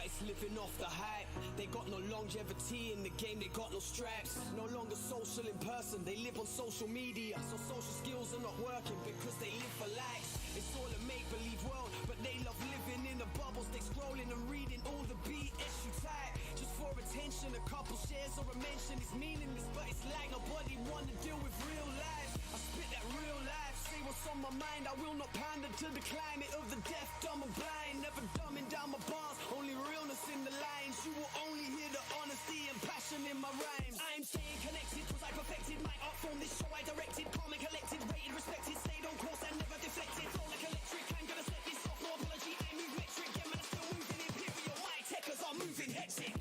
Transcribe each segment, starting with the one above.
artists living off the hype. They got no longevity in the game, they got no stripes. No longer social in person, they live on social media. So social skills are not working because they live for likes. It's all a make-believe world, but they love living in the bubbles. They scrolling and reading all the BS you type. Just for attention, a couple shares or a mention. It's meaningless, but it's like nobody wanna deal with real life. I spit that real life, say what's on my mind. I will not pander to the climate of the deaf, dumb and blind. Never dumbing down my bars, only realness in the lines. You will only hear the honesty and passion in my rhymes. I'm staying connected cause I perfected my art form. This show I directed, calm and collected, rated, respected, stayed on course and never deflected. Flow like electric, I'm gonna set this off, no apology. I move metric, yeah man, I'm still moving imperial. My techers are moving hectic.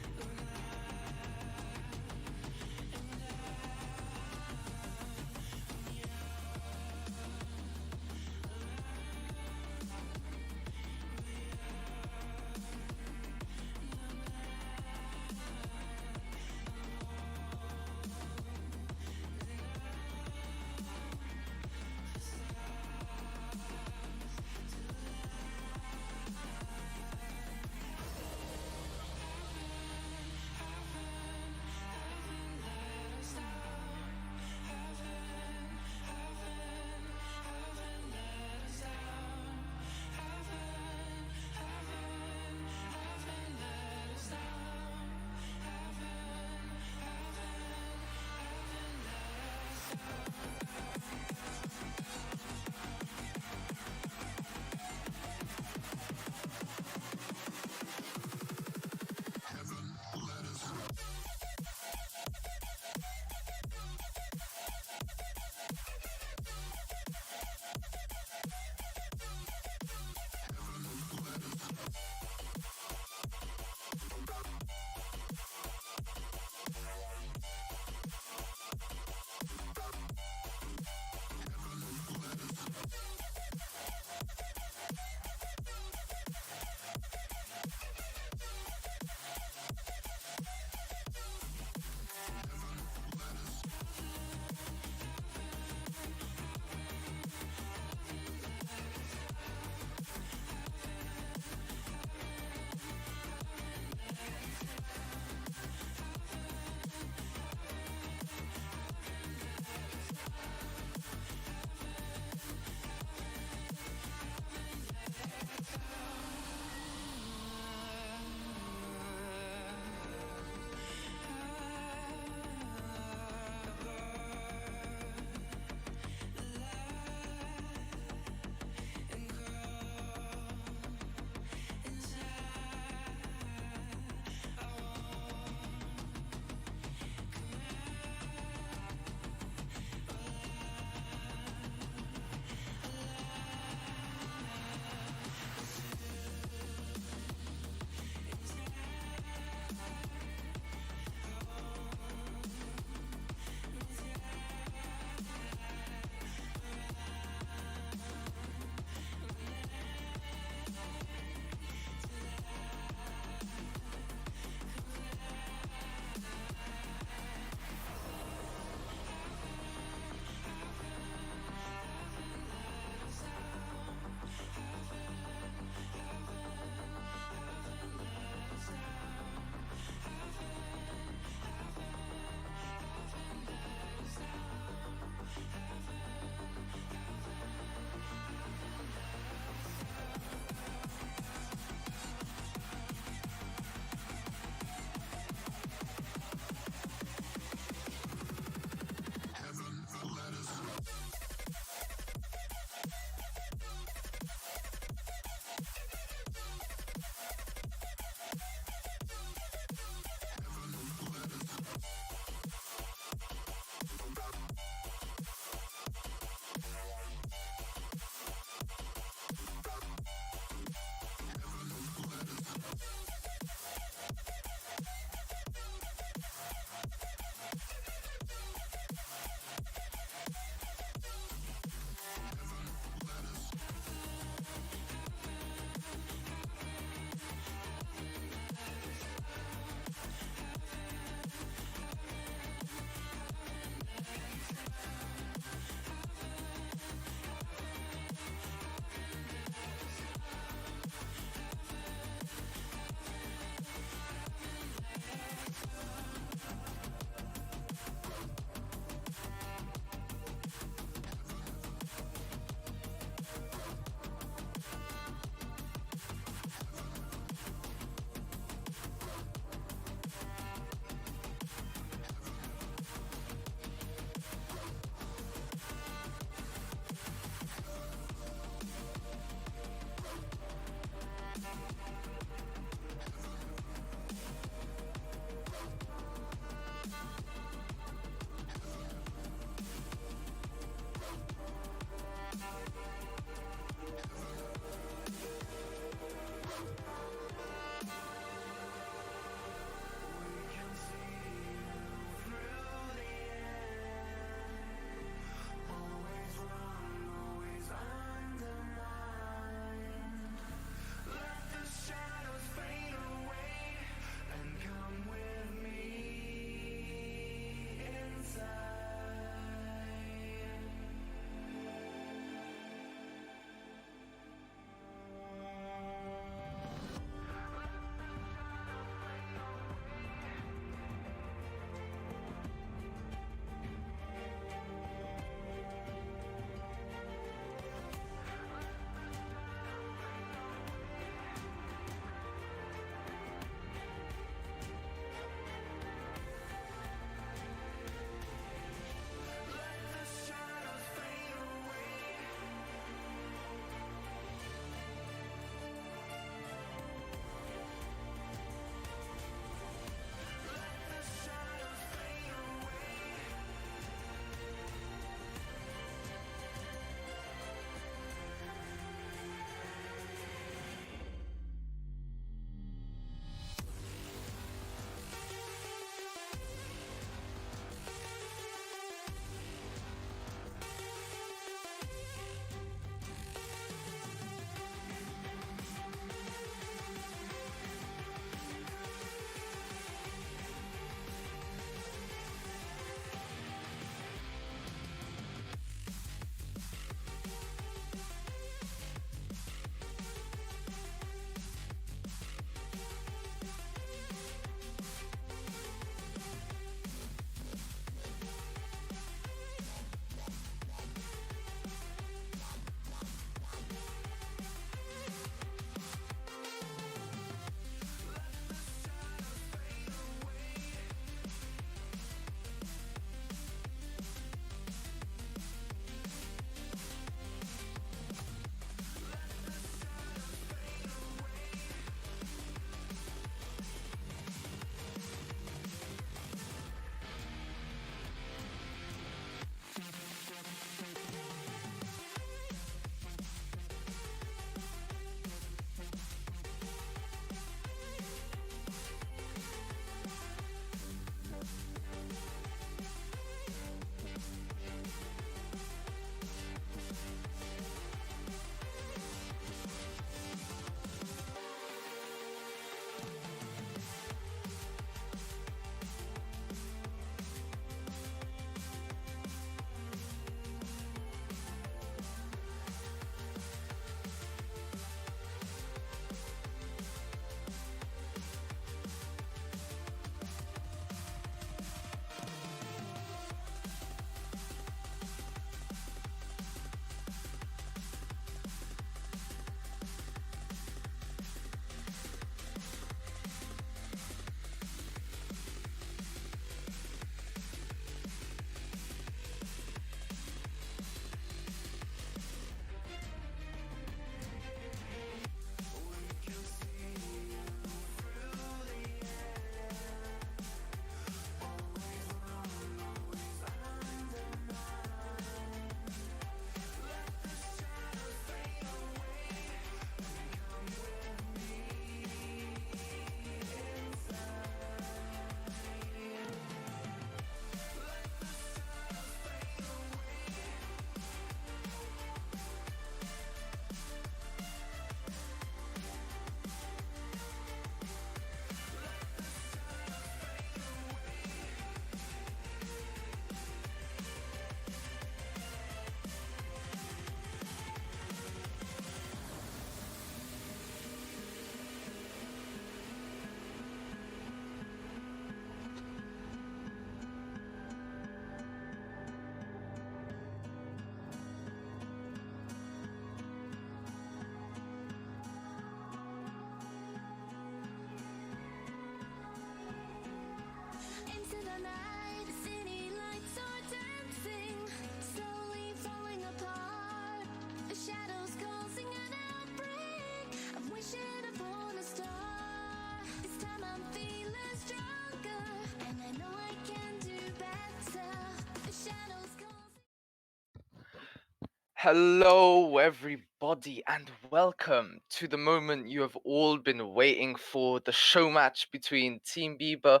Hello, everybody, and welcome to the moment you have all been waiting for, the show match between Team Bieber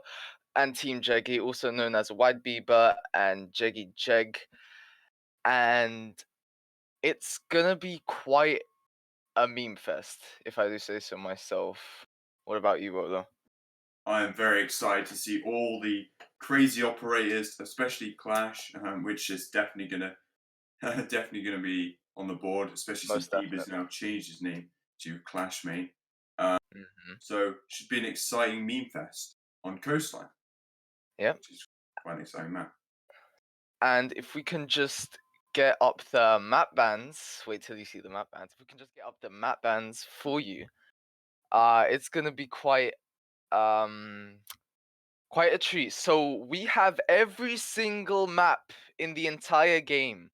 and Team Jeggy, also known as White Bieber and Jeggy Jeg. And it's gonna be quite a meme fest, if I do say so myself. What about you, Rolo? I am very excited to see all the crazy operators, especially Clash, which is definitely gonna definitely gonna be on the board, especially since Most Bieber's definitely. now changed his name to Clashmate. Hmm. So should be an exciting meme fest on Coastline, Yep. which is quite an exciting map. And if we can just get up the map bands, wait till you see the map bands. If we can just get up the map bands for you, it's gonna be um quite a treat. So we have every single map in the entire game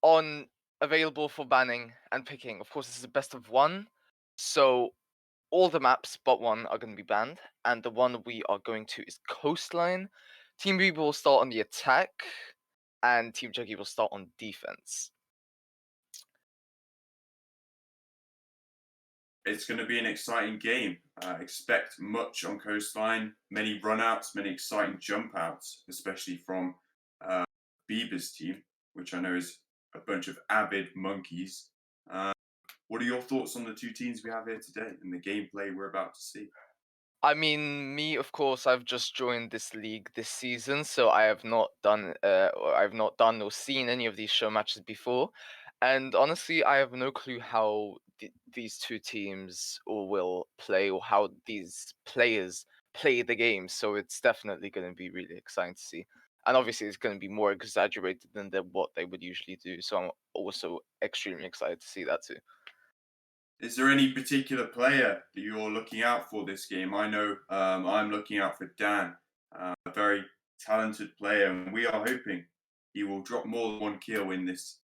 on available for banning and picking. Of course, this is a best of one, so all the maps but one are going to be banned, and the one we are going to is Coastline. Team B will start on the attack, and Team Juggy will start on defense. It's going to be an exciting game. Expect much on Coastline, many runouts, many exciting jump outs, especially from uh, Bieber's team, which I know is a bunch of avid monkeys. What are your thoughts on the two teams we have here today and the gameplay we're about to see? I mean, me, of course, I've just joined this league this season, so I have not done or seen any of these show matches before, and honestly, I have no clue how these two teams or will play or how these players play the game. So it's definitely going to be really exciting to see, and obviously, it's going to be more exaggerated than what they would usually do. So I'm also extremely excited to see that too. Is there any particular player that you're looking out for this game? I know I'm looking out for Dan, a very talented player, and we are hoping he will drop more than one kill in this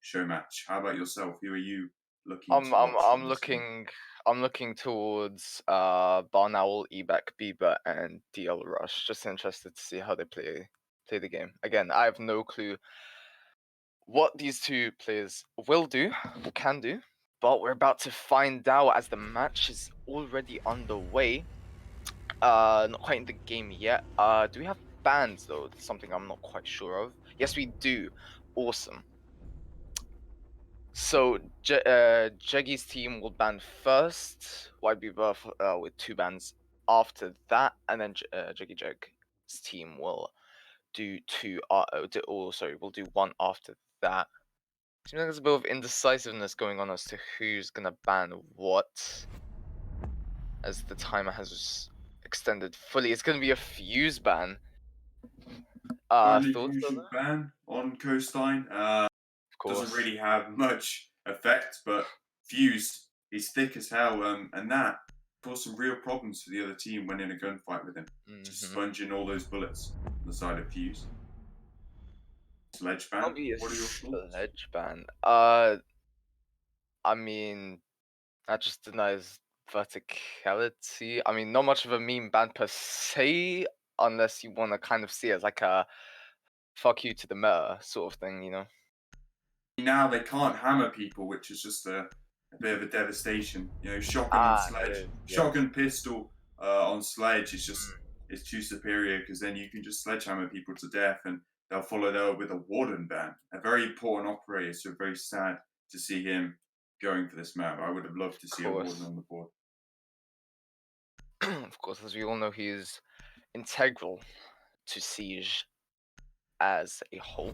show match. How about yourself? Who are you looking I'm to I'm watch I'm in this game? looking I'm looking towards Barn Owl, Ebac, Bieber, and DL Rush. Just interested to see how they play the game. Again, I have no clue what these two players will do or can do, but we're about to find out as the match is already underway. Not quite in the game yet. Do we have bans though? That's something I'm not quite sure of. Yes, we do. Awesome. So Jeggy's team will ban first, White Beaver with two bans after that, and then Jeggy Jeg's team will do two. We'll do one after that. Seems like there's a bit of indecisiveness going on as to who's gonna ban what, as the timer has extended fully. It's gonna be a fuse ban. Only Thoughts on fusion that? ban on Coastline. Of Doesn't course. really have much effect, but Fuse is thick as hell, and that caused some real problems for the other team when in a gunfight with him. Just Mm-hmm. sponging all those bullets on the side of Fuse. Sledge Can't ban. be a What are your thoughts? sledge ban. I mean, that just denies verticality. I mean, not much of a meme ban per se, unless you want to kind of see it as like a fuck you to the meta sort of thing, you know? Now they can't hammer people, which is just a bit of a devastation. You know, shotgun on Ah, it sledge, is, yes. shotgun pistol on sledge is just is too superior because then you can just sledgehammer people to death and they'll follow that up with a warden ban. A very important operator, so very sad to see him going for this map. I would have loved to Of see a warden course. on the board. Of course, as we all know, he is integral to Siege as a whole.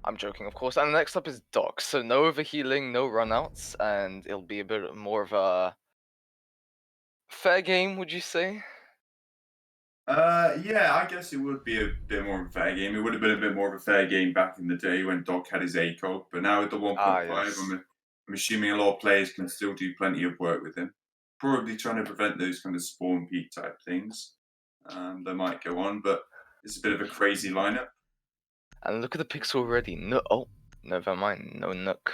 I'm joking, of course. And next up is Doc. So no overhealing, no runouts, and it'll be a bit more of a fair game, would you say? Yeah, I guess it would be a bit more of a fair game. It would have been a bit more of a fair game back in the day when Doc had his ACOG, but now with the Ah, 1.5, yes. I'm assuming a lot of players can still do plenty of work with him. Probably trying to prevent those kind of spawn peak type things that might go on, but it's a bit of a crazy lineup. And look at the pixel already. No, oh, never mind. No Nook.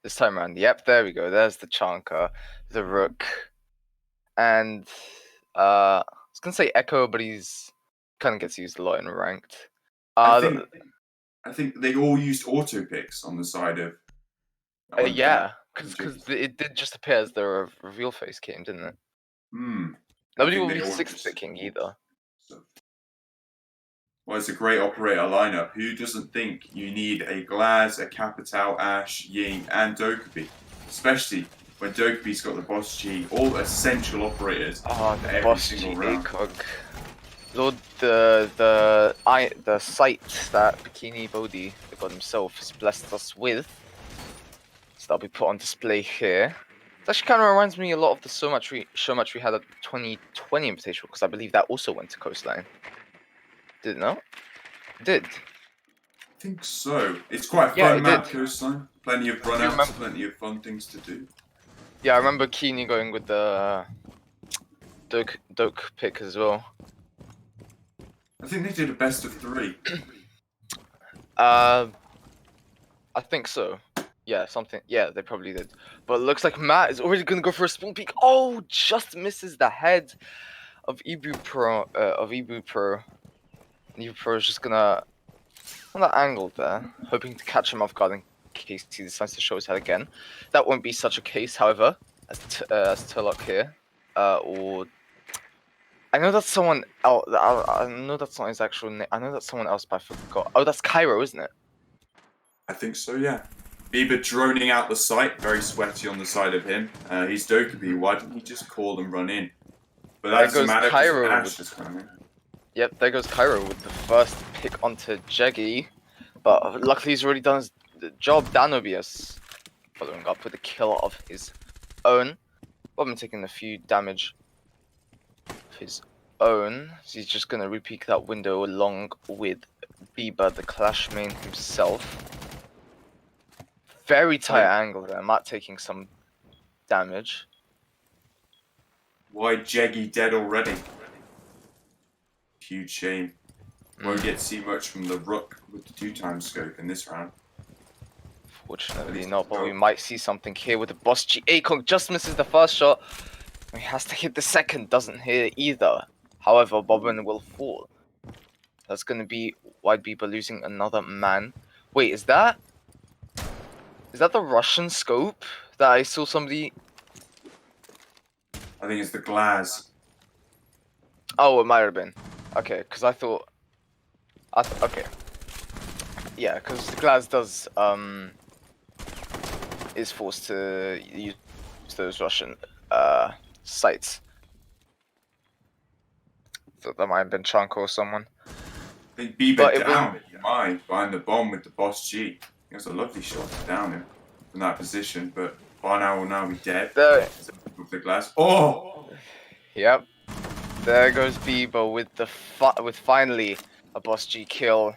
This time around. Yep, there we go. There's the Chanka, the Rook, and I was gonna say Echo, but he's kind of gets used a lot in ranked. I think they all used auto picks on the side of. Yeah, because it did just appear as the reveal face came, didn't it? I Nobody think will they be all six just. picking either. Well, it's a great operator lineup. Who doesn't think you need a Glaz, a Capital, Ash, Ying, and Dokkaebi? Especially when Dokkaebi's got the Boss G, all essential operators Oh, for the every Boss single G round. ACOG. Lord, the sight that Bikini Bodhi, the god himself, has blessed us with. So that'll be put on display here. It actually kind of reminds me a lot of the Showmatch we had at 2020 Invitational, because I believe that also went to Coastline. Did it not? It did. I think so. It's quite a Yeah, fun it map, did. Coastline. Plenty of Do you runouts, remember? plenty of fun things to do. Yeah, I remember Keeney going with the Doke pick as well. I think they did a best of 3. I think so. Yeah, something. Yeah, they probably did. But it looks like Matt is already gonna go for a spoon peek. Oh, just misses the head of Ibu Pro. Ibu Pro is just gonna on that angle there, hoping to catch him off guard in case he decides to show his head again. That won't be such a case, however, as Turlock here, or I know that's someone else. I know that's not his actual name. I know that's someone else, but I forgot. Oh, that's Cairo, isn't it? I think so, yeah. Bieber droning out the site, very sweaty on the side of him. He's Dokkaebi. Why didn't he just call and run in? But that There doesn't goes matter because Cairo Ash with just coming in. Yep, there goes Cairo with the first pick onto Jeggy. But luckily he's already done his job. Danobius following up with a kill of his own. Robin taking a few damage of his own. So he's just going to repeat that window along with Bieber, the Clash main himself. Very tight angle there. Matt taking some damage. Why Jeggy dead already? Huge shame. Won't get to see much from the Rook with the 2x scope in this round. Fortunately not, but we might see something here with the Boss G. ACOG just misses the first shot. He has to hit the second, doesn't hit it either. However, Bobbin will fall. That's going to be White Bieber losing another man. Wait, is that the Russian scope that I saw somebody? I think it's the Glaz. Oh, it might have been. Okay, because I thought. Okay. Yeah, because the Glaz does is forced to use those Russian sites. So that might have been Chunk or someone. I think Bieber down. Behind the bomb with the Boss G. It was a lovely shot to down him from that position, but Barnow will now be dead. With the Glaz. Oh! Yep. There goes Bieber with finally a Boss G kill.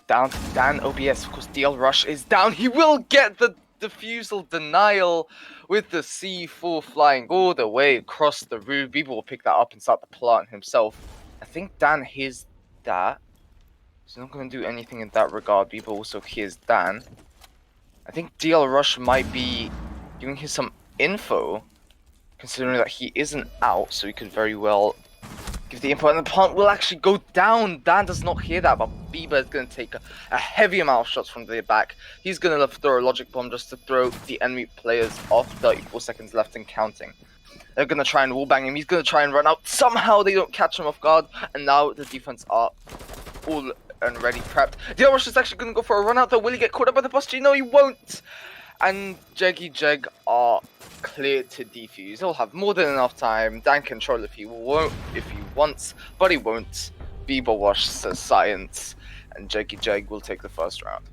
Down to Dan OBS, of course DL Rush is down. He will get the defusal denial with the C4 flying all the way across the roof. Bieber will pick that up and start the plant himself. I think Dan hears that. He's not going to do anything in that regard. Bieber also hears Dan. I think DL Rush might be giving him some info, considering that he isn't out, so he could very well give the input, and the plant will actually go down. Dan does not hear that, but Bieber is going to take a heavy amount of shots from the back. He's going to throw a logic bomb just to throw the enemy players off. 34 seconds left and counting. They're going to try and wallbang him. He's going to try and run out. Somehow they don't catch him off guard, and now the defense are all and ready prepped. DL Rush is actually going to go for a run out though. Will he get caught up by the Boss G? No, he won't. And Jeggy Jag are clear to defuse. He'll have more than enough time. Dan control if he wants, but he won't. Bieber Wash says science, and Jeggy Jag will take the first round.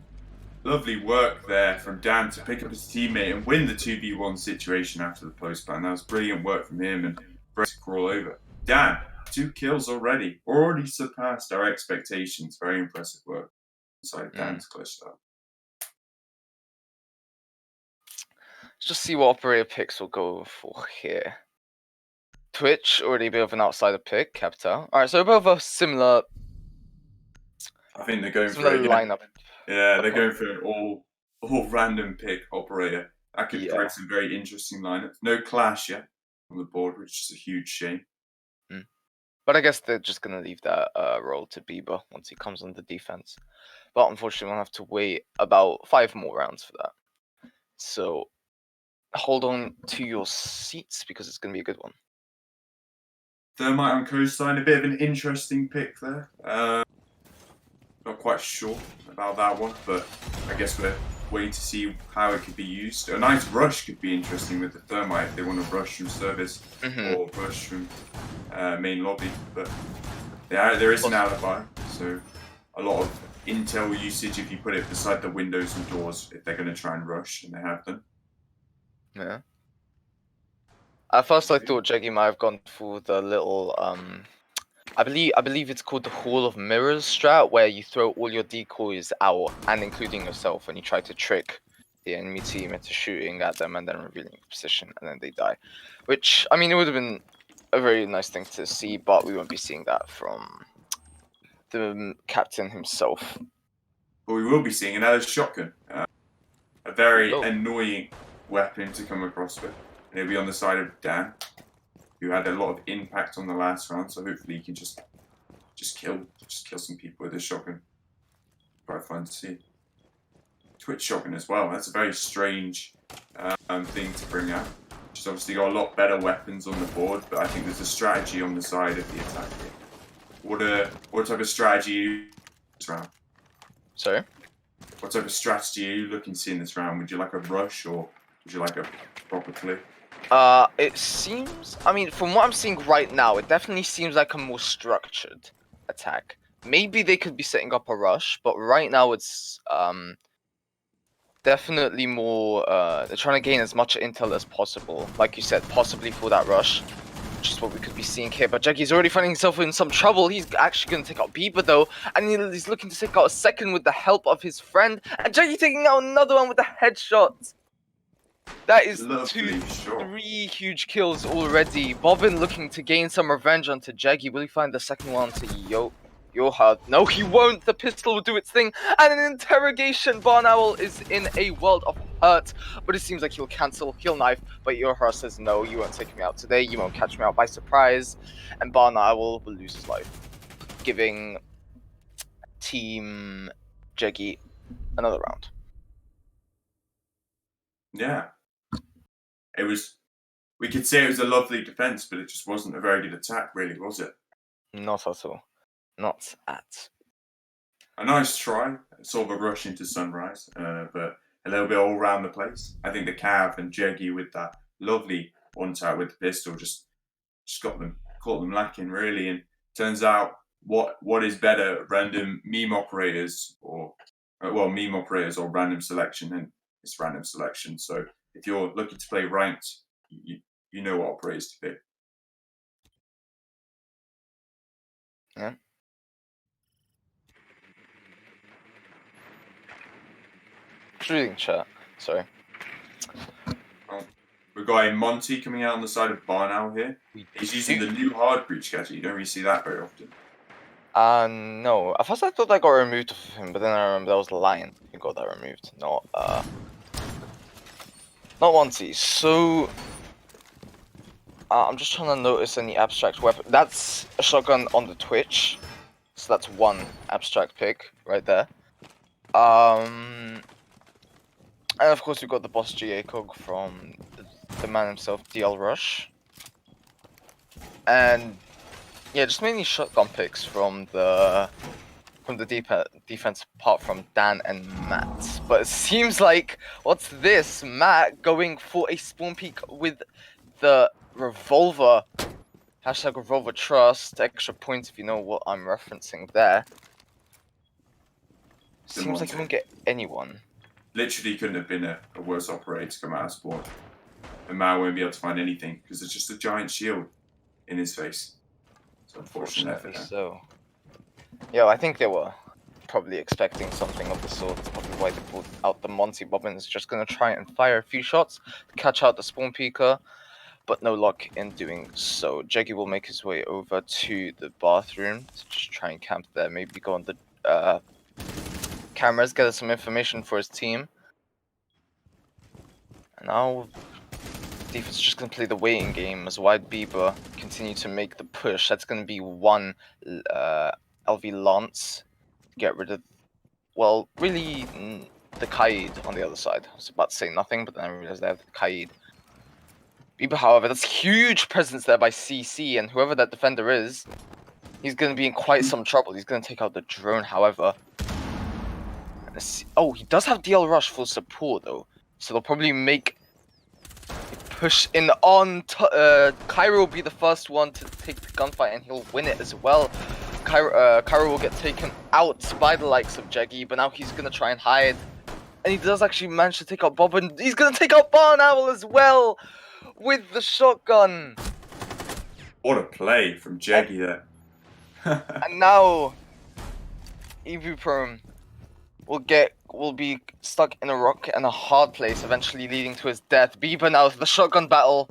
Lovely work there from Dan to pick up his teammate and win the 2v1 situation after the post ban. That was brilliant work from him and Brett to crawl over. Dan, 2 kills already surpassed our expectations. Very impressive work inside Dan's clutch start. Let's just see what operator picks will go for here. Twitch, already a bit of an outsider pick, Capital. Alright, so both a similar I think they're going for lineup. Yeah, they're going for an all random pick operator. That could create some very interesting lineups. No clash yet on the board, which is a huge shame. But I guess they're just gonna leave that role to Bieber once he comes on the defense. But unfortunately, we'll have to wait about 5 more rounds for that. So hold on to your seats because it's gonna be a good one. Thermite on coastline, a bit of an interesting pick there. Not quite sure about that one, but I guess we're waiting to see how it could be used. A nice rush could be interesting with the Thermite if they want to rush from service or rush from main lobby. But there is an alibi, so a lot of intel usage if you put it beside the windows and doors if they're going to try and rush, and they have them. Yeah. At first, I thought Jeggy might have gone for the little I believe it's called the Hall of Mirrors strat, where you throw all your decoys out, and including yourself, and you try to trick the enemy team into shooting at them and then revealing your position, and then they die. Which, I mean, it would have been a very nice thing to see, but we won't be seeing that from the captain himself. But we will be seeing another shotgun. A very annoying weapon to come across with. And it'll be on the side of Dan, who had a lot of impact on the last round, so hopefully he can just kill some people with his shotgun. Quite fun to see. Twitch shotgun as well. That's a very strange thing to bring out. She's obviously got a lot better weapons on the board, but I think there's a strategy on the side of the attack here. What type of strategy are you this round? Sorry? What type of strategy are you looking to see in this round? Would you like a rush or would you like a proper play? It seems, I mean, from what I'm seeing right now, it definitely seems like a more structured attack. Maybe they could be setting up a rush, but right now it's definitely more they're trying to gain as much intel as possible, like you said, possibly for that rush, which is what we could be seeing here. But Jacky's already finding himself in some trouble. He's actually going to take out Bieber though, and he's looking to take out a second with the help of his friend, and Jackie taking out another one with the headshot. That is Lovely, 3 huge kills already. Bobbin looking to gain some revenge onto Jeggy. Will he find the second one to Yoha? No, he won't. The pistol will do its thing. And an interrogation. Barn Owl is in a world of hurt. But it seems like he'll cancel. He'll knife. But Yoha says, no, you won't take me out today. You won't catch me out by surprise. And Barn Owl will lose his life, giving Team Jeggy another round. Yeah. We could say it was a lovely defense, but it just wasn't a very good attack, really, was it? Not at all. Not at. A nice try, sort of a rush into Sunrise, but a little bit all around the place. I think the Cav and Jeggy with that lovely one tap with the pistol just caught them lacking, really. And turns out what is better, random meme operators or random selection, and it's random selection. So if you're looking to play ranked, you know what operators to pick. Yeah. Reading chat. Sorry. We've got a Monty coming out on the side of Barnow here. He's using the new hard breach gadget. You don't really see that very often. No. At first I thought I got removed of him, but then I remember that was the Lion who got that removed. Not Monty. So I'm just trying to notice any abstract weapon. That's a shotgun on the Twitch. So that's one abstract pick right there. And of course we got the boss Zoaqro from the man himself, DL Rush. And yeah, just mainly shotgun picks from the defense apart from Dan and Matt. But it seems like, what's this? Matt going for a spawn peek with the revolver. Hashtag revolver trust. Extra points if you know what I'm referencing there. Seems like you won't get anyone. Literally couldn't have been a worse operator to come out of spawn. And Mao won't be able to find anything because it's just a giant shield in his face. So unfortunately so. Yeah, I think they were probably expecting something of the sort. That's probably why they pulled out the Monty. Bobbin is just going to try and fire a few shots to catch out the spawn peeker, but no luck in doing so. Jeggy will make his way over to the bathroom to just try and camp there. Maybe go on the cameras, get some information for his team. And now defense is just going to play the waiting game as White Bieber continue to make the push. That's going to be one LV Lance. Get rid of, well, really the Kaid on the other side. I was about to say nothing, but then I realized they have the Kaid. Bieber, however, that's huge presence there by CC, and whoever that defender is, he's going to be in quite some trouble. He's going to take out the drone, however. Oh, he does have DL Rush for support, though. So they'll probably make a push in on... Cairo will be the first one to take the gunfight, and he'll win it as well. Cairo will get taken out by the likes of Jeggy, but now he's going to try and hide. And he does actually manage to take out Bob, and he's going to take out Barn Owl as well with the shotgun. What a play from Jeggy there. And now, Evu Prone will be stuck in a rock and a hard place, eventually leading to his death. Bieber now, the shotgun battle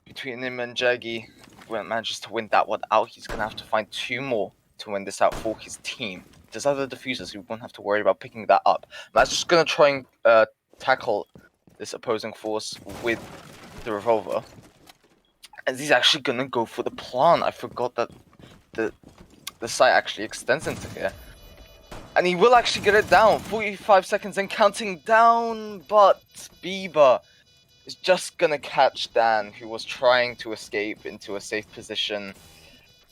between him and Jeggy. When manages to win that one out, he's gonna have to find 2 more to win this out for his team. There's other diffusers, who won't have to worry about picking that up. Matt's just gonna try and tackle this opposing force with the revolver. And he's actually gonna go for the plant. I forgot that the site actually extends into here. And he will actually get it down. 45 seconds and counting down, but Bieber is just gonna catch Dan, who was trying to escape into a safe position.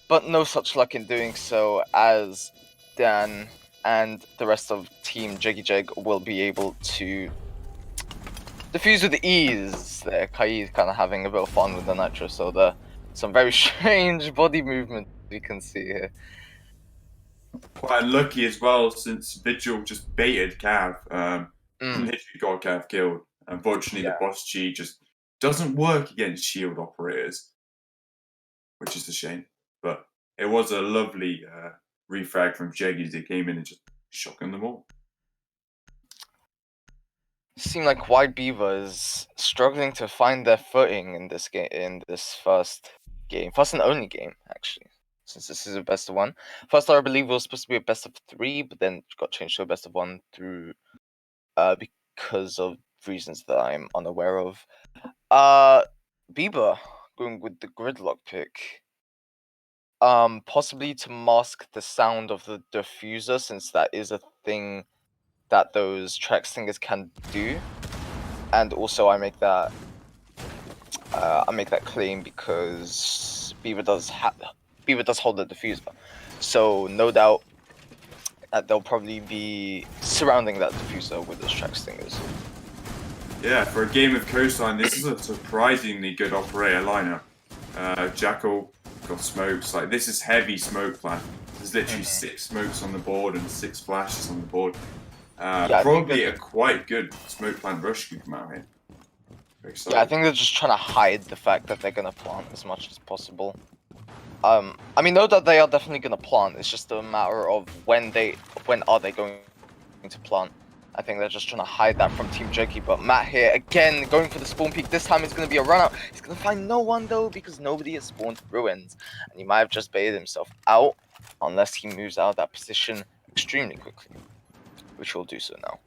But no such luck in doing so, as Dan and the rest of Team Jeggy Jeg will be able to defuse with ease. There, Kai's kind of having a bit of fun with the nitro, so there some very strange body movement we can see here. Quite unlucky as well, since Vigil just baited Cav. Literally got Cav killed. Unfortunately, the boss G just doesn't work against shield operators, which is a shame. But it was a lovely refrag from Jeggy as he came in and just shotgunned them all. Seem like White Beaver is struggling to find their footing in this game, in this first and only game, actually, since this is a best of 1. First, I believe it was supposed to be a best of 3, but then got changed to a best of 1 through because of reasons that I'm unaware of. Bieber going with the gridlock pick. Possibly to mask the sound of the diffuser, since that is a thing that those track singers can do. And also I make that claim because Bieber does hold the diffuser. So no doubt that they'll probably be surrounding that diffuser with those track singers. Yeah, for a game of Coastline, this is a surprisingly good operator lineup. Jackal got smokes. Like, this is heavy smoke plan. There's literally 6 smokes on the board and 6 flashes on the board. Probably a quite good smoke plant rush can come out here. Yeah, I think they're just trying to hide the fact that they're gonna plant as much as possible. I mean, no doubt they are definitely gonna plant. It's just a matter of when are they going to plant. I think they're just trying to hide that from Team Jeggy. But Matt here again going for the spawn peak. This time it's gonna be a run out. He's gonna find no one though, because nobody has spawned ruins, and he might have just baited himself out unless he moves out of that position extremely quickly, which will do so now.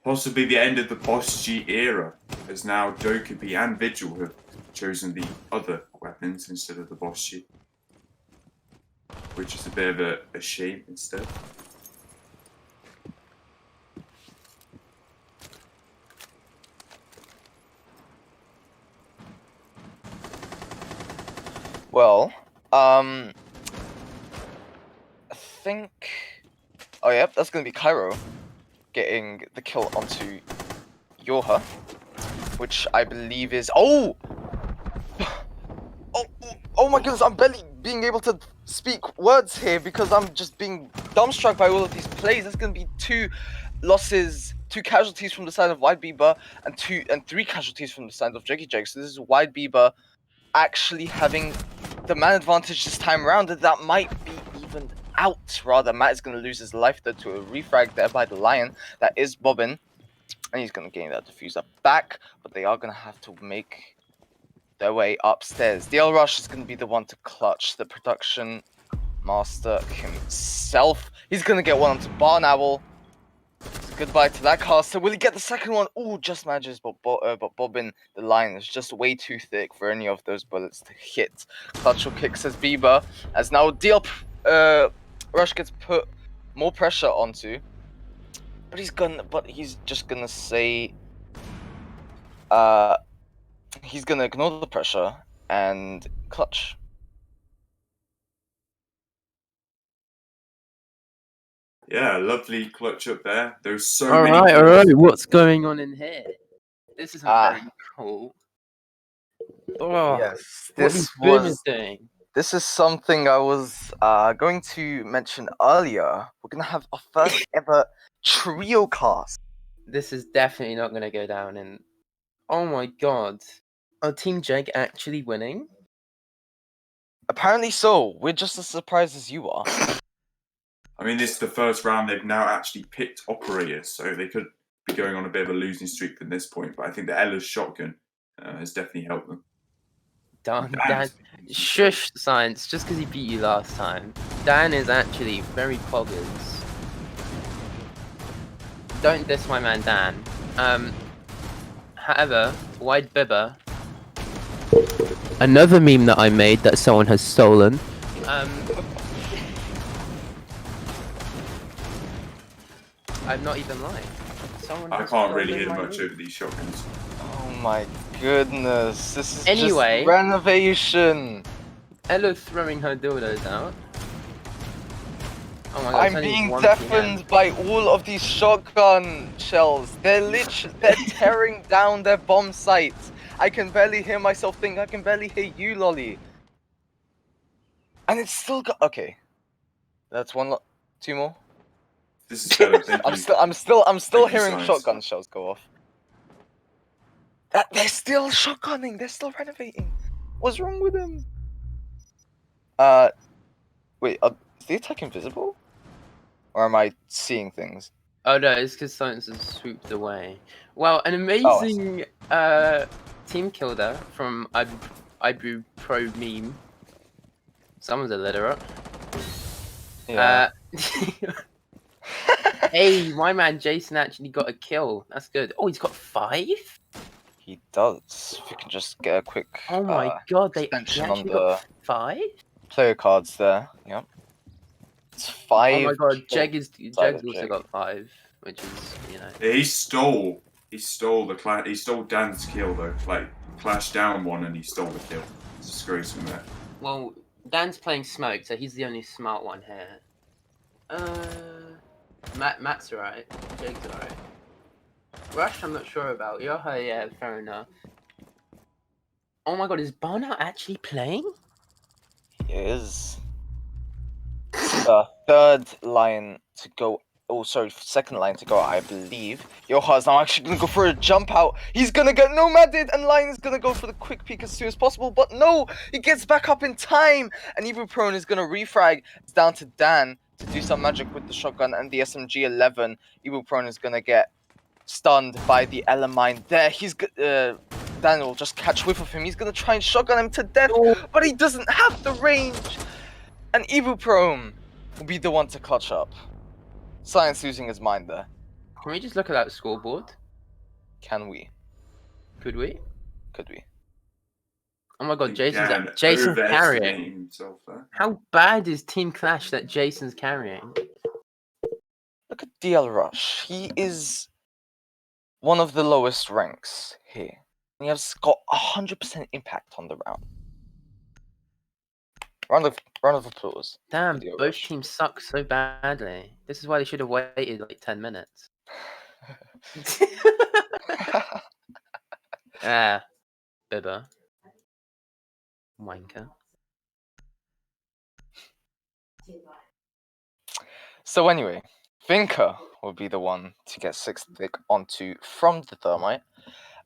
Possibly the end of the Boss G era, as now Dokubi and Vigil have chosen the other weapons instead of the Boss G, which is a bit of a shame instead. Well, I think... Oh, yep, that's going to be Cairo getting the kill onto Yoha, which I believe is... Oh! Oh my goodness, I'm barely being able to speak words here because I'm just being dumbstruck by all of these plays. That's going to be 2 losses, 2 casualties from the side of White Bieber, and 3 casualties from the side of Jeggy Jeg. So this is White Bieber actually having the man advantage this time around, and that might be evened out. Rather, Matt is going to lose his life there to a refrag there by the Lion. That is bobbing, and he's going to gain that diffuser back, but they are going to have to make their way upstairs. DL Rush is going to be the one to clutch the production master himself. He's going to get one onto Barn Owl. He's goodbye to that caster. Will he get the second one? Oh, just manages, but bobbing the line is just way too thick for any of those bullets to hit. Clutch will kick, says Bieber, as now DL Rush gets put more pressure onto. But he's just gonna say he's gonna ignore the pressure and clutch. Yeah, lovely clutch up there. There's so All many right. kills. What's going on in here? This isn't very cool. Oh, Yes, what these boomers was doing? this is something I was going to mention earlier. We're gonna have our first ever trio cast. This is definitely not going to go down. And oh my god, are Team Jeg actually winning? Apparently so. We're just as surprised as you are. I mean, this is the first round they've now actually picked operators, so they could be going on a bit of a losing streak at this point. But I think the Ella's shotgun has definitely helped them. Dan, shush, Science. Just because he beat you last time, Dan is actually very poggers. Don't diss my man Dan. However, Wide Bibber. Another meme that I made that someone has stolen. I'm not even lying. I can't really hear much over these shotguns. Oh my goodness, this is Anyway, just renovation. Ella throwing her dildos out. Oh my god, I'm being deafened by all of these shotgun shells. They're tearing down their bomb sites. I can barely hear myself think. I can barely hear you, Lolly. And it's still got okay. That's two more. This is better. Thank you. I'm still hearing Science. shotgun shells go off. They're still shotgunning. They're still renovating. What's wrong with them? Wait. Is the attack invisible? Or am I seeing things? Oh no, it's because Science has swooped away. Wow, an amazing team kill there from Ibu Pro meme. Someone's illiterate. Yeah. Hey, my man Jason actually got a kill. That's good. Oh, he's got 5? He does. If you can just get a quick Oh my god, they extension on actually the got 5? player cards there. Yep. It's 5. Oh my god, kills Jeg's inside of also Jeg. got 5, which is, you know. Yeah, he stole Dan's kill though. Like clashed down one and he stole the kill. It's disgraceful, man. Well, Dan's playing Smoke, so he's the only smart one here. Matt's alright. Jake's alright. Rush, I'm not sure about. Yoha, yeah, fair enough. Oh my god, is Barna actually playing? He is. The third line to go. Oh, sorry, second line to go, I believe. Yoha is now actually going to go for a jump out. He's going to get nomaded, and Line is going to go for the quick peek as soon as possible. But no, he gets back up in time. And Evil Prone is going to refrag. It's down to Dan to do some magic with the shotgun and the SMG-11. Evil Prone is going to get stunned by the Ella mine there. Dan will just catch whiff of him. He's going to try and shotgun him to death, but he doesn't have the range. And Evil Prone will be the one to clutch up. Science losing his mind there. Can we just look at that scoreboard? Can we? Could we? Could we? Oh my god, Jason's overestimating carrying. himself there. How bad is Team Clash that Jason's carrying? Look at DL Rush. He is one of the lowest ranks here. He has got 100% impact on the round. Round of applause. Damn, DL both Rush. teams suck so badly. This is why they should have waited like 10 minutes. Ah, Bibber. Wanker. So anyway, Finker will be the one to get 6th pick onto from the Thermite.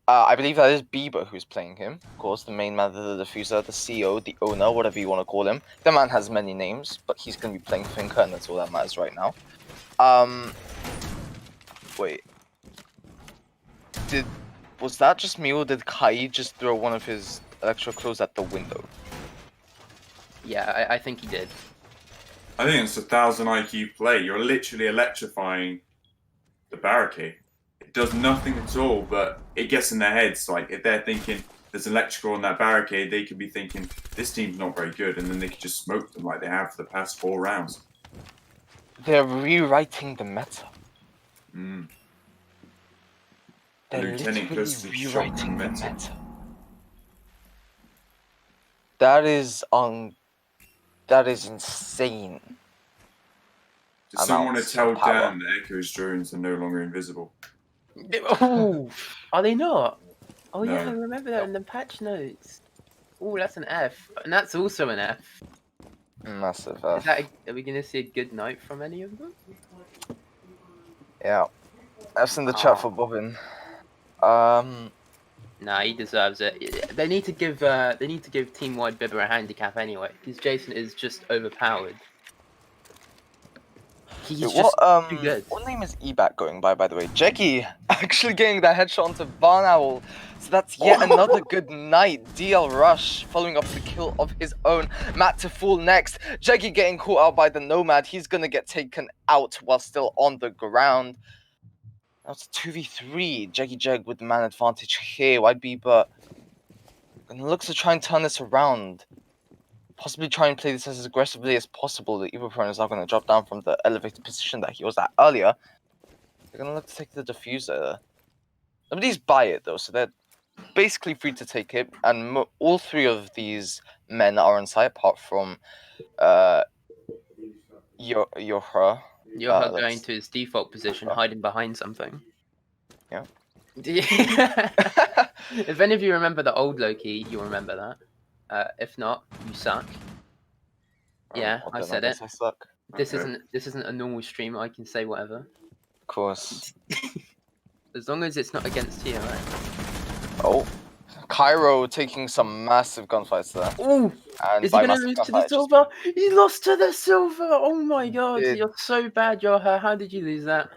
I believe that is Bieber who's playing him. Of course, the main man, the diffuser, the CEO, the owner, whatever you want to call him. The man has many names, but he's going to be playing Finker, and that's all that matters right now. Wait. Was that just me, or did Kai just throw one of his electroclaws at the window? Yeah, I think he did. I think it's 1,000 IQ play. You're literally electrifying the barricade. It does nothing at all, but it gets in their heads. Like, if they're thinking there's electrical on that barricade, they could be thinking, this team's not very good, and then they could just smoke them like they have for the past 4 rounds. They're rewriting the meta. Mm. They're Lieutenant literally goes to rewriting the meta. meta. That is insane. Does someone want to Amounts tell of power. Dan that Echo's drones are no longer invisible? Oh, are they not? Oh yeah, I No. remember that in the patch notes. Oh, that's an F, and that's also an F. Massive Is F. that are we gonna see a good night from any of them? Yeah. F's in the chat for Bobbin. Nah, he deserves it. They need to give Team Wide Bibber a handicap anyway, because Jason is just overpowered. He's just too good. What name is Eback going by the way? Jeggy actually getting that headshot onto Barn Owl. So that's yet another good night. DL Rush following up the kill of his own. Matt to fall next. Jeggy getting caught out by the Nomad. He's gonna get taken out while still on the ground. That's 2v3. Jeggy Jeg with the man advantage here. Wide Bieber gonna look to try and turn this around. Possibly try and play this as aggressively as possible. The Evil Prone is now going to drop down from the elevated position that he was at earlier. They're going to look to take the diffuser. Nobody's by it though, so they're basically free to take it. And all 3 of these men are on site, apart from Yohra. You're going to his default position, hiding behind something. Yeah. If any of you remember the old Loki, you'll remember that. If not, you suck. Yeah, I said it. I suck. This isn't a normal stream. I can say whatever. Of course. As long as it's not against you, right? Oh, Cairo taking some massive gunfights there. Oh, is he gonna lose to the silver? He lost to the silver. Oh my god, you're so bad, Yoha. How did you lose that?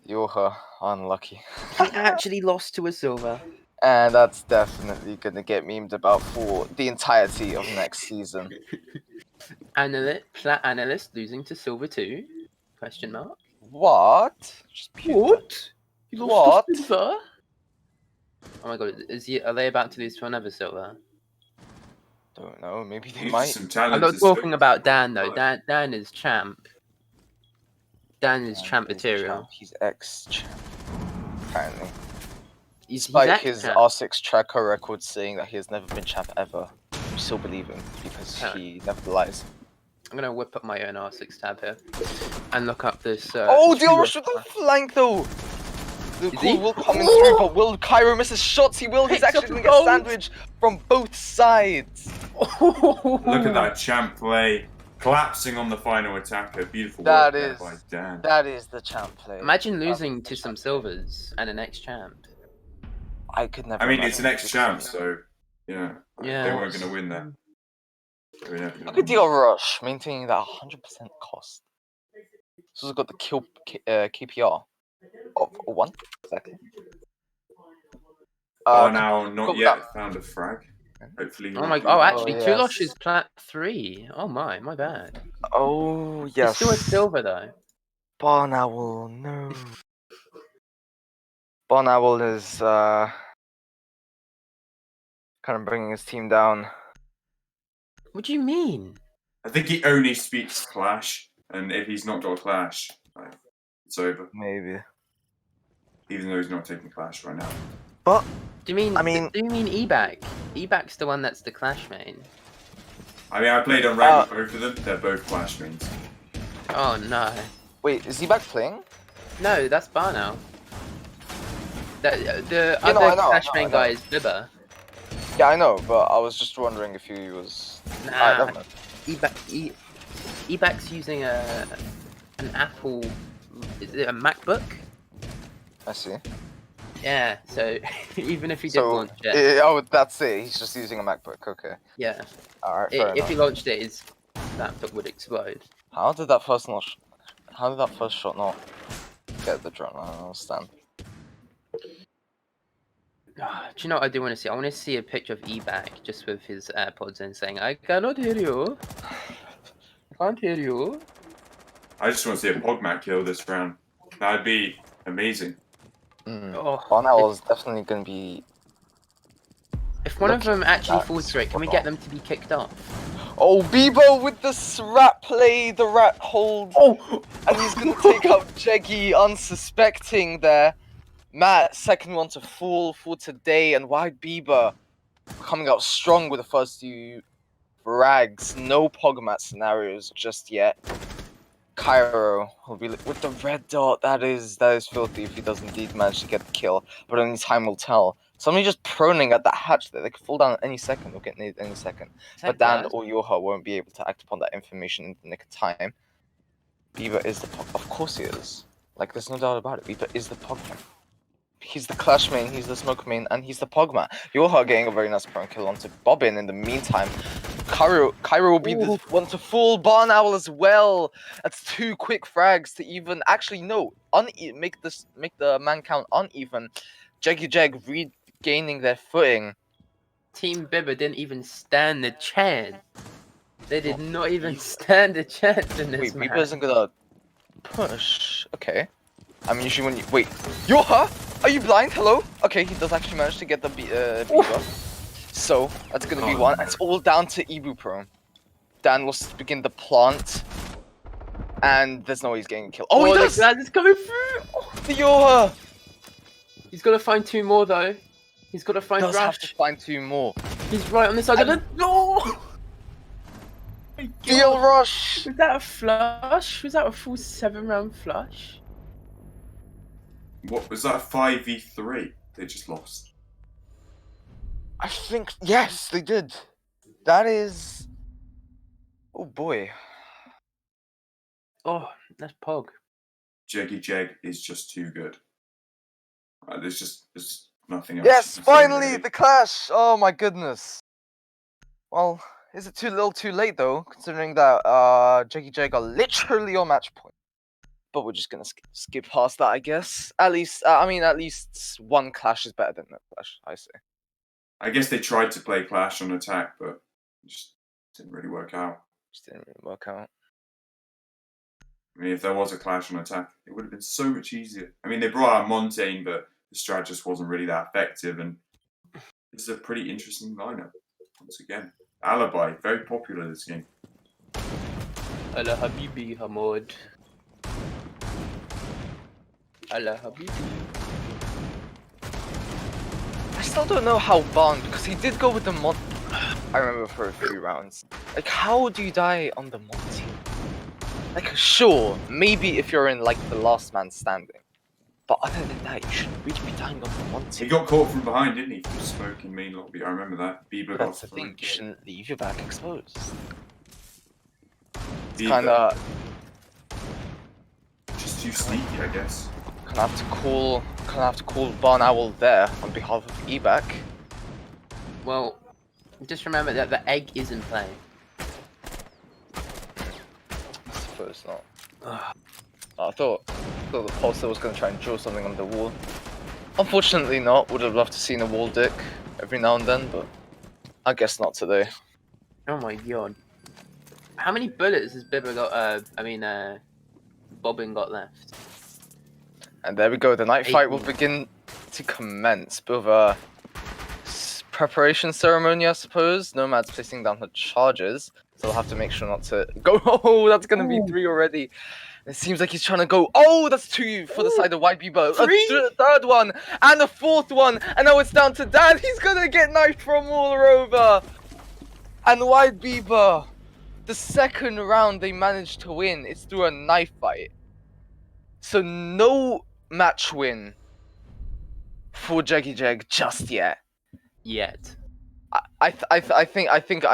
Yoha, unlucky. He actually lost to a silver. And that's definitely gonna get memed about for the entirety of next season. Plat analyst losing to silver 2? Question mark. What? What? You lost to silver? Oh my god, are they about to lose to another silver? Don't know, maybe they might. I'm not talking about Dan though. Dan is champ. Dan is champ material. He's ex-champ, apparently. Despite his R6 tracker record saying that he has never been champ ever, we still believe him because he never lies. I'm gonna whip up my own R6 tab here and look up this. Oh, DL Rush with the flank though! The call will come in through, but will Cairo miss his shots? He will. He's actually gonna get sandwiched from both sides. Look at that champ play. Collapsing on the final attacker. Beautiful work there by Dan. That is the champ play. Imagine losing to some silvers and an ex-champ. I could never. I mean, it's an ex-champ, so yeah. Yeah. They weren't going to win that. Look at DL Rush maintaining that 100% cost. So he's got the kill KPR of 1. Exactly. Now not yet found a frag. Hopefully. Oh my! Oh, actually, Tulosh is plat 3. Oh my bad. Oh yes. It's still a silver though. Barn Owl, no. Barn Owl is kind of bringing his team down. What do you mean? I think he only speaks Clash, and if he's not got a Clash, it's over. Maybe. Even though he's not taking Clash right now. But do you mean Eback? Eback's the one that's the Clash main. I mean, I played on rank with both of them. They're both Clash mains. Oh no. Wait, is Eback playing? No, that's Barno. The other Clash main guy is Bibber. Yeah, I know, but I was just wondering if he was. Nah. Eback's using an Apple. Is it a MacBook? I see. Yeah, so even if he did launch it... Oh, that's it. He's just using a MacBook, okay. Yeah. Alright, if he launched it, his laptop would explode. How did that first shot not get the drone? I don't understand. Do you know what I do want to see? I want to see a picture of Eback just with his AirPods in saying, I cannot hear you. I can't hear you. I just want to see a Pogmat kill this round. That'd be amazing. Oh, Barn Owl is definitely going to be. if one of looking them actually at falls for it, can we super get dark. them to be kicked off? Oh, Bebo with the rat play, the rat hold. Oh! And he's going to take out Jeggy unsuspecting there. Matt, second one to fall for today. And White Bieber coming out strong with the first two frags. No Pogmat scenarios just yet. Cairo will be with the red dot. That is filthy if he does indeed manage to get the kill. But only time will tell. Somebody just proning at that hatch there. They could fall down any second or get naded any second. But Dan or Yoha won't be able to act upon that information in the nick of time. Bieber is the Pog. Of course he is. Like, there's no doubt about it. Bieber is the Pogman. He's the Clash main, he's the Smoke main, and he's the Pogman. Yoha getting a very nice prone kill onto Bobbin in the meantime. Cairo will be the one to fall. Barn Owl as well. That's two quick frags to even actually no make the man count uneven. Jeggy Jag regaining their footing. Team Bibber didn't even stand a chance. They did not even stand a chance in this Wait, match. Bieber isn't gonna push. Okay. I mean, usually when you wait, Yoha, are you blind? Hello. Okay, he does actually manage to get the Bieber. So that's gonna be one. It's all down to Ibu Pro. Dan will begin the plant, and there's no way he's getting killed. Oh, he does! The Glad is coming through! Oh. The Yoha! He's got to find two more though. He's got to find Does have to Rash. find two more. He's right on this side of the door! Deal rush! Was that a flush? Was that a full 7-round flush? What was that? 5v3? They just lost. I think yes, they did. That is. Oh boy. Oh, that's Pog. Jeggy Jag is just too good. There's nothing else. Yes, you can say, finally really. the clash. Oh my goodness. Well, is it too little, too late though? Considering that Jeggy Jag are literally on match point. But we're just gonna skip past that, I guess. At least, at least one clash is better than no clash. I say. I guess they tried to play Clash on attack, but it just didn't really work out. Just didn't really work out. I mean, if there was a Clash on attack, it would have been so much easier. I mean, they brought out Montaigne, but the strat just wasn't really that effective, and this is a pretty interesting lineup. Once again, Alibi, very popular this game. Allah Habibi Hamad. Allah Habibi. I still don't know how Bond, because he did go with the mod. I remember for a few rounds. Like, how do you die on the Monty? Like, sure, maybe if you're in like the last man standing, but other than that, you shouldn't really be dying on the Monty. He got caught from behind, didn't he? From smoking main lobby. I remember that. Bieber But got that's the thing, you shouldn't leave your back exposed. It's Bieber, kind of just too sneaky, I guess. kind of have to call Barn Owl there on behalf of Ebac. Well, just remember that the egg is in play. I suppose not. I thought the pulsar was going to try and draw something on the wall. Unfortunately not. Would have loved to seen a wall dick every now and then, but I guess not today. Oh my god. How many bullets has Bibber got, Bobbin got left? And there we go. The night fight will 18. begin to commence. Bit of a preparation ceremony, I suppose. Nomad's placing down her charges, so we'll have to make sure not to go. Oh, that's going to be 3 already. It seems like he's trying to go. Oh, that's 2 for the side of White Bieber. A third one and a 4th one, and now it's down to Dan. He's gonna get knifed from all over. And White Bieber, the second round they managed to win. It's through a knife fight. So no match win for Jeggy Jag just yet. Yet. I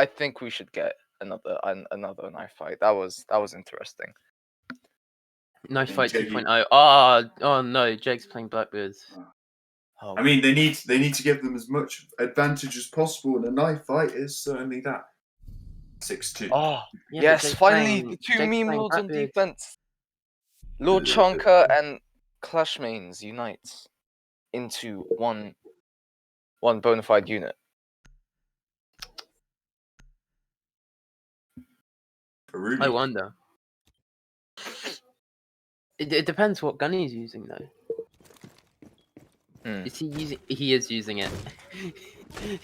think we should get another knife fight. That was interesting. Knife fight Jeggy- 2.0. Oh no, Jake's playing Blackbeards. Oh. I mean, they need to give them as much advantage as possible, and a knife fight is certainly that. 6-2. Oh, Yeah, but yes, Jake's finally, playing- the 2 Jake's meme playing lords on Blackbeards. defense. Lord Chonka and Clash Mains unite into one bona fide unit. Aruni. I wonder. It depends what gun he's using though. Is he using? He is using it.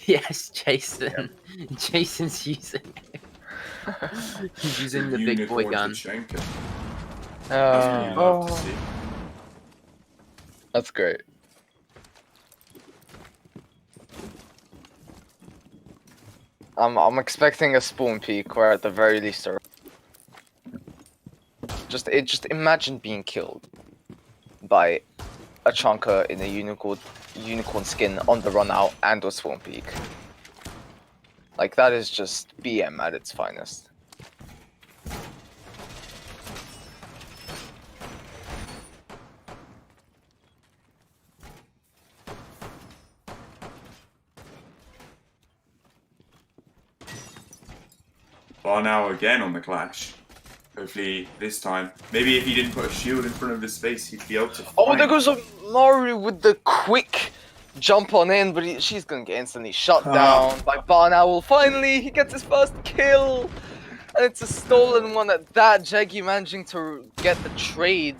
Yes, Jason. Jason's using it. He's using the big boy gun. Tachenko. That's what you love to see. That's great. I'm expecting a spawn peak, or at the very least just imagine being killed by a chunker in a unicorn skin on the run out and a spawn peak. Like, that is just BM at its finest. Bar now again on the clash. Hopefully this time, maybe if he didn't put a shield in front of his face, he'd be able to fight. Oh, there goes Maru with the quick jump on in, but she's gonna get instantly shut down by Barn Owl. Finally, he gets his first kill, and it's a stolen one at that. Jeggy managing to get the trade.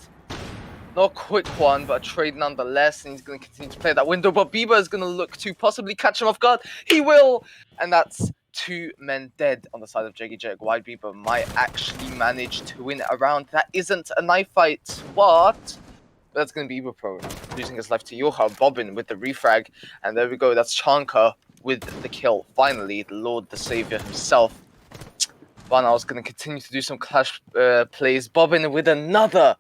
Not a quick one, but a trade nonetheless, and he's going to continue to play that window, but Bieber is going to look to possibly catch him off guard. He will! And that's 2 men dead on the side of Jeggy Jeg. Wide Bieber might actually manage to win a round. That isn't a knife fight, but that's going to be Bieber Pro, losing his life to Yoha. Bobbin with the refrag, and there we go, that's Chanka with the kill. Finally, the Lord, the Savior himself. Banal's going to continue to do some clash plays. Bobbin with another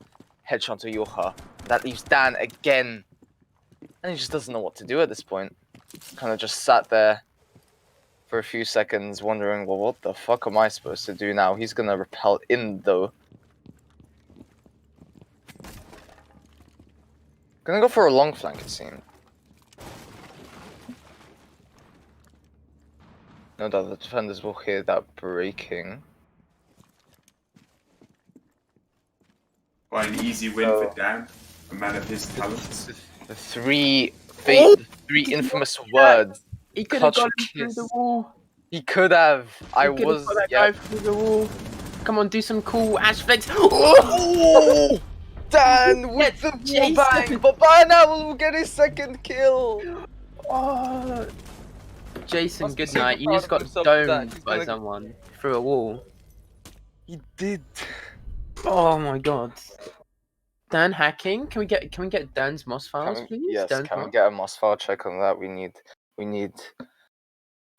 headshot to Yoha. That leaves Dan again. And he just doesn't know what to do at this point. Kind of just sat there for a few seconds wondering, well, what the fuck am I supposed to do now? He's going to repel in, though. Gonna go for a long flank, it seems. No doubt the defenders will hear that breaking. Quite an easy win for Dan, a man of his talents. The three infamous words. He could have got him Clutch through kiss. the wall. He could have. I He could have was. got that Yeah. guy through the wall. Come on, do some cool Ash flicks. Oh! Dan with the Jason. wallbang, but Barnell will get his second kill. Oh. Jason, Must be good super night. You proud just of got himself for that. domed He's by gonna- someone through a wall. He did. Oh my god. Dan hacking? Can we get Dan's Moss files, please? Yes, Dan's can we Moss? get a Moss file check on that? We need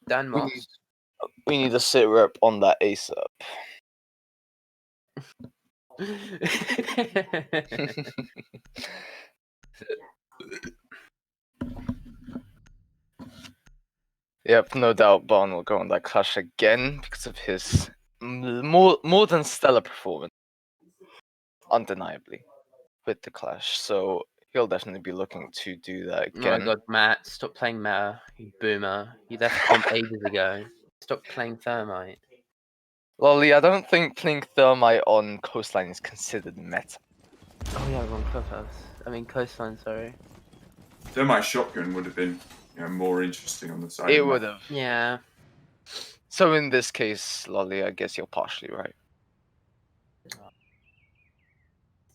Dan we Moss. we need a sit rep on that ASAP. Yep, no doubt Barn will go on that clash again because of his more than stellar performance. Undeniably. With the clash. So he'll definitely be looking to do that Oh my again. god, Matt, stop playing meta, you boomer. You left comp ages ago. Stop playing Thermite. Lolly, I don't think playing Thermite on Coastline is considered meta. Oh yeah, wrong clubhouse. I mean coastline, sorry. Thermite shotgun would have been, more interesting on the side. It would have. Yeah. So in this case, Lolly, I guess you're partially right.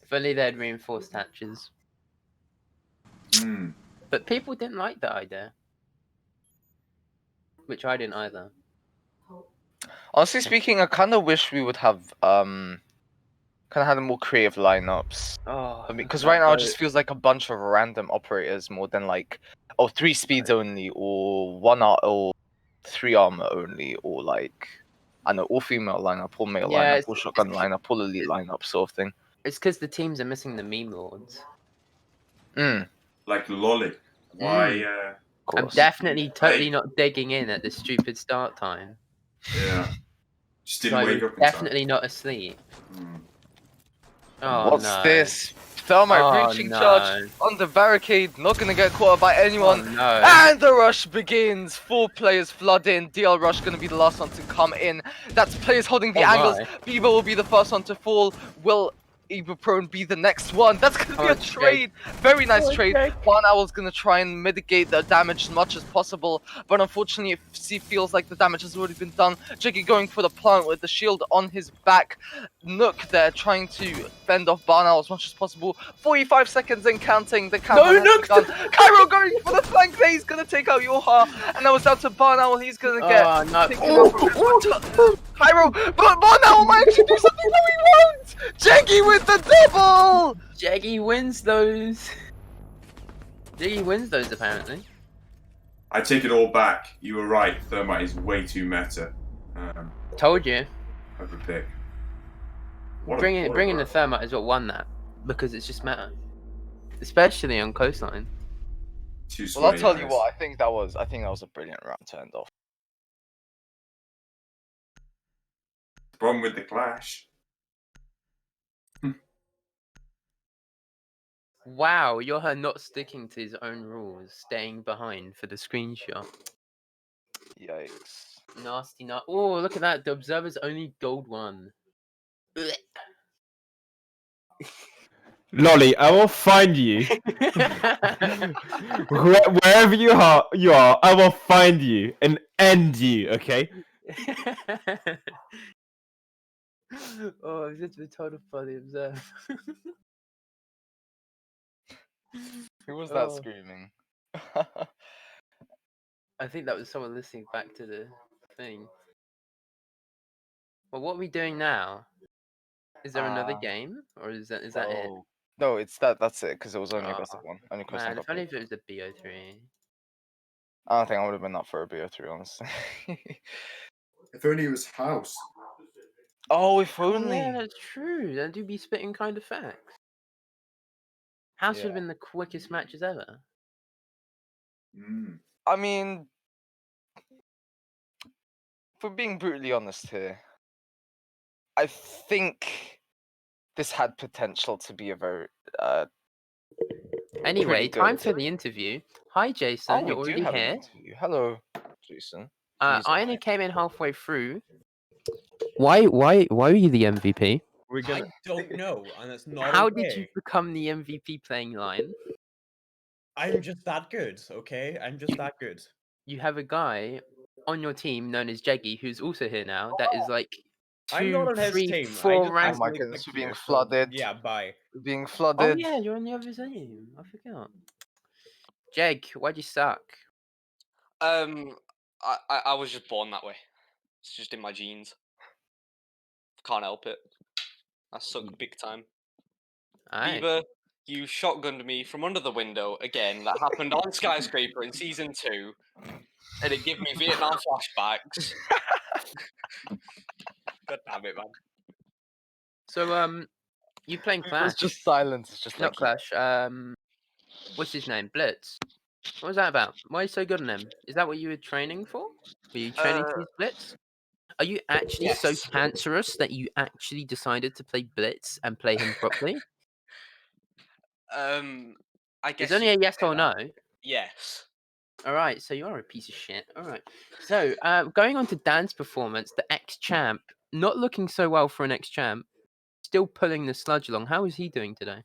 If only they had reinforced hatches. But people didn't like that idea. Which I didn't either. Honestly speaking, I kind of wish we would have kind of had more creative lineups. Oh, Because right now it just feels like a bunch of random operators more than like 3 speeds only, or 1 or 3 armor only, or like I know all female lineup, all male Yeah, lineup, all shotgun lineup, all elite lineup sort of thing. It's because the teams are missing the meme lords. Like Lolly. Why? Of I'm course. definitely totally not digging in at the stupid start time. Yeah. Just So didn't I wake was up in time. definitely not asleep. Oh What's no. this? Thermite Oh, breaching no. charge on the barricade, not gonna get caught by anyone. Oh, no. And the rush begins. 4 players flood in. DL Rush gonna be the last one to come in. That's players holding the Oh, angles. my. Bieber will be the first one to fall. Will Ibuprone be the next one. That's gonna be Oh, a Jake. trade. Very nice Oh, trade. Jake. Barn Owl's gonna try and mitigate the damage as much as possible, but unfortunately, he feels like the damage has already been done. Jiggy going for the plant with the shield on his back. Nook there trying to fend off Barn Owl as much as possible. 45 seconds and counting. The countdown has begun. Cairo going for the flank there. He's gonna take out Yoha, and now it's down to Barn Owl. He's gonna get Oh, no. taken out from Cairo, but Barn Owl might actually do something. No, he won't. Jiggy with the double. Jaggy wins those. Jaggy wins those, apparently. I take it all back. You were right. Thermite is way too meta. Told you. Of a pick. What Bringing a the thermite is what won that, because it's just meta, especially on coastline. Too Well, I'll sweaty, tell you guys. what. I think that was a brilliant round to end off. The problem with the clash. Wow, you're her not sticking to his own rules, staying behind for the screenshot. Yikes. Nasty nut. Oh, look at that. The observer's only gold one. Blech. Lolly, I will find you. Wherever you are, I will find you and end you, okay? Oh, I've just been told by the observer. Who was that Oh. screaming? I think that was someone listening back to the thing. Well, what are we doing now? Is there another game, or is that it? No, it's that's it, because it was only a best of Oh, one. Only Man, if only coastline. if it was a BO3. I don't think I would have been up for a BO3, honestly. If only it was House. Oh, if Oh, only. yeah, that's true. They do be spitting kind of facts. House would have Yeah. been the quickest matches ever. I mean, for being brutally honest here, I think this had potential to be a very Anyway, pretty time good. for the interview. Hi, Jason. Oh, You're we do already have an here. interview. Hello, Jason. I only came in halfway through. Why were you the MVP? I don't know, and it's not How okay. did you become the MVP playing line? I'm just that good, okay? I'm just that good. You have a guy on your team known as Jeggy, who's also here now. That is like I'm not on his team. I 4 just ranks. Oh my accidentally goodness, clicked we're being here, so, flooded. yeah, bye. We're being Oh flooded. yeah, you're on the other team. I forgot. Jeg, why'd you suck? I was just born that way. It's just in my genes. Can't help it. I suck big time. Aye. Bieber, you shotgunned me from under the window again. That happened on Skyscraper in season 2, and it gave me Vietnam flashbacks. God damn it, man. So you playing Clash? It's just silence. It's just Not like Clash. What's his name? Blitz. What was that about? Why are you so good on him? Is that what you were training for? Were you training to use Blitz? Are you actually so Yes. cancerous that you actually decided to play Blitz and play him properly? I guess It's only you a could yes say or that. no. Yes. All right, so you are a piece of shit. All right. So going on to Dan's performance, the ex-champ, not looking so well for an ex-champ, still pulling the sludge along. How is he doing today?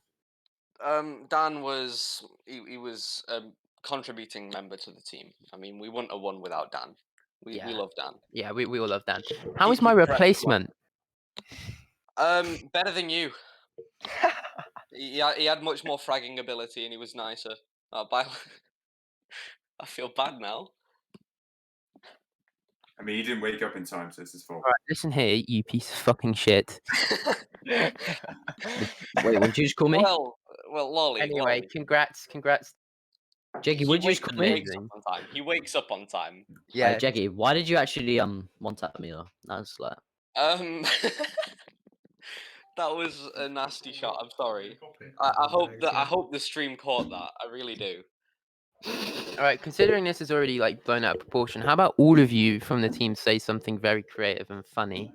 Dan was he was a contributing member to the team. I mean, we wouldn't have won without Dan. We Yeah. love Dan. Yeah, we all love Dan. How He- is my he prepped replacement? Better than you. He had much more fragging ability and he was nicer. I feel bad now. I mean, he didn't wake up in time, so it's his fault. All right, listen here, you piece of fucking shit. Wait, what did you just call me? well, Lolly. Anyway, Lolly. congrats. Jeggy, what did you just call me? wakes up on time. He wakes up on time. Yeah, Jeggy, why did you actually one-tap me though? That's like That was a nasty shot. I'm sorry. I hope the stream caught that. I really do. all right, considering this is already like blown out of proportion, how about all of you from the team say something very creative and funny?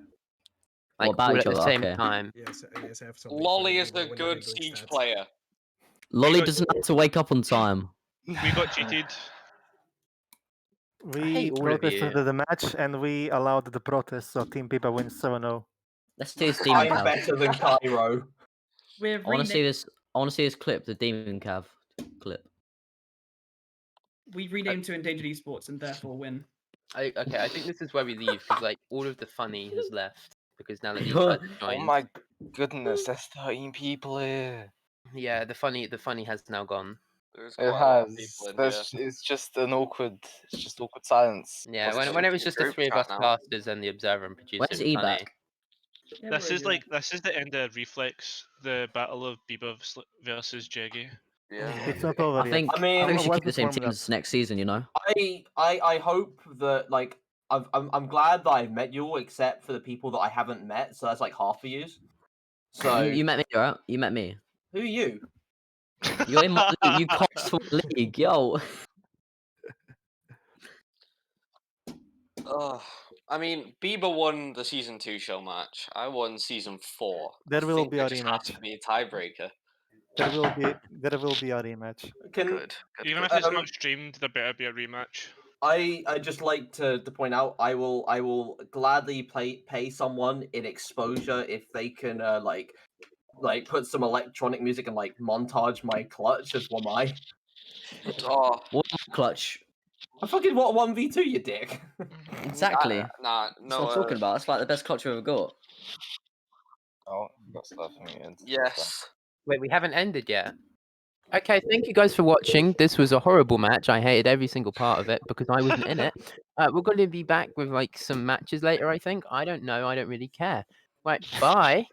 Like about all each at the other? same Okay. time. Yes, I have something. Lolly for is a when you're good doing siege stats. player. Lolly doesn't have to wake up on time. We got cheated. I We hate all of protested you. the match and we allowed the protest, so Team Pipa wins 7-0. Let's do Steam I'm better than Cairo. We're I want to see renaming. this. I want to see this clip, the Demon Cav clip. We renamed to Endangered Esports and therefore win. Okay, I think this is where we leave because like all of the funny has left because now that these guys have Oh joined. my goodness, there's 13 people here. Yeah, the funny has now gone. There's It quite a lot of has. people in There's, it's just awkward silence. Yeah, What's when it it was just the group three of chat us now? casters and the observer and producer, Where's it was funny. Ebac? Yeah, This we're is here. like this is the end of Reflex, the battle of Bieber versus Jeggy. Yeah. It's not over I yet. think I mean, we should once keep the it's same warming up. teams next season. You know. I hope that like I'm glad that I've met you all, except for the people that I haven't met. So that's like half of you. So You met me, right? You met me. who are you? You're in my league. You cost for my league, yo. I mean, Bieber won the season 2 show match. I won season 4. There I will think be there a just has rematch. to be a tiebreaker. There will be a rematch. Can Good. Even if it's not streamed, there better be a rematch. I just like to point out I will gladly pay someone in exposure if they can like put some electronic music and like montage my clutch as one I. Oh, What clutch? I fucking what 1v2, you dick. Exactly. nah, That's no. what I'm talking about. That's like the best clutch we've ever got. Oh, got stuff muted. Yes. Wait, we haven't ended yet. Okay, thank you guys for watching. This was a horrible match. I hated every single part of it because I wasn't in it. We're going to be back with like some matches later, I think. I don't know. I don't really care. Right, bye.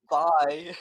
Bye.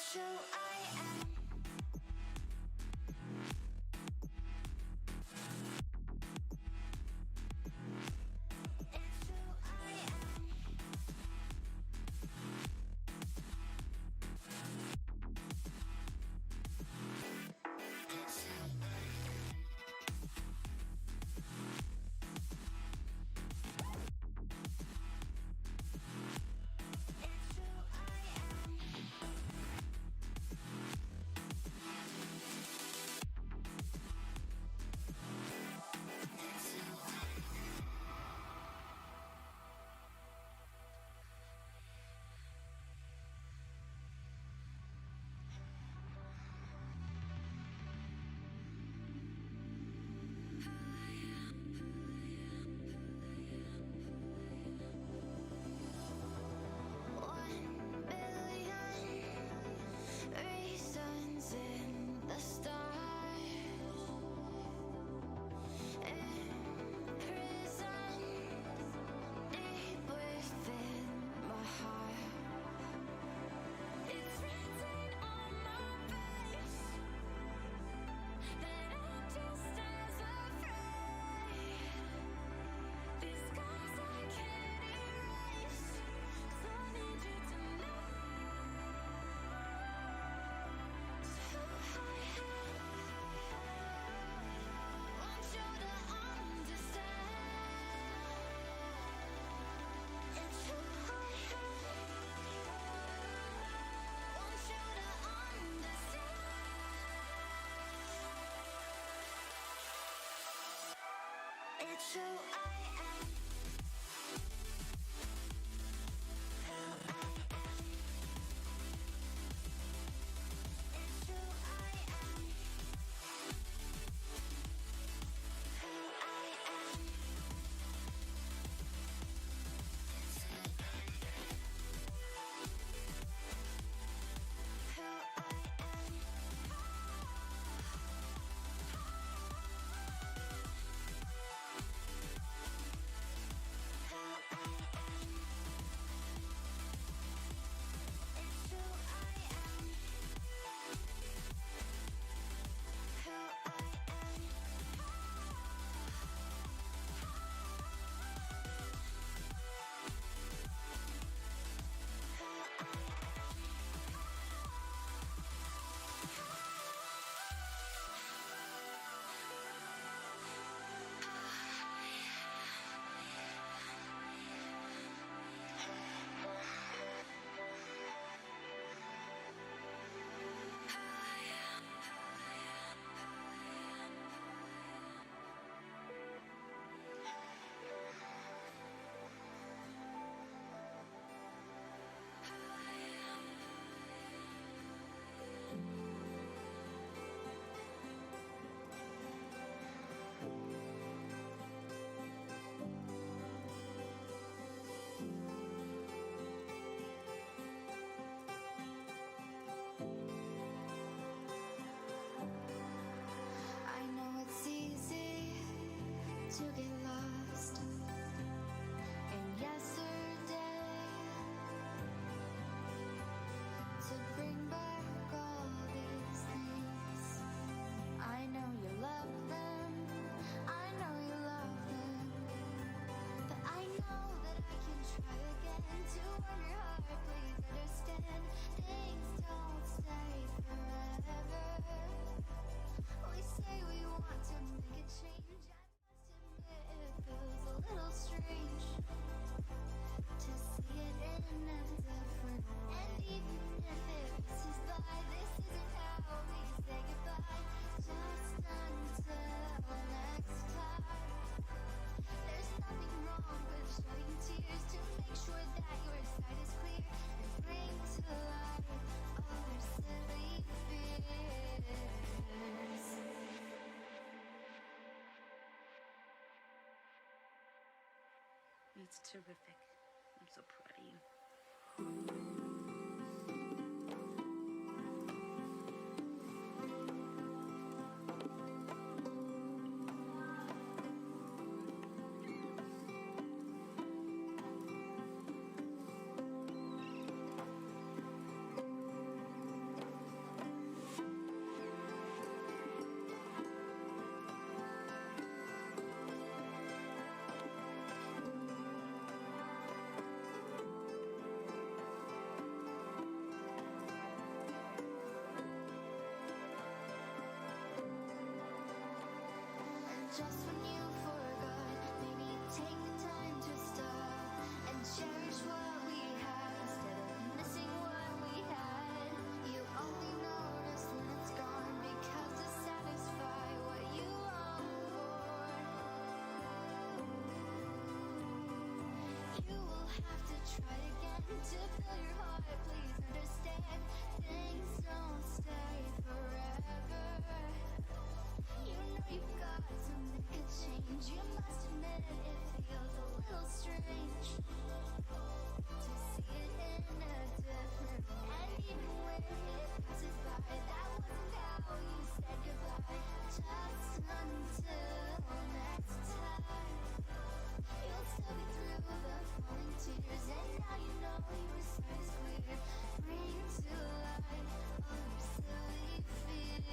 It's who I am. It's who I am. It's who I am. It's who I am. It's who I am. One billion reasons in the stars. In prison, deep within my heart. It's written on my face that I'm just as afraid. These scars I can't erase, 'cause I need you to know it's who I am. Want you to understand. It's who I am. Want you to understand. It's who I am. Who I am. It's who I am. Who I am. It's who I am. Who I am. Who I am. It's who I am. Who I am. I know it's easy to get lost in yesterday, to bring back all these things. I know you love them, I know you love them, but I know that I can try again to warm your heart. Please understand, things don't stay forever. We say we want to make a change. I must admit it feels a little strange to see it end different. And even if it passes by, this isn't how we say goodbye. Just until next time. There's nothing wrong with shedding tears to make sure that your side is clear and bring to light all your silly fears. It's terrific. I'm so proud of you. just when you forgot. Maybe take the time to stop and cherish what we have instead of missing what we had. You only notice when it's gone because to satisfy what you long for. You will have to try again to fill your heart. Please understand, things don't stay forever. You know you've got something could change. You must admit it feels a little strange to see it in a different. And even when it passes by, that wasn't how you said goodbye. Just until next time, you'll still be through the falling tears. And now you know your side is clear. Bring to life all your silly fears.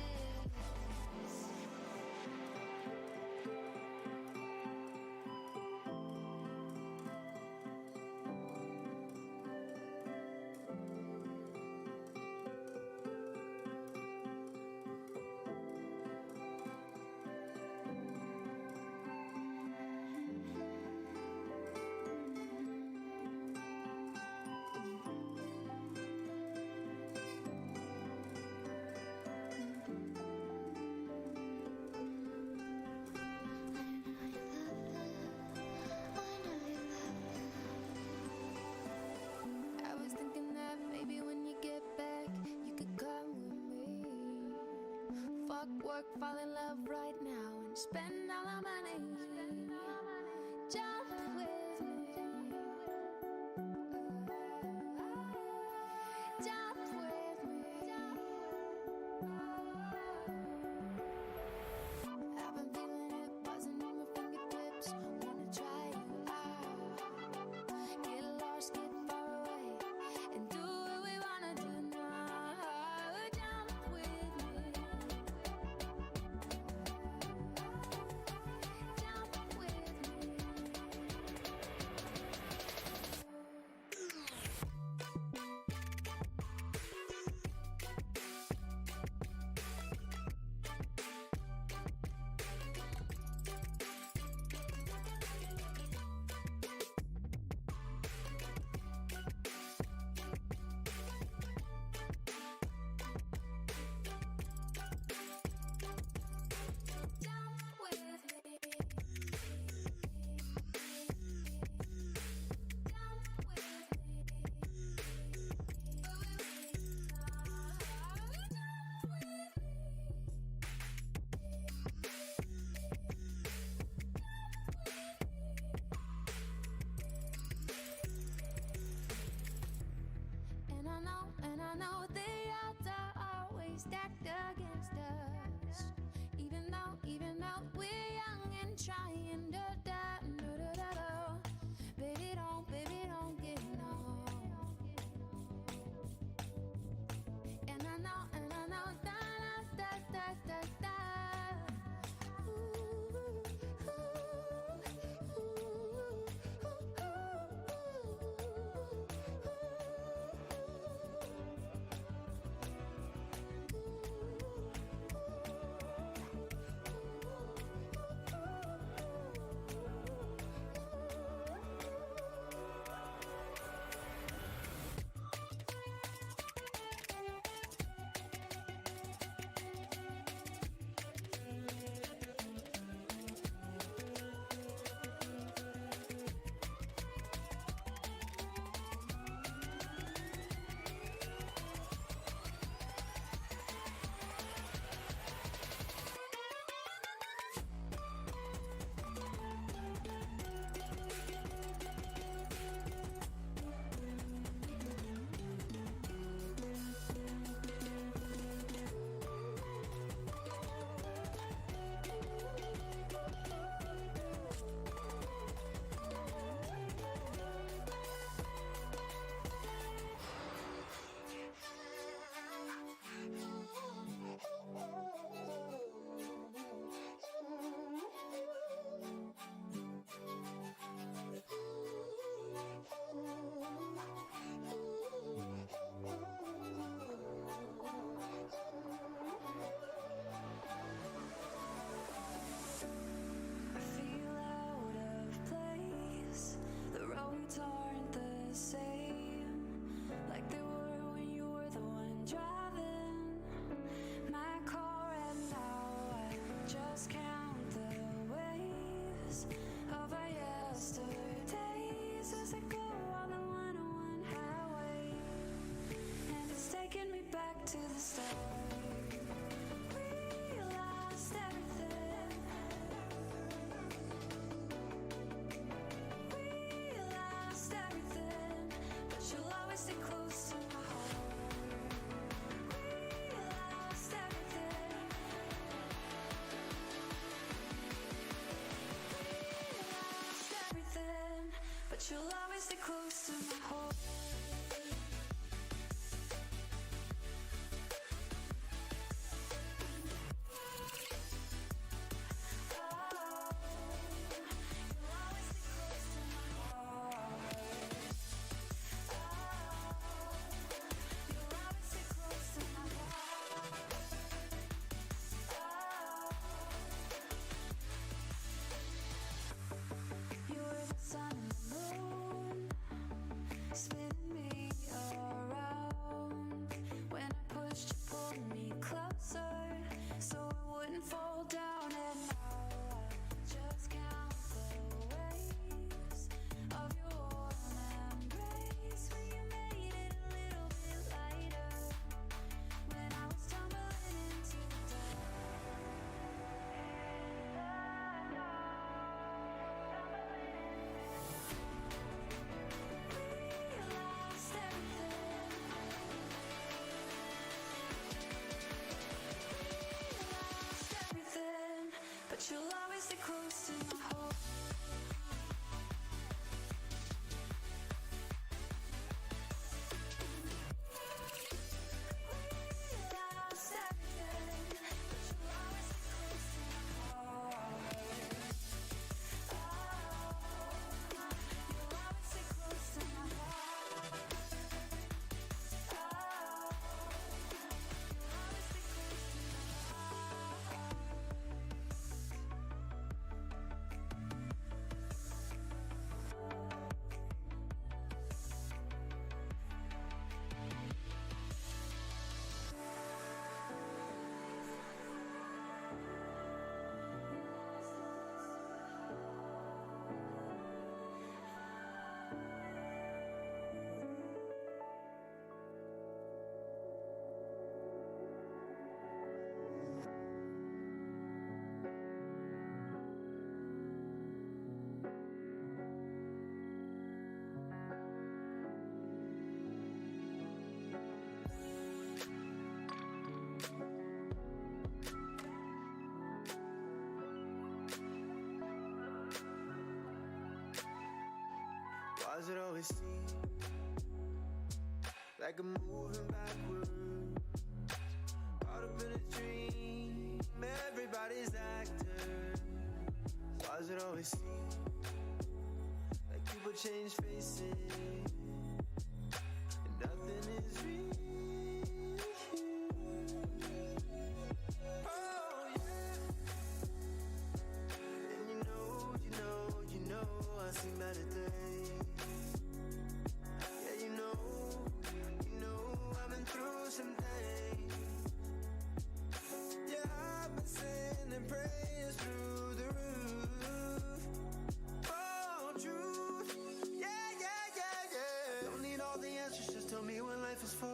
I was thinking that maybe when you get back, you could come with me. Fuck work, fall in love right now and spend all our money. Jump with me. Jump with me. I've been feeling it buzzing in my fingertips. Wanna try you out. Get lost, get far away, and do what we wanna do now. Jump with me. Jump with me. Jump with me. Jump And I know the odds are always stacked against us. Even though we're young and trying to baby don't get no. And I know but you'll always stay close to my heart. You were the sun and the moon, spinning me around. When I pushed, you pulled me closer, so I wouldn't fall down. And now I just count the waves of your warm embrace. When you made it a little bit lighter, when I was tumbling into the lost everything. Lost everything, but you'll always stay close to my heart. Lost everything, but you'll always stay close to my heart. You'll always stay close to my heart. You'll always stay close to my Why's it always seem like I'm moving backward? Caught up in a dream, everybody's actor. Why's it always seem like people change faces and nothing is real? Oh yeah, and you know I seen better days. Yeah, you know I've been through some things. Yeah, I've been sending prayers through the roof. Oh, truth. Yeah. Don't need all the answers, just tell me what life is for.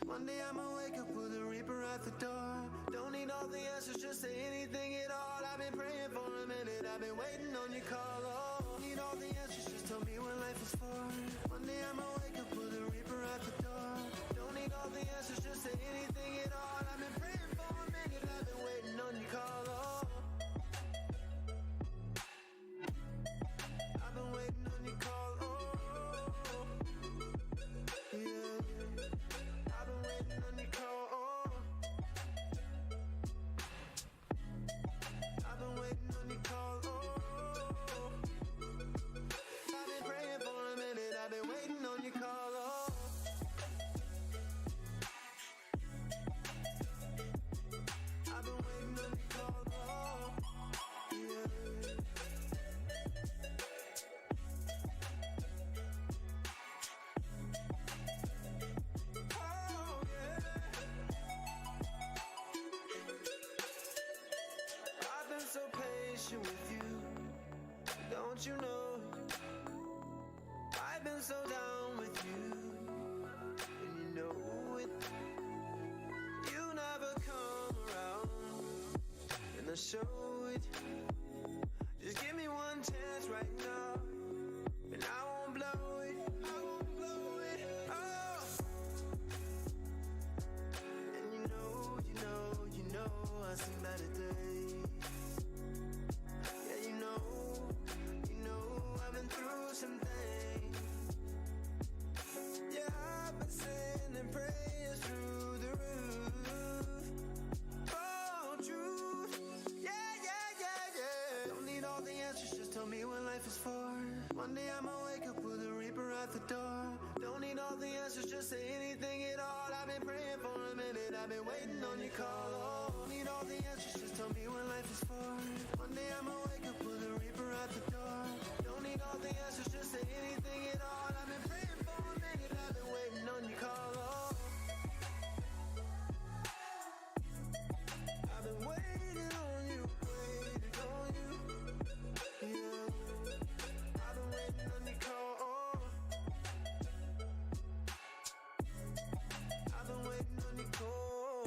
One day I'ma wake up with a reaper at the door. Don't need all the answers, just say anything at all. I've been praying for a minute, I've been waiting on your call. Oh, don't need all the answers, just tell me what life is for. One day I'ma wake up with a reaper at the door. Don't need all the answers, just say anything at all. I've been praying for a minute, I've been waiting on your call. Oh, I've been waiting on your call. Oh, yeah. I've been waiting on your call. Oh, I've been waiting on your call. Oh, I've been praying for a minute, I've been waiting on your call. Oh, I've been waiting on your call. Oh, yeah. Oh, yeah. I've been so patient with you, don't you know? I've been so down with you, and you know it. You never come around, and I show it. Just give me one chance right now, and I won't blow it. I won't blow it. Oh, and you know I seen better days. Yeah, you know I've been through some things. at the door. Don't need all the answers, just say anything at all. I've been praying for a minute, I've been waiting on your call. Oh, don't need all the answers, just tell me what life is for. One day I'ma wake up with a reaper at the door. Don't need all the answers, just say anything at all. I've been praying for a minute, I've been waiting on your call. Oh, I've been waiting on you, yeah. I've been waiting on your call. Oh, I've been waiting on your call.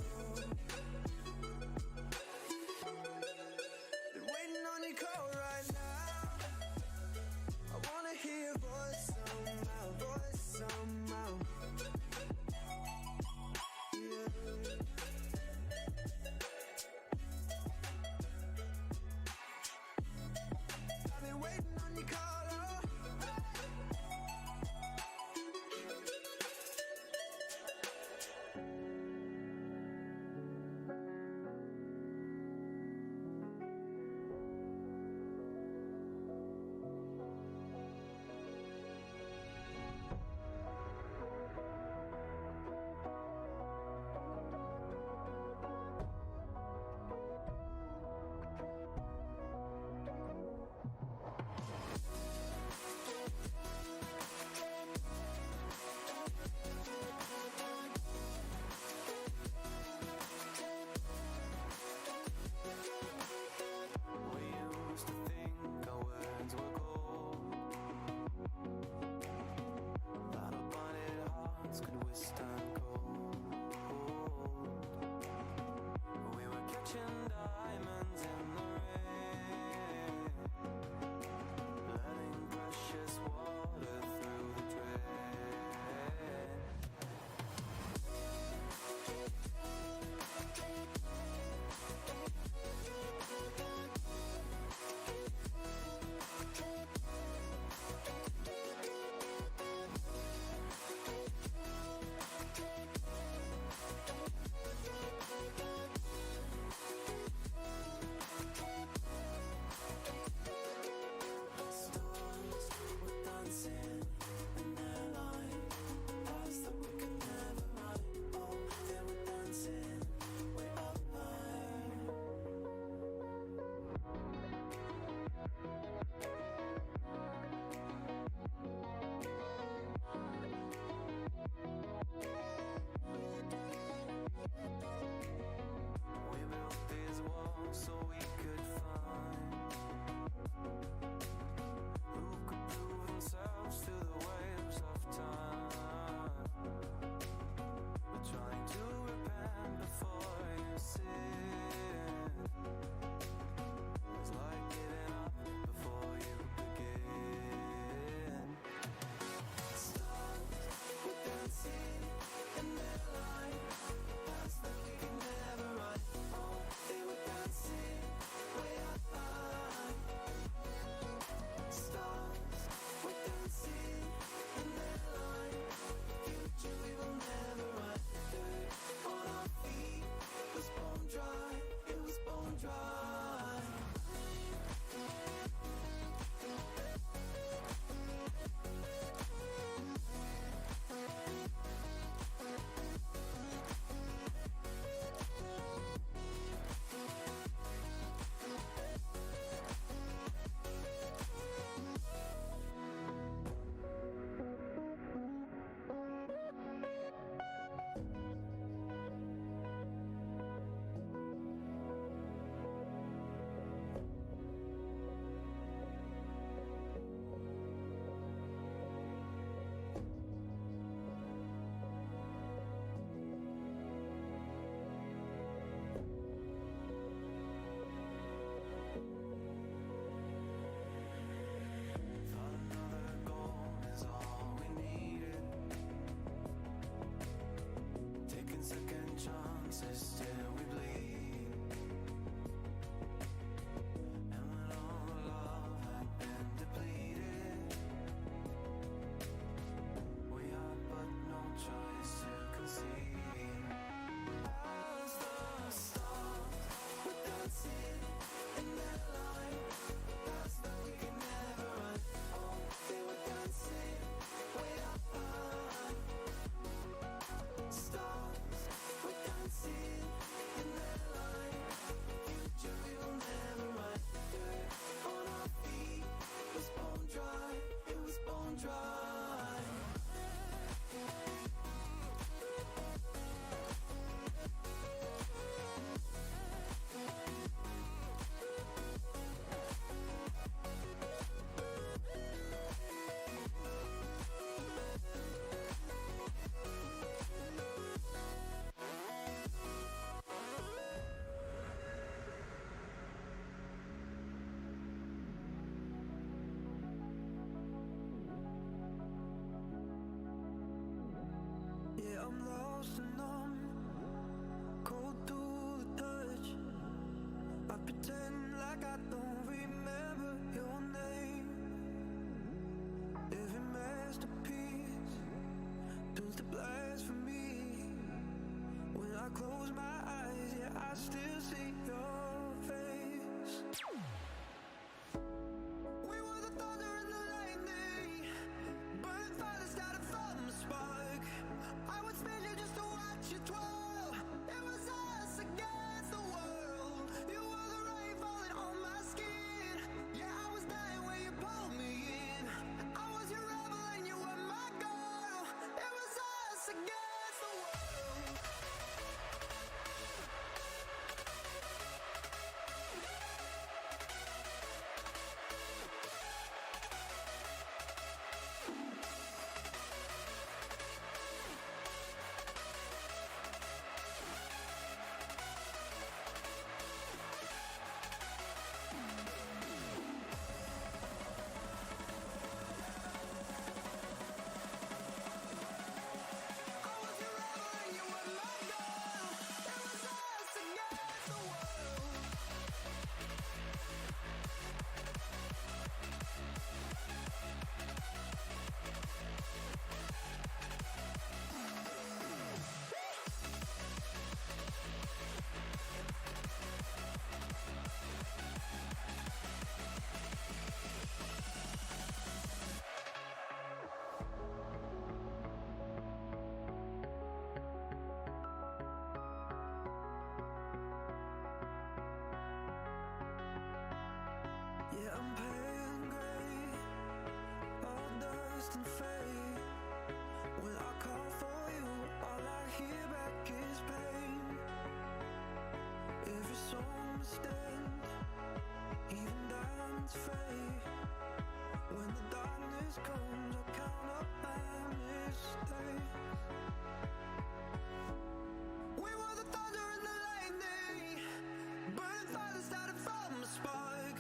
Been waiting on your call right now. I wanna hear your voice like I don't remember your name. Every masterpiece turns to blasphemy. When I close my eyes, yeah, I still see your face. We were the thunder and the lightning, burning fire started from the spark. I would spend you just to watch you twirl. It was us against the world. You were the rain falling on my skin. Yeah, I was dying when you pulled me in. I was your rebel and you were my girl. It was us against the world. Yeah, I'm pale and gray, all dust and fade. When I call for you, all I hear back is pain. Every song must end, even diamonds fade. When the darkness comes, I'll count up my mistakes. We were the thunder and the lightning, burning fire that started from the spark.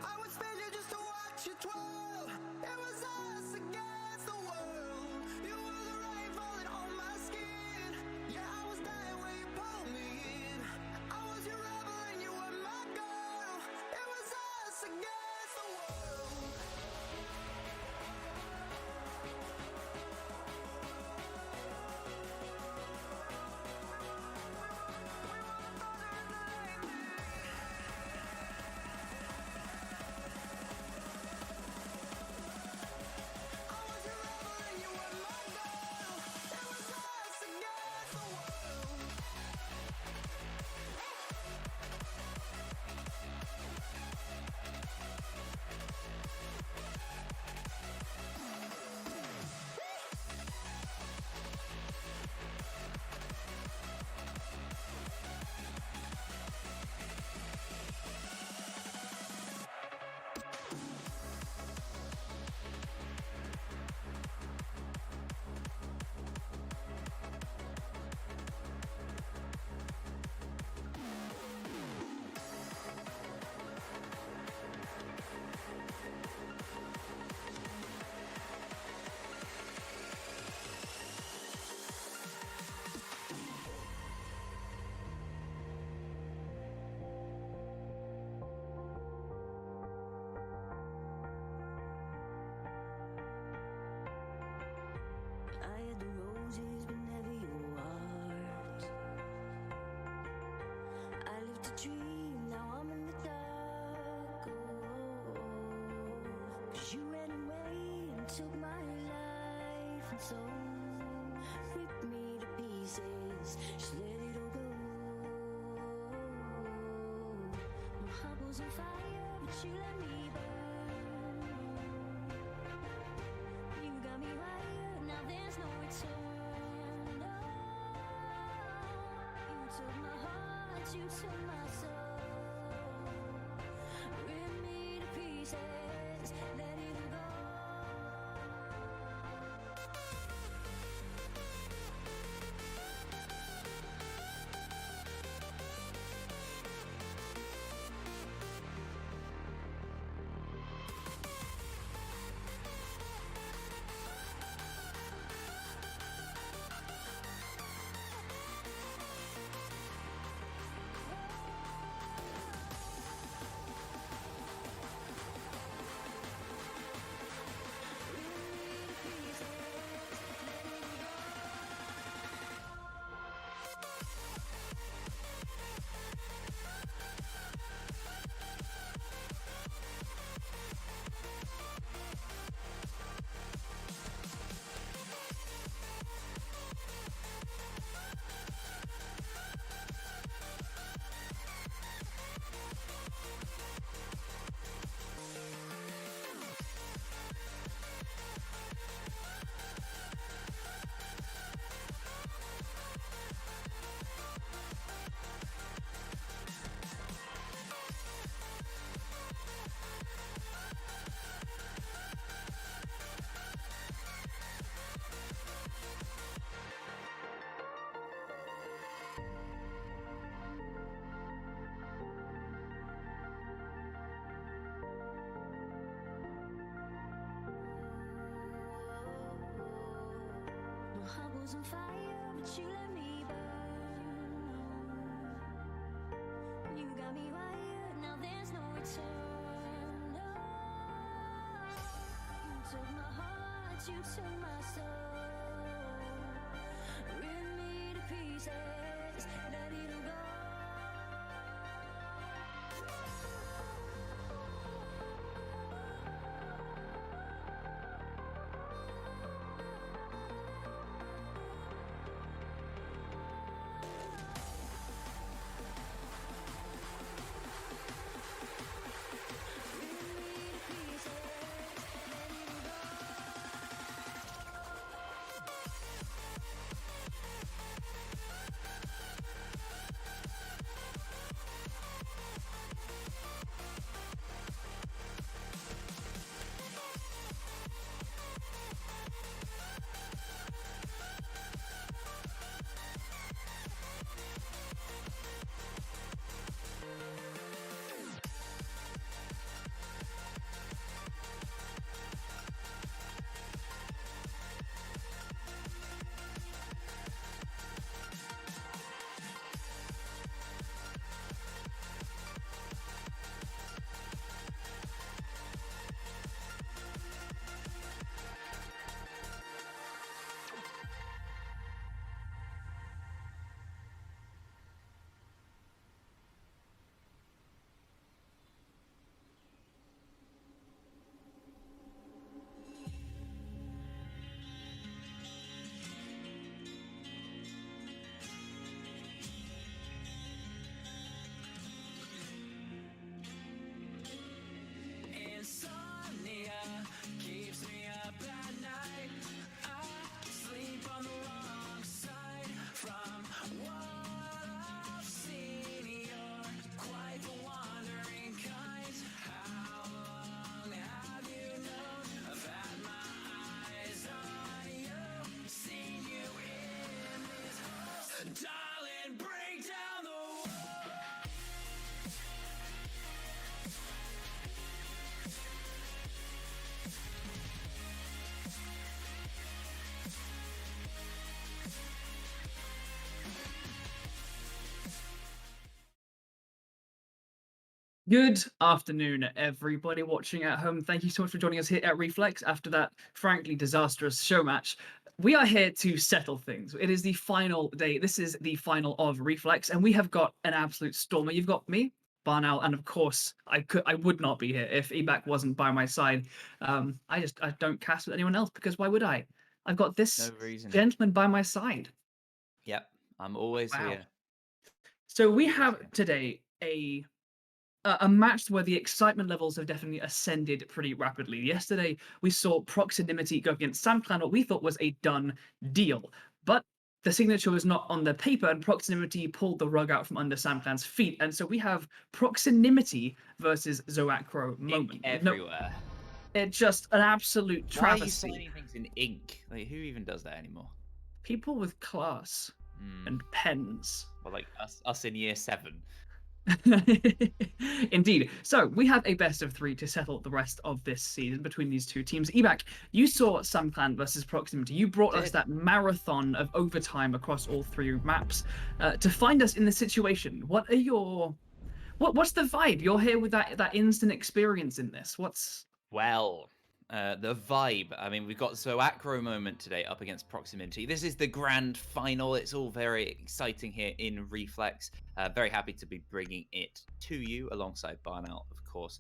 I would spend you just to watch you twirl. It was us against the world. You were the rain falling on my skin. Yeah, I was dying when you pulled me in. I was your rebel and you were my girl. It was us against the world. I had the roses, but never your heart. I lived a dream, now I'm in the dark. Oh, 'cause you ran away and took my life, and so ripped me to pieces. Just let it all go. My heart was on fire, but you let me burn. You got me higher, now there's no return. No, you took my heart, you took my soul. Rip me to pieces, let it all go. was on fire, but you let me burn. You got me wired, now there's no return. No. You took my heart, you took my soul. Rip me to pieces, ready to go. Insomnia keeps me up at night. I sleep on the wrong side from what I've seen. You're quite the wandering kind. How long have you known? I've had my eyes on you, seen you in these holes. Darling, break down the wall. Good afternoon, everybody watching at home. Thank you so much for joining us here at Reflex after that frankly disastrous show match. We are here to settle things. It is the final day. This is the final of Reflex, and we have got an absolute stormer. You've got me, Barnowl, and of course, I would not be here if Ebak wasn't by my side. I don't cast with anyone else because why would I? I've got this No reason. gentleman by my side. Yep, I'm always Wow. here. So we have today a match where the excitement levels have definitely ascended pretty rapidly. Yesterday, we saw Proximinity go against SamClan, what we thought was a done deal. But the signature was not on the paper, and Proximinity pulled the rug out from under SamClan's feet. And so we have Proximinity versus Zoaqro moment. Everywhere. It's just an absolute Why are you travesty. signing things in ink? Like, who even does that anymore? People with class and pens. Well, like us in year 7. Indeed. So we have a best of 3 to settle the rest of this season between these two teams. Ebak, you saw SamClan versus Proximinity. You brought us that marathon of overtime across all 3 maps to find us in the situation. What are your what's the vibe? You're here with that instant experience in this. Well, the vibe. I mean, we've got Zoaqro moment today up against Proximinity. This is the grand final. It's all very exciting here in Reflex. Very happy to be bringing it to you alongside Barnowl, of course.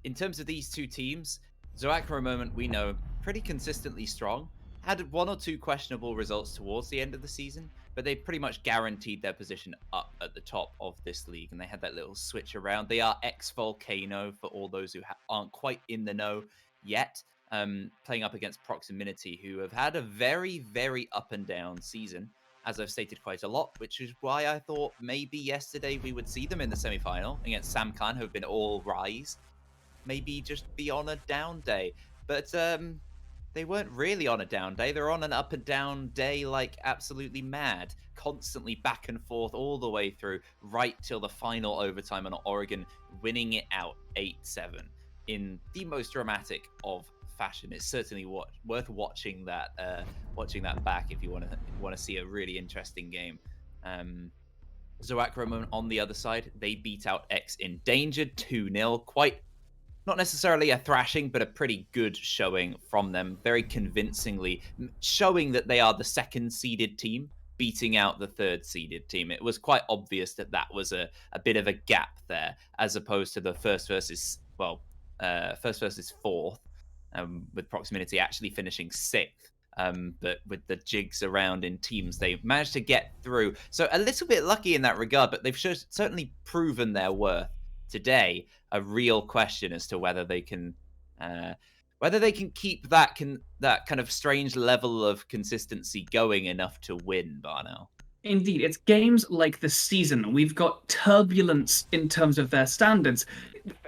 In terms of these two teams, Zoaqro moment, we know, pretty consistently strong. Had 1 or 2 questionable results towards the end of the season, but they pretty much guaranteed their position up at the top of this league, and they had that little switch around. They are ex-Volcano for all those who aren't quite in the know yet, playing up against Proximinity, who have had a very, very up and down season, as I've stated quite a lot, which is why I thought maybe yesterday we would see them in the semi-final against SamClan, who have been all rise. Maybe just be on a down day. But they weren't really on a down day. They're on an up and down day like absolutely mad, constantly back and forth all the way through, right till the final overtime on Oregon, winning it out 8-7 in the most dramatic of fashion. It's certainly worth watching that back if you want to see a really interesting game. Zoaqro on the other side, they beat out X Endangered 2-0. Quite not necessarily a thrashing, but a pretty good showing from them. Very convincingly showing that they are the second seeded team, beating out the third seeded team. It was quite obvious that was a bit of a gap there, as opposed to the first versus fourth, with Proximinity actually finishing sixth. But with the jigs around in teams, they managed to get through. So a little bit lucky in that regard, but they've certainly proven their worth today. A real question as to whether they can keep that kind of strange level of consistency going enough to win, Barnell. Indeed, it's games like the season. We've got turbulence in terms of their standards,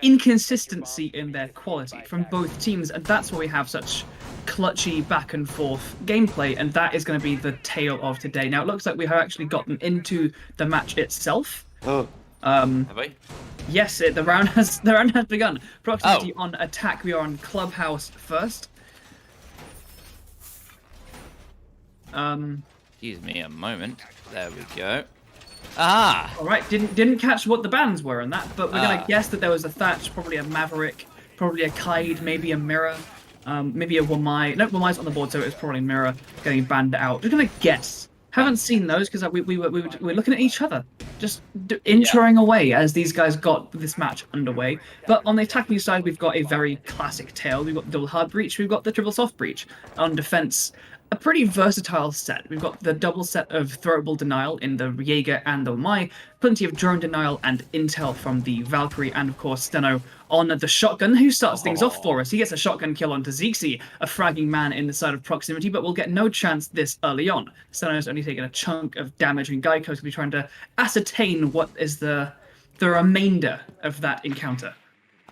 inconsistency in their quality from both teams, and that's why we have such clutchy back and forth gameplay, and that is going to be the tale of today. Now, it looks like we have actually gotten into the match itself. Have we? Yes, the round has begun. Proximinity on attack. We are on Clubhouse first. Excuse me a moment. There we go. Ah! All right, didn't catch what the bans were in that, but we're gonna guess that there was a Thatch, probably a Maverick, probably a Kaid, maybe a Mirror, maybe a Wamai. No, Wamai's on the board, so it's probably Mirror getting banned out. Just gonna guess. Haven't seen those because we were looking at each other, just introing away as these guys got this match underway. But on the attacking side, we've got a very classic tale. We've got the double hard breach, we've got the triple soft breach. On defense, a pretty versatile set. We've got the double set of throwable denial in the Jaeger and the Mai, plenty of drone denial and intel from the Valkyrie, and of course Steno on the shotgun, who starts things off for us. He gets a shotgun kill onto Zeexy, a fragging man in the side of Proximinity, but we'll get no chance this early on. Steno's only taken a chunk of damage, and Geico's going to be trying to ascertain what is the remainder of that encounter.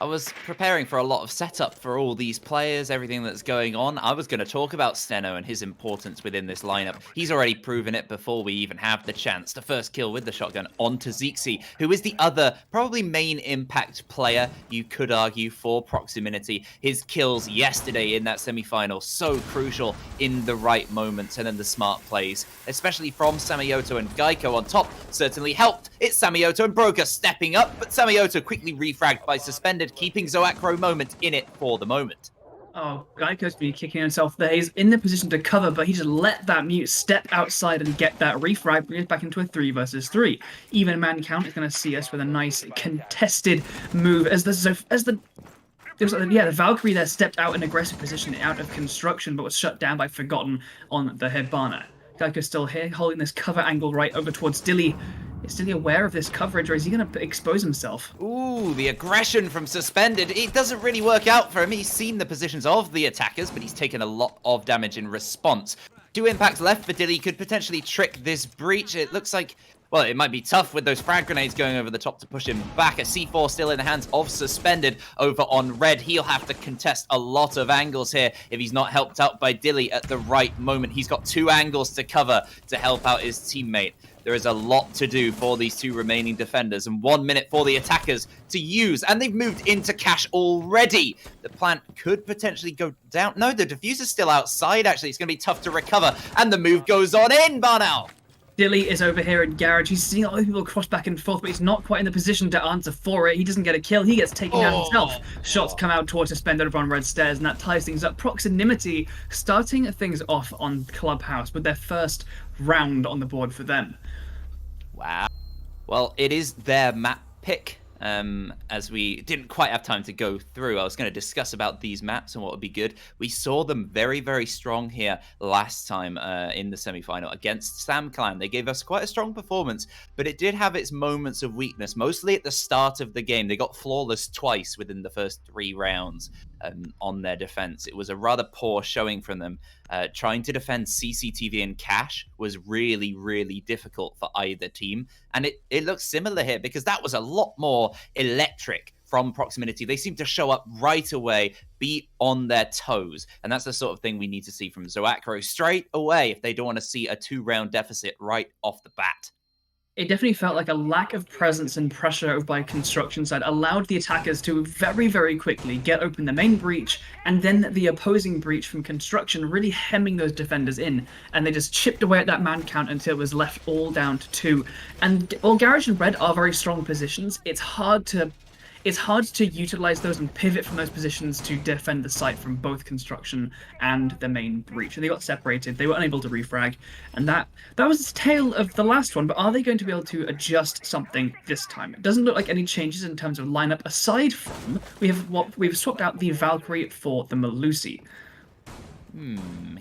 I was preparing for a lot of setup for all these players, everything that's going on. I was going to talk about Steno and his importance within this lineup. He's already proven it before we even have the chance. The first kill with the shotgun onto Zeexy, who is the other, probably main impact player, you could argue, for Proximinity. His kills yesterday in that semi-final, so crucial in the right moments, and then the smart plays, especially from Samioto and Geico on top, certainly helped. It's Samioto and Broker stepping up, but Samioto quickly refragged by Suspended, keeping Zoaqro moment in it for the moment. Oh, Geico's been kicking himself there. He's in the position to cover, but he just let that mute step outside and get that refrag, bring us back into a 3 versus 3. Even man count is going to see us with a nice contested move as the Valkyrie there stepped out in aggressive position out of construction, but was shut down by Forgotten on the Hibana. Geico's still here, holding this cover angle right over towards Dilly. Is Dilly aware of this coverage, or is he going to expose himself? Ooh, the aggression from Suspended. It doesn't really work out for him. He's seen the positions of the attackers, but he's taken a lot of damage in response. 2 impacts left for Dilly. Could potentially trick this breach. It looks like, well, it might be tough with those frag grenades going over the top to push him back. A C4 still in the hands of Suspended over on Red. He'll have to contest a lot of angles here if he's not helped out by Dilly at the right moment. He's got 2 angles to cover to help out his teammate. There is a lot to do for these 2 remaining defenders, and 1 minute for the attackers to use, and they've moved into cash already. The plant could potentially go down. No, the diffuser's still outside, actually. It's going to be tough to recover, and the move goes on in, Barnell. Dilly is over here in Garage. He's seeing all the people cross back and forth, but he's not quite in the position to answer for it. He doesn't get a kill. He gets taken out himself. Shots come out towards Suspended over on Red Stairs, and that ties things up. Proximinity starting things off on Clubhouse with their first round on the board for them. Wow. Well, it is their map pick. As we didn't quite have time to go through, I was going to discuss about these maps and what would be good. We saw them very, very strong here last time in the semi-final against SamClan. They gave us quite a strong performance, but it did have its moments of weakness, mostly at the start of the game. They got flawless twice within the first 3 rounds on their defense. It was a rather poor showing from them. Trying to defend CCTV and cash was really, really difficult for either team. And it looks similar here because that was a lot more electric from Proximinity. They seem to show up right away, be on their toes. And that's the sort of thing we need to see from Zoaqro straight away if they don't want to see a 2-round deficit right off the bat. It definitely felt like a lack of presence and pressure by construction side allowed the attackers to very, very quickly get open the main breach, and then the opposing breach from construction really hemming those defenders in, and they just chipped away at that man count until it was left all down to 2. And while Garage and Red are very strong positions, it's hard to utilize those and pivot from those positions to defend the site from both construction and the main breach. And they got separated. They were unable to refrag, and that was the tale of the last one. But are they going to be able to adjust something this time? It doesn't look like any changes in terms of lineup aside from we've swapped out the Valkyrie for the Melusi.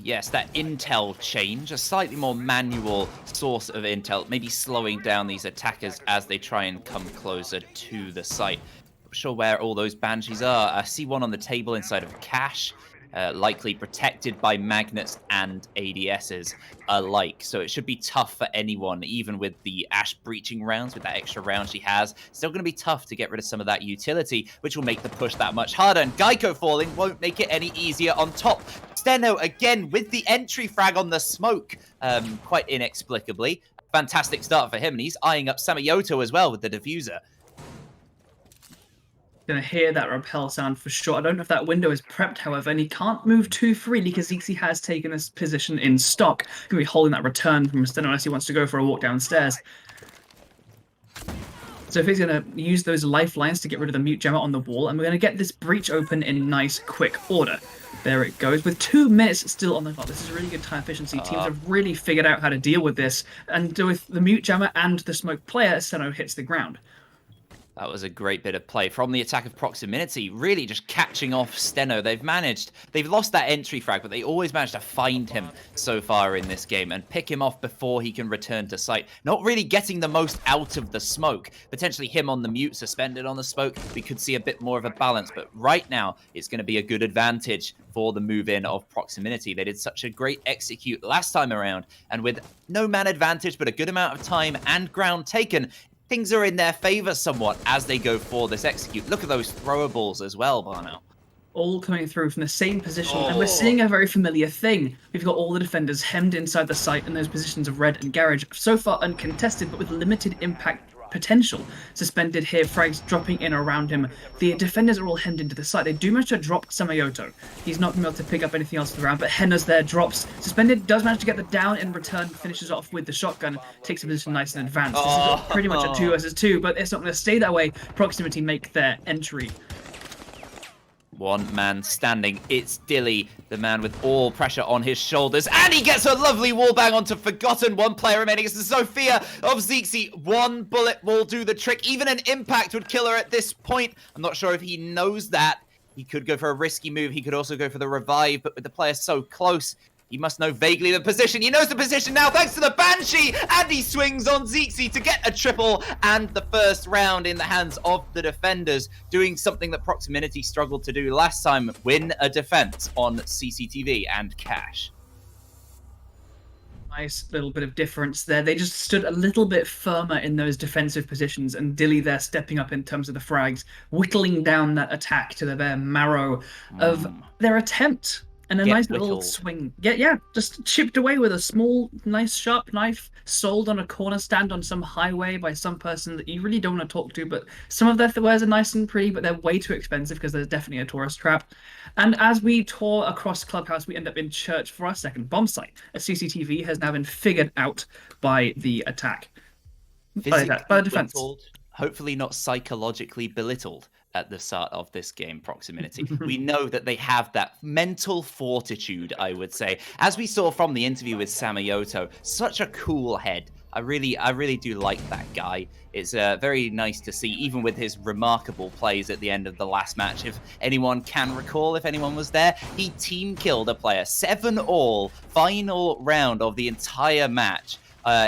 Yes, that intel change, a slightly more manual source of intel, maybe slowing down these attackers as they try and come closer to the site. Not sure where all those banshees are. I see one on the table inside of cache, likely protected by magnets and ADSs alike. So it should be tough for anyone, even with the Ash breaching rounds, with that extra round she has. Still going to be tough to get rid of some of that utility, which will make the push that much harder. And Geico falling won't make it any easier on top. Steno again with the entry frag on the smoke, quite inexplicably. Fantastic start for him, and he's eyeing up Samayoto as well with the diffuser. Gonna hear that repel sound for sure. I don't know if that window is prepped, however, and he can't move too freely because Zixi has taken his position in stock. Gonna be holding that return from Steno unless he wants to go for a walk downstairs. So if he's going to use those lifelines to get rid of the mute gemmer on the wall, and we're going to get this breach open in nice, quick order. There it goes, with 2 minutes still on the clock. This is really good time efficiency. Teams have really figured out how to deal with this, and with the mute jammer and the smoke player, Steno hits the ground. That was a great bit of play from the attack of Proximinity, really just catching off Steno. They've lost that entry frag, but they always managed to find him so far in this game and pick him off before he can return to site. Not really getting the most out of the smoke. Potentially him on the mute, suspended on the smoke. We could see a bit more of a balance, but right now it's going to be a good advantage for the move-in of Proximinity. They did such a great execute last time around, and with no man advantage, but a good amount of time and ground taken, things are in their favor somewhat as they go for this execute. Look at those throwables as well, Barno. All coming through from the same position, and we're seeing a very familiar thing. We've got all the defenders hemmed inside the site in those positions of Red and Garage, so far uncontested, but with limited impact potential. Suspended here, frags dropping in around him. The defenders are all hemmed into the site. They do manage to drop Samayoto. He's not going to be able to pick up anything else around, but Henna's there, drops. Suspended does manage to get the down in return, finishes off with the shotgun, takes a position nice and advanced. This is pretty much a 2 versus 2, but it's not going to stay that way. Proximinity make their entry. One man standing, it's Dilly, the man with all pressure on his shoulders, and he gets a lovely wallbang onto Forgotten. One player remaining, it's the Sophia of Zixi. One bullet will do the trick. Even an impact would kill her at this point. I'm not sure if he knows that. He could go for a risky move. He could also go for the revive, but with the player so close, he must know vaguely the position. He knows the position now thanks to the Banshee, and he swings on Zixi to get a triple and the first round in the hands of the defenders, doing something that Proximinity struggled to do last time, win a defense on CCTV and cache. Nice little bit of difference there. They just stood a little bit firmer in those defensive positions, and Dilly there stepping up in terms of the frags, whittling down that attack to the bare marrow of their attempt. And a nice little swing. Yeah, just chipped away with a small, nice, sharp knife, sold on a corner stand on some highway by some person that you really don't want to talk to, but some of their wares are nice and pretty, but they're way too expensive because there's definitely a tourist trap. And as we tour across Clubhouse, we end up in church for our second bomb site. A CCTV has now been figured out by the attack. By the defense. Hopefully not psychologically belittled at the start of this game, Proximinity. We know that they have that mental fortitude, I would say. As we saw from the interview with Samayoto, such a cool head. I really do like that guy. It's very nice to see, even with his remarkable plays at the end of the last match. If anyone can recall, if anyone was there, he team killed a player. 7-all, final round of the entire match.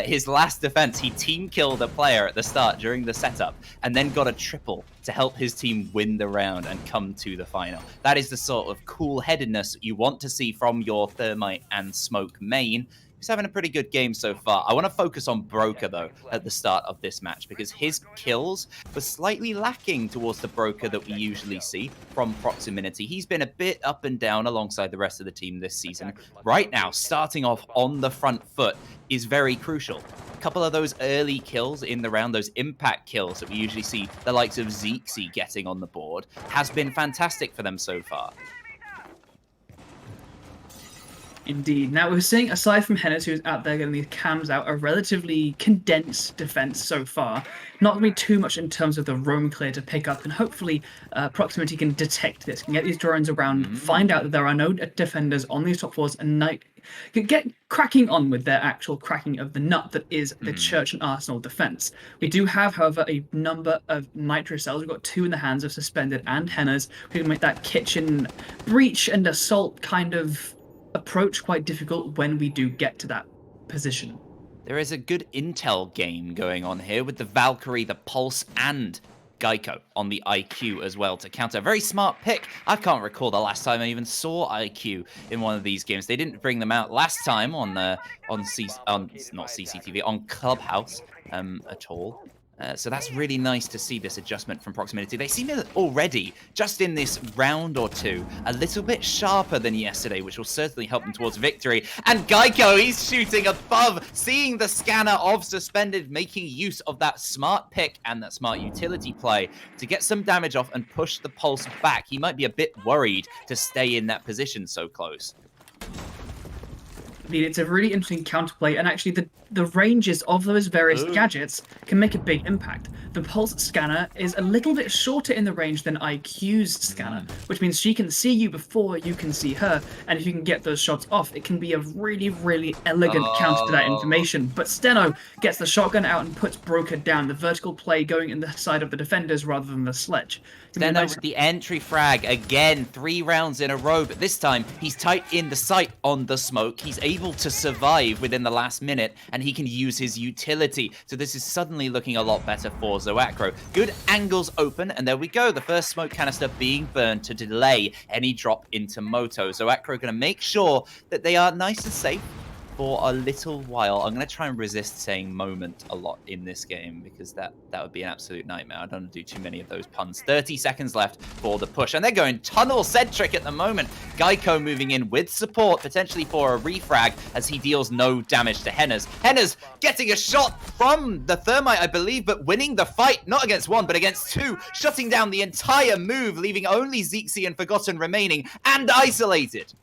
His last defense, he team killed a player at the start during the setup and then got a triple to help his team win the round and come to the final. That is the sort of cool-headedness you want to see from your Thermite and Smoke main. who's having a pretty good game so far. I want to focus on Broker, though, at the start of this match, because his kills were slightly lacking towards the Broker that we usually see from Proximinity. He's been a bit up and down alongside the rest of the team this season. Right now, starting off on the front foot is very crucial. A couple of those early kills in the round, those impact kills that we usually see the likes of Zekezy getting on the board, has been fantastic for them so far. Indeed. Now, we're seeing, aside from Hennes, who's out there getting these cams out, a relatively condensed defense so far. Not going to be too much in terms of the roam clear to pick up, and hopefully Proximinity can detect this, can get these drones around, find out that there are no defenders on these top floors, and get cracking on with their actual cracking of the nut that is the Church and Arsenal defense. We do have, however, a number of nitro cells. We've got 2 in the hands of Suspended and Hennes, who can make that kitchen breach and assault kind of approach quite difficult when we do get to that position. There is a good intel game going on here with the Valkyrie, the Pulse, and Geico on the IQ as well to counter. A very smart pick. I can't recall the last time I even saw IQ in one of these games. They didn't bring them out last time on Clubhouse at all. So that's really nice to see this adjustment from Proximinity. They seem already, just in this round or two, a little bit sharper than yesterday, which will certainly help them towards victory. And Geico, he's shooting above, seeing the scanner of Suspended, making use of that smart pick and that smart utility play to get some damage off and push the Pulse back. He might be a bit worried to stay in that position so close. It's a really interesting counterplay, and actually the ranges of those various gadgets can make a big impact. The Pulse scanner is a little bit shorter in the range than IQ's scanner, which means she can see you before you can see her, and if you can get those shots off, it can be a really, really elegant counter to that information. But Steno gets the shotgun out and puts Broker down, the vertical play going in the side of the defenders rather than the sledge. Steno with the entry frag again, 3 rounds in a row, but this time he's tight in the sight on the smoke. He's able to survive within the last minute, and he can use his utility. So this is suddenly looking a lot better for Zoaqro. Good angles open, and there we go. The first smoke canister being burned to delay any drop into Moto. Zoaqro going to make sure that they are nice and safe for a little while. I'm going to try and resist saying moment a lot in this game because that would be an absolute nightmare. I don't want to do too many of those puns. 30 seconds left for the push, and they're going tunnel-centric at the moment. Geico moving in with support, potentially for a refrag as he deals no damage to Hennes. Hennes getting a shot from the Thermite, I believe, but winning the fight, not against 1, but against 2, shutting down the entire move, leaving only Zekezy and Forgotten remaining and isolated.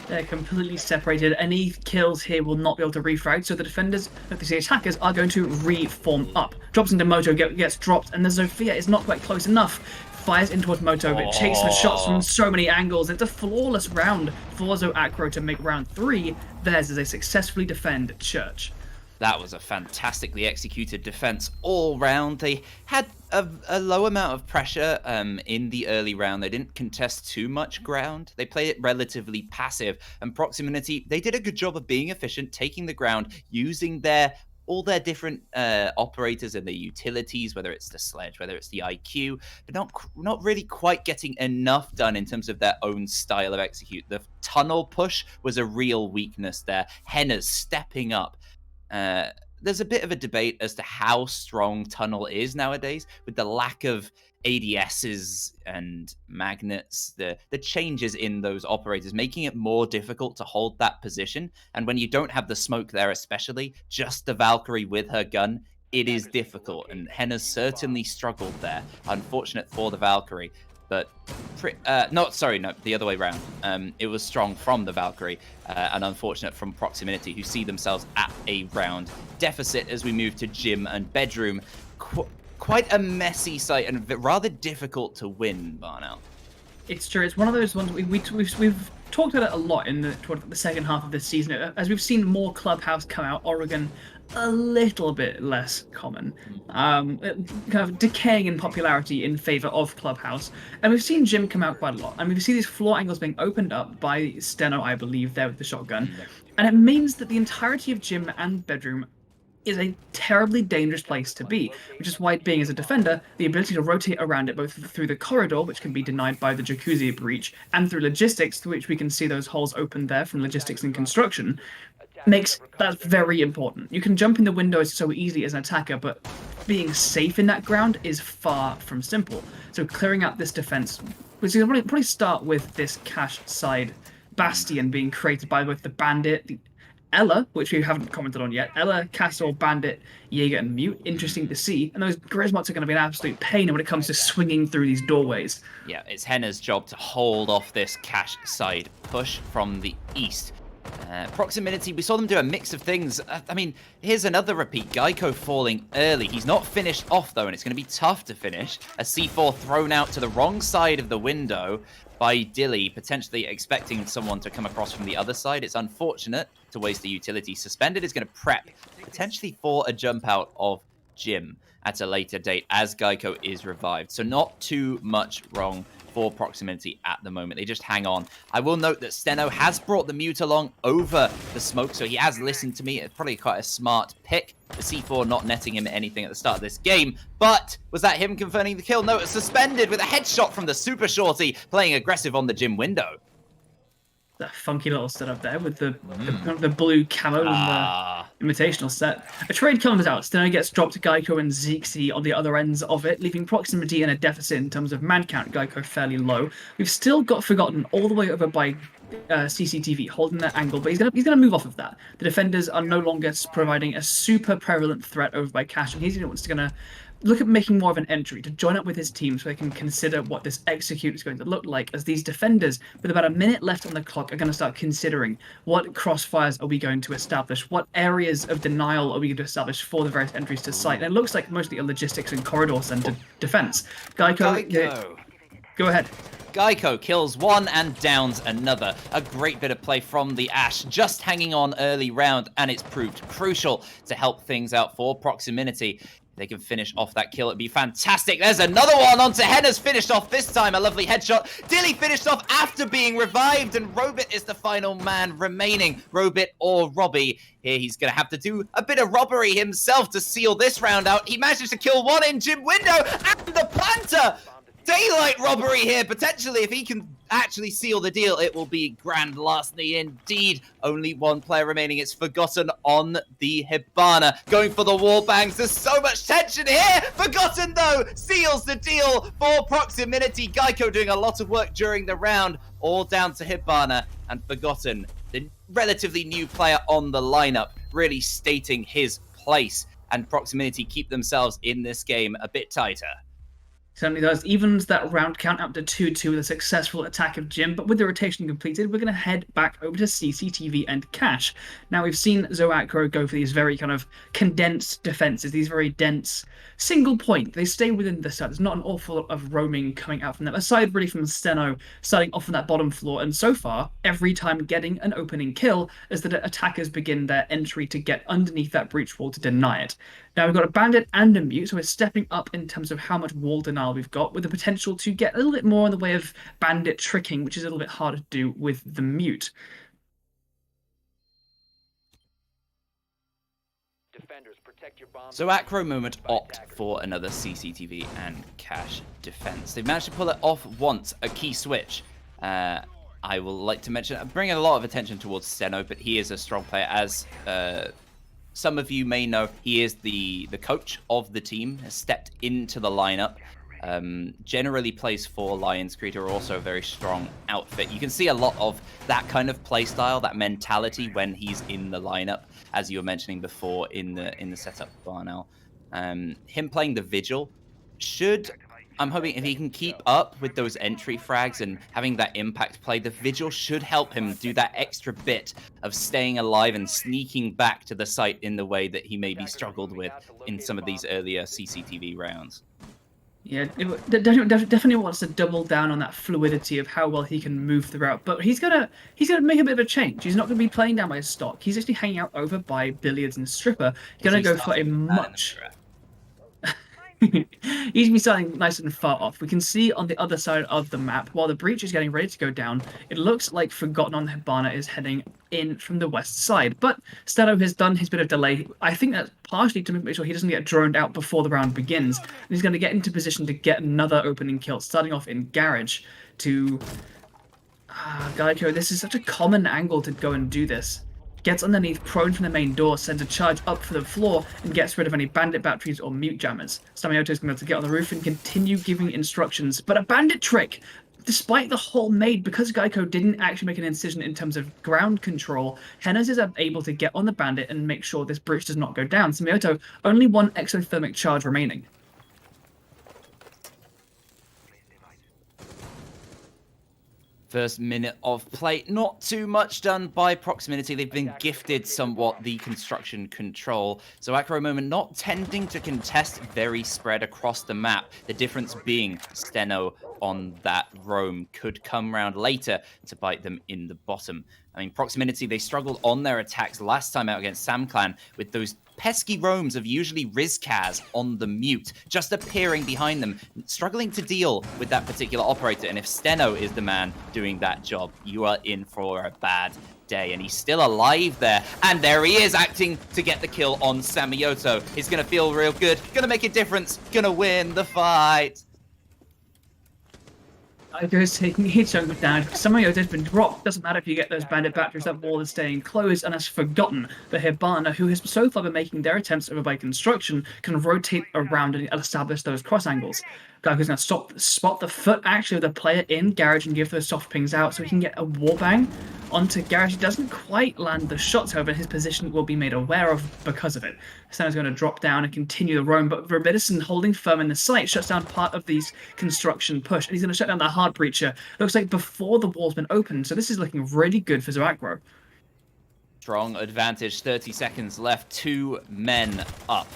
They're completely separated. Any kills here will not be able to refrag, so the defenders, the attackers, are going to reform up. Drops into Moto, gets dropped, and the Zofia is not quite close enough. Fires in towards Moto, but takes the shots from so many angles. It's a flawless round for Zoaqro to make round 3. Theirs is a successfully defend Church. That was a fantastically executed defense all round. They had a low amount of pressure in the early round. They didn't contest too much ground. They played it relatively passive. And Proximinity, they did a good job of being efficient, taking the ground, using all their different operators and their utilities, whether it's the sledge, whether it's the IQ, but not really quite getting enough done in terms of their own style of execute. The tunnel push was a real weakness there. Hennes stepping up. There's a bit of a debate as to how strong Tunnel is nowadays with the lack of ADSs and magnets, the changes in those operators, making it more difficult to hold that position. And when you don't have the smoke there, especially, just the Valkyrie with her gun, it is difficult. And Hennes certainly struggled there. Unfortunate for the Valkyrie. But, the other way around. It was strong from the Valkyrie and unfortunate from Proximinity, who see themselves at a round deficit as we move to Gym and Bedroom. Quite a messy site and rather difficult to win, Barnell. It's true. It's one of those ones we've talked about it a lot toward the second half of this season. As we've seen more Clubhouse come out, Oregon a little bit less common, kind of decaying in popularity in favor of Clubhouse. And we've seen Gym come out quite a lot. And we've seen these floor angles being opened up by Steno, I believe, there with the shotgun. And it means that the entirety of Gym and Bedroom is a terribly dangerous place to be, which is why, being as a defender, the ability to rotate around it both through the corridor, which can be denied by the Jacuzzi breach, and through logistics, through which we can see those holes open there from logistics and construction, That's very important. You can jump in the windows so easily as an attacker, but being safe in that ground is far from simple. So clearing out this defense, which is probably start with this cash side bastion being created by both the bandit, the Ella, which we haven't commented on yet. Ella, Castle, Bandit, Jaeger, and Mute. Interesting to see. And those Grismots are going to be an absolute pain when it comes to swinging through these doorways. Yeah, it's Henna's job to hold off this cash side push from the east. Proximinity, we saw them do a mix of things. I mean, here's another repeat. Geico falling early. He's not finished off, though, and it's going to be tough to finish. A C4 thrown out to the wrong side of the window by Dilly, potentially expecting someone to come across from the other side. It's unfortunate to waste the utility. Suspended is going to prep, potentially for a jump out of Jim at a later date as Geico is revived. So not too much wrong for Proximinity at the moment. They just hang on. I will note that Steno has brought the mute along over the smoke, so he has listened to me. It's probably quite a smart pick. The C4 not netting him anything at the start of this game, but was that him confirming the kill? No, it's Suspended with a headshot from the Super Shorty, playing aggressive on the Jim window. That funky little setup there with the blue camo and the invitational set. A trade comes out. Steno gets dropped to Geico and Zeexy on the other ends of it, leaving Proximity in a deficit in terms of man count. Geico fairly low. We've still got Forgotten all the way over by CCTV, holding that angle, but he's gonna move off of that. The defenders are no longer providing a super prevalent threat over by Cash, and he's gonna look at making more of an entry to join up with his team so they can consider what this execute is going to look like, as these defenders, with about a minute left on the clock, are going to start considering what crossfires are we going to establish, what areas of denial are we going to establish for the various entries to site. And it looks like mostly a logistics and corridor-centered defense. Geico. Go ahead. Geico kills one and downs another. A great bit of play from the Ash, just hanging on early round, and it's proved crucial to help things out for Proximinity. They can finish off that kill. It'd be fantastic. There's another one onto Henna's, finished off this time. A lovely headshot. Dilly finished off after being revived, and Robit is the final man remaining. Robit or Robbie. Here he's going to have to do a bit of robbery himself to seal this round out. He manages to kill one in Jim window, and the planter. Daylight robbery here, potentially. If he can actually seal the deal, it will be grand lastly indeed. Only one player remaining. It's Forgotten on the Hibana. Going for the wall bangs. There's so much tension here. Forgotten, though, seals the deal for Proximinity. Geico doing a lot of work during the round. All down to Hibana and Forgotten, the relatively new player on the lineup, really stating his place. And Proximinity keep themselves in this game a bit tighter. Certainly does. Evens that round count up to 2-2 with a successful attack of Jim, but with the rotation completed, we're going to head back over to CCTV and Cash. Now, we've seen Zoaqro go for these very kind of condensed defenses, these very dense single point. They stay within the set. There's not an awful lot of roaming coming out from them, aside really from Steno starting off on that bottom floor, and so far, every time getting an opening kill as the attackers begin their entry to get underneath that breach wall to deny it. Now, we've got a Bandit and a Mute, so we're stepping up in terms of how much wall denial we've got, with the potential to get a little bit more in the way of Bandit tricking, which is a little bit harder to do with the Mute. Zoaqro moment opt for another CCTV and Cash defense. They've managed to pull it off once, a key switch. I will like to mention, bringing a lot of attention towards Steno, but he is a strong player. As some of you may know, he is the coach of the team, has stepped into the lineup. Generally plays for Lions. Creator are also a very strong outfit. You can see a lot of that kind of play style, that mentality when he's in the lineup, as you were mentioning before in the setup, Barnell. Him playing the Vigil should, I'm hoping if he can keep up with those entry frags and having that impact play, the Vigil should help him do that extra bit of staying alive and sneaking back to the site in the way that he maybe struggled with in some of these earlier CCTV rounds. Yeah, definitely wants to double down on that fluidity of how well he can move throughout. But he's gonna make a bit of a change. He's not gonna be playing down by his stock. He's actually hanging out over by Billiards and Stripper. He's gonna go for a much. He's gonna be starting nice and far off. We can see on the other side of the map, while the breach is getting ready to go down, it looks like Forgotten on the Hibana is heading in from the west side. But Steno has done his bit of delay. I think that's partially to make sure he doesn't get droned out before the round begins. And he's going to get into position to get another opening kill, starting off in Garage to... Geico, this is such a common angle to go and do this. gets underneath, prone from the main door, sends a charge up for the floor, and gets rid of any bandit batteries or mute jammers. Samioto is going to be able to get on the roof and continue giving instructions. But a bandit trick! Despite the hole made, because Geico didn't actually make an incision in terms of ground control, Hennes is able to get on the bandit and make sure this bridge does not go down. Samioto, only one exothermic charge remaining. First minute of play, not too much done by Proximinity. They've been gifted somewhat the construction control. Zoaqro moment not tending to contest, very spread across the map. The difference being Steno on that roam could come round later to bite them in the bottom. I mean, Proximinity, they struggled on their attacks last time out against SamClan with those pesky roams of usually Rizkaz on the mute, just appearing behind them, struggling to deal with that particular operator. And if Steno is the man doing that job, you are in for a bad day. And he's still alive there. And there he is, acting to get the kill on Samioto. He's going to feel real good, going to make a difference, going to win the fight. Geico's taking a chunk down. Samioto's been dropped. Doesn't matter if you get those bandit batteries, that wall is staying closed and has forgotten that Hibana, who has so far been making their attempts over by construction, can rotate around and establish those cross angles. Geico's going to spot the foot actually of the player in Garage and give those soft pings out so he can get a warbang onto Garage. He doesn't quite land the shots, however, his position will be made aware of because of it. Steno's going to drop down and continue the roam, but Verbidison, holding firm in the site, shuts down part of these construction push, and he's going to shut down the hard breacher. Looks like before the wall's been opened, so this is looking really good for Zoaqro. Strong advantage, 30 seconds left, 2 men up.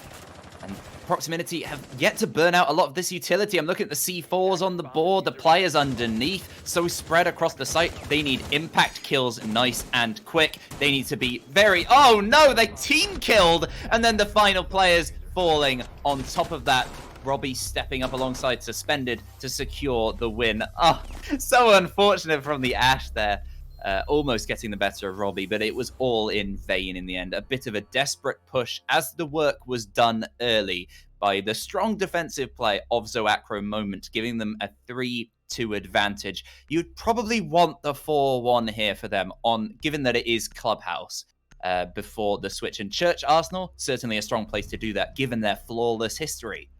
And Proximinity have yet to burn out a lot of this utility. I'm looking at the C4s on the board, the players underneath, so spread across the site. They need impact kills nice and quick. They need to be very... Oh no, they team killed! And then the final players falling on top of that. Robbie stepping up alongside Suspended to secure the win. Oh, so unfortunate from the Ash there. Almost getting the better of Robbie, but it was all in vain in the end. A bit of a desperate push as the work was done early by the strong defensive play of Zoaqro moment, giving them a 3-2 advantage. You'd probably want the 4-1 here for them, given that it is Clubhouse before the switch. And Church Arsenal, certainly a strong place to do that, given their flawless history.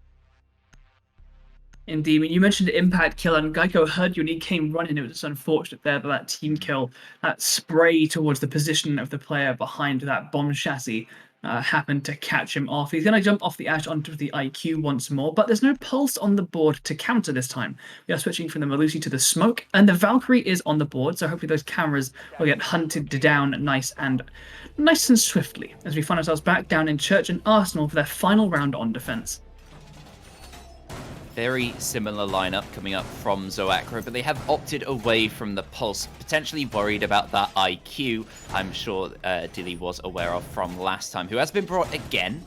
Indeed, I mean, you mentioned impact kill, and Geico heard you and he came running. It was just unfortunate there that team kill, that spray towards the position of the player behind that bomb chassis happened to catch him off. He's going to jump off the Ash onto the IQ once more, but there's no pulse on the board to counter this time. We are switching from the Melusi to the smoke, and the Valkyrie is on the board, so hopefully those cameras will get hunted down nice and swiftly as we find ourselves back down in Church and Arsenal for their final round on defense. Very similar lineup coming up from Zoaqro, but they have opted away from the pulse, potentially worried about that IQ, I'm sure Dilly was aware of from last time, who has been brought again,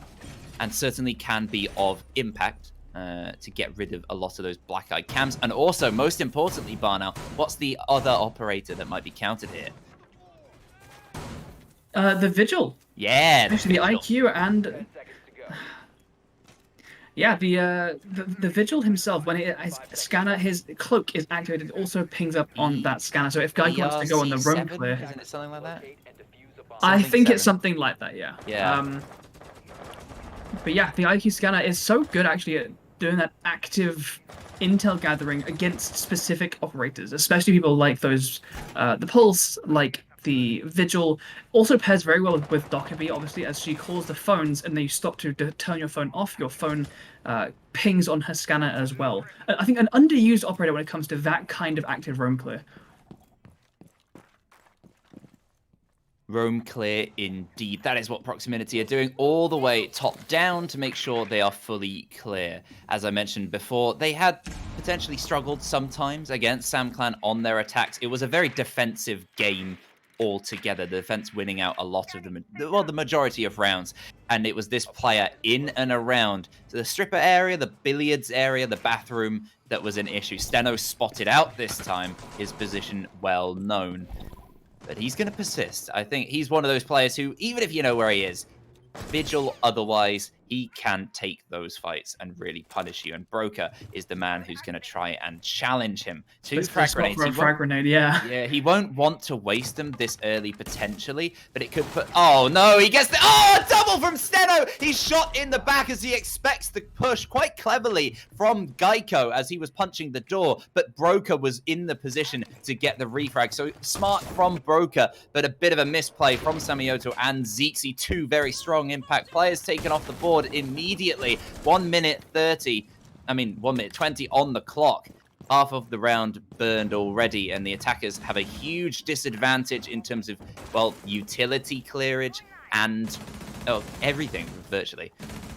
and certainly can be of impact to get rid of a lot of those black eye cams. And also, most importantly, Barnell, what's the other operator that might be counted here? The Vigil. Yeah, actually, the IQ and... Yeah, the Vigil himself, when his scanner, his cloak is activated, it also pings up on that scanner. So if Guy wants to go on the roam clear... Isn't it something like that? I think it's something like that, yeah. Yeah. But yeah, the IQ scanner is so good actually at doing that active intel gathering against specific operators, especially people like those, the Pulse, like the Vigil. Also pairs very well with Dockerby, obviously, as she calls the phones and then you stop to turn your phone off, your phone pings on her scanner as well. I think an underused operator when it comes to that kind of active roam clear. Roam clear indeed. That is what Proximinity are doing all the way top down to make sure they are fully clear. As I mentioned before, they had potentially struggled sometimes against SamClan on their attacks. It was a very defensive game altogether. The defense winning out a lot of the majority of rounds. And it was this player in and around the stripper area, the billiards area, the bathroom that was an issue. Steno spotted out this time, his position well known. But he's going to persist. I think he's one of those players who, even if you know where he is, Vigil otherwise, he can take those fights and really punish you. And Broker is the man who's going to try and challenge him to It's frag the spot grenades. for a frag grenade, yeah. Yeah, he won't want to waste them this early potentially, but it could put... Oh, no, he gets the... Oh, a double from Steno! He's shot in the back as he expects the push quite cleverly from Geico as he was punching the door, but Broker was in the position to get the refrag. So smart from Broker, but a bit of a misplay from Samioto and Zixi, two very strong impact players taken off the board immediately. 1 minute 30, I mean 1 minute 20 on the clock. Half of the round burned already, and the attackers have a huge disadvantage in terms of, well, utility clearage and everything virtually.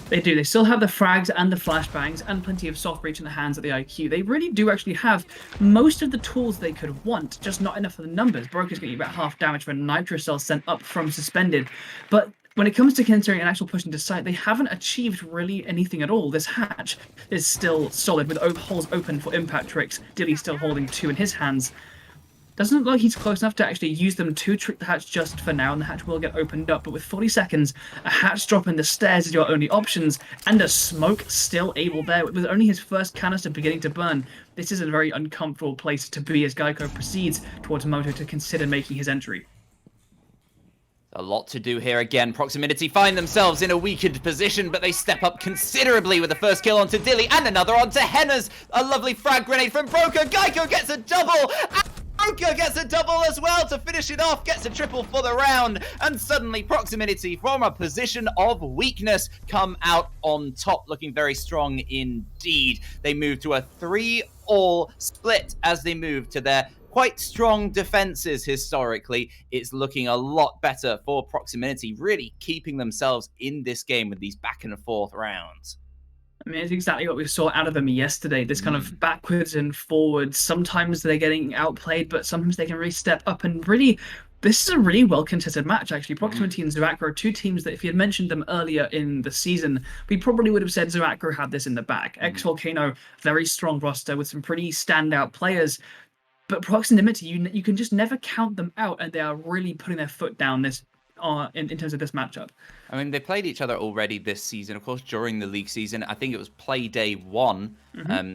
They do. They still have the frags and the flashbangs and plenty of soft breach in the hands of the IQ. They really do actually have most of the tools they could want, just not enough of the numbers. Broker's getting about half damage for a nitro cell sent up from suspended. But when it comes to considering an actual push into sight, they haven't achieved really anything at all. This hatch is still solid with holes open for impact tricks. Dilly still holding 2 in his hands. Doesn't look like he's close enough to actually use them to trick the hatch just for now, and the hatch will get opened up. But with 40 seconds, a hatch drop in the stairs is your only options, and a smoke still able there. With only his first canister beginning to burn, this is a very uncomfortable place to be as Geico proceeds towards Moto to consider making his entry. A lot to do here again. Proximinity find themselves in a weakened position, but they step up considerably with the first kill onto Dilly and another onto Hennas. A lovely frag grenade from Broker. Geico gets a double. Broker gets a double as well to finish it off, gets a triple for the round, and suddenly Proximinity from a position of weakness come out on top, looking very strong indeed. They move to a 3-all split as they move to their quite strong defenses historically. It's looking a lot better for Proximinity, really keeping themselves in this game with these back and forth rounds. I mean, it's exactly what we saw out of them yesterday. This kind of backwards and forwards. Sometimes they're getting outplayed, but sometimes they can really step up and really... This is a really well-contested match, actually. Proximinity and Zoaqro are two teams that, if you had mentioned them earlier in the season, we probably would have said Zoaqro had this in the bag. Ex-Volcano, very strong roster with some pretty standout players. But Proximinity, you can just never count them out, and they are really putting their foot down this in terms of this matchup. I mean, they played each other already this season, of course, during the league season. I think it was play day 1,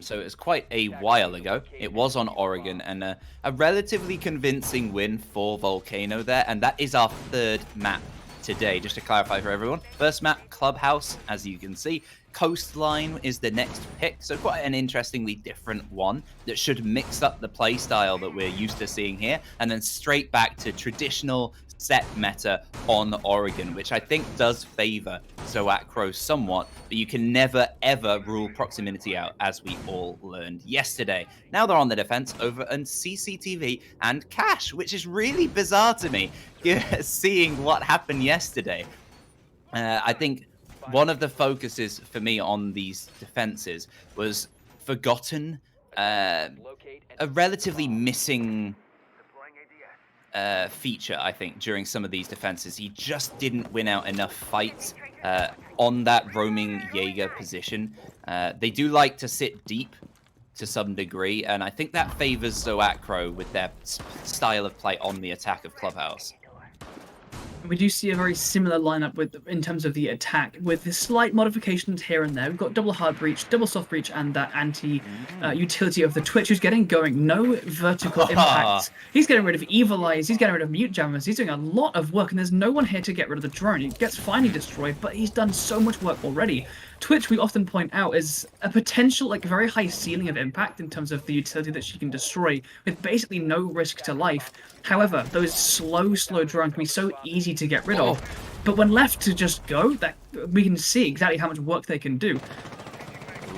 so it was quite a while ago. It was on Oregon, and a relatively convincing win for Volcano there, and that is our 3rd map today, just to clarify for everyone. First map, Clubhouse, as you can see. Coastline is the next pick, so quite an interestingly different one that should mix up the play style that we're used to seeing here, and then straight back to traditional set meta on Oregon, which I think does favor Zoaqro somewhat, but you can never ever rule Proximinity out, as we all learned yesterday. Now they're on the defense over on CCTV and Cash, which is really bizarre to me, seeing what happened yesterday. I think one of the focuses for me on these defenses was Forgotten, a relatively missing feature, I think, during some of these defenses. He just didn't win out enough fights on that roaming Jaeger position. They do like to sit deep to some degree, and I think that favors Zoaqro with their style of play on the attack of Clubhouse. We do see a very similar lineup in terms of the attack, with the slight modifications here and there. We've got double hard breach, double soft breach, and that anti-utility of the Twitch, who's getting going. No vertical impacts. He's getting rid of Evil Eyes. He's getting rid of Mute Jammers. He's doing a lot of work, and there's no one here to get rid of the drone. It gets finally destroyed, but he's done so much work already. Twitch, we often point out, is a potential, very high ceiling of impact in terms of the utility that she can destroy with basically no risk to life. However, those slow drones can be so easy to get rid of, but when left to just go, that we can see exactly how much work they can do.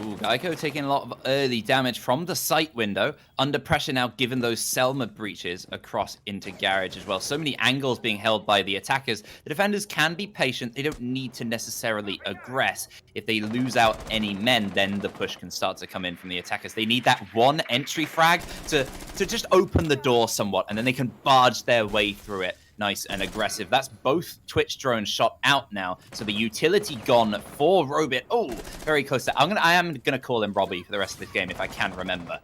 Ooh, Geico taking a lot of early damage from the sight window. Under pressure now, given those Selma breaches across into Garage as well. So many angles being held by the attackers. The defenders can be patient. They don't need to necessarily aggress. If they lose out any men, then the push can start to come in from the attackers. They need that one entry frag to just open the door somewhat, and then they can barge their way through it. Nice and aggressive. That's both Twitch drones shot out now. So the utility gone for Robit. Oh, very close to... I am gonna call him Robbie for the rest of this game if I can remember.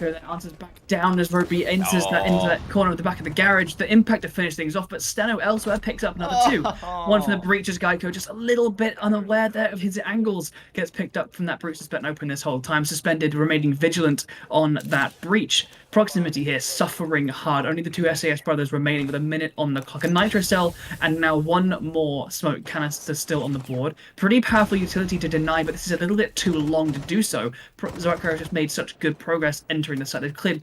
Zoaqro then answers back down as Roby enters into that corner of the back of the garage. The impact to finish things off, but Steno elsewhere picks up another two. One from the Breaches Geico, just a little bit unaware there of his angles. Gets picked up from that Breach that's been open this whole time. Suspended, remaining vigilant on that Breach. Proximity here suffering hard. Only the two SAS brothers remaining with a minute on the clock. A Nitro Cell and now one more smoke canister still on the board. Pretty powerful utility to deny, but this is a little bit too long to do so. Zoaqro just made such good progress entering the site. They've cleared.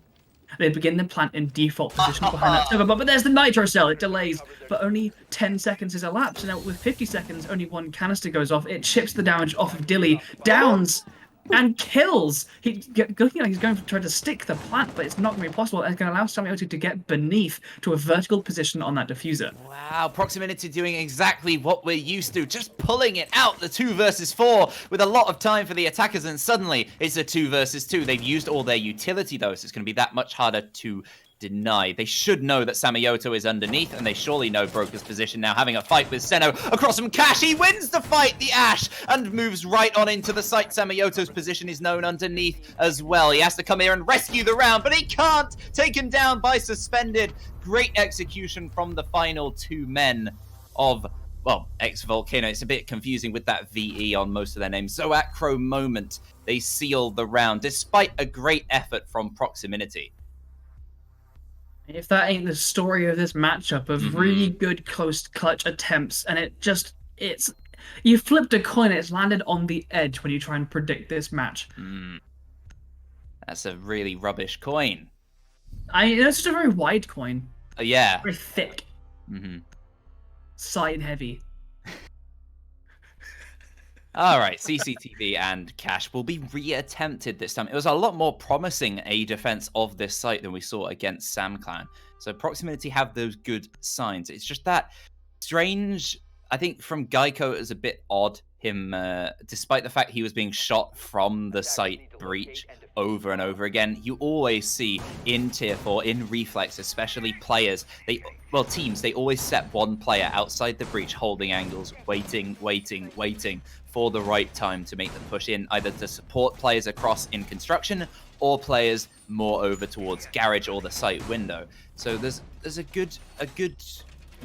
They begin the plant in default position behind that server, but there's the Nitro Cell. It delays, but only 10 seconds has elapsed. And now with 50 seconds, only one canister goes off. It chips the damage off of Dilly, downs and kills. Looking like he's going to try to stick the plant, but it's not going to be possible. And it's going to allow Samioto to get beneath to a vertical position on that diffuser. Wow, Proximinity doing exactly what we're used to, just pulling it out, the 2 versus 4, with a lot of time for the attackers, and suddenly it's a 2 versus 2. They've used all their utility, though, so it's going to be that much harder to deny. They should know that Samioto is underneath, and they surely know Broker's position now, having a fight with Seno across from Cash. He wins the fight, the Ash, and moves right on into the site. Samioto's position is known underneath as well. He has to come here and rescue the round, but he can't. Taken down by Suspended. Great execution from the final 2 men of, well, ex-Volcano. It's a bit confusing with that VE on most of their names. Zoaqro moment. They seal the round, despite a great effort from Proximinity. If that ain't the story of this matchup of really good close clutch attempts, and it's you flipped a coin, it's landed on the edge when you try and predict this match. That's a really rubbish coin. It's just a very wide coin. Yeah. Very thick. Side heavy. All right, CCTV and Cash will be re-attempted this time. It was a lot more promising a defense of this site than we saw against SamClan. So Proximinity have those good signs. It's just that strange, I think from Geico it was a bit odd, him, despite the fact he was being shot from the site breach over and over again, you always see in Tier 4, in Reflex, especially players, teams, they always set one player outside the breach holding angles, waiting for the right time to make the push in, either to support players across in construction or players more over towards garage or the site window. So there's a good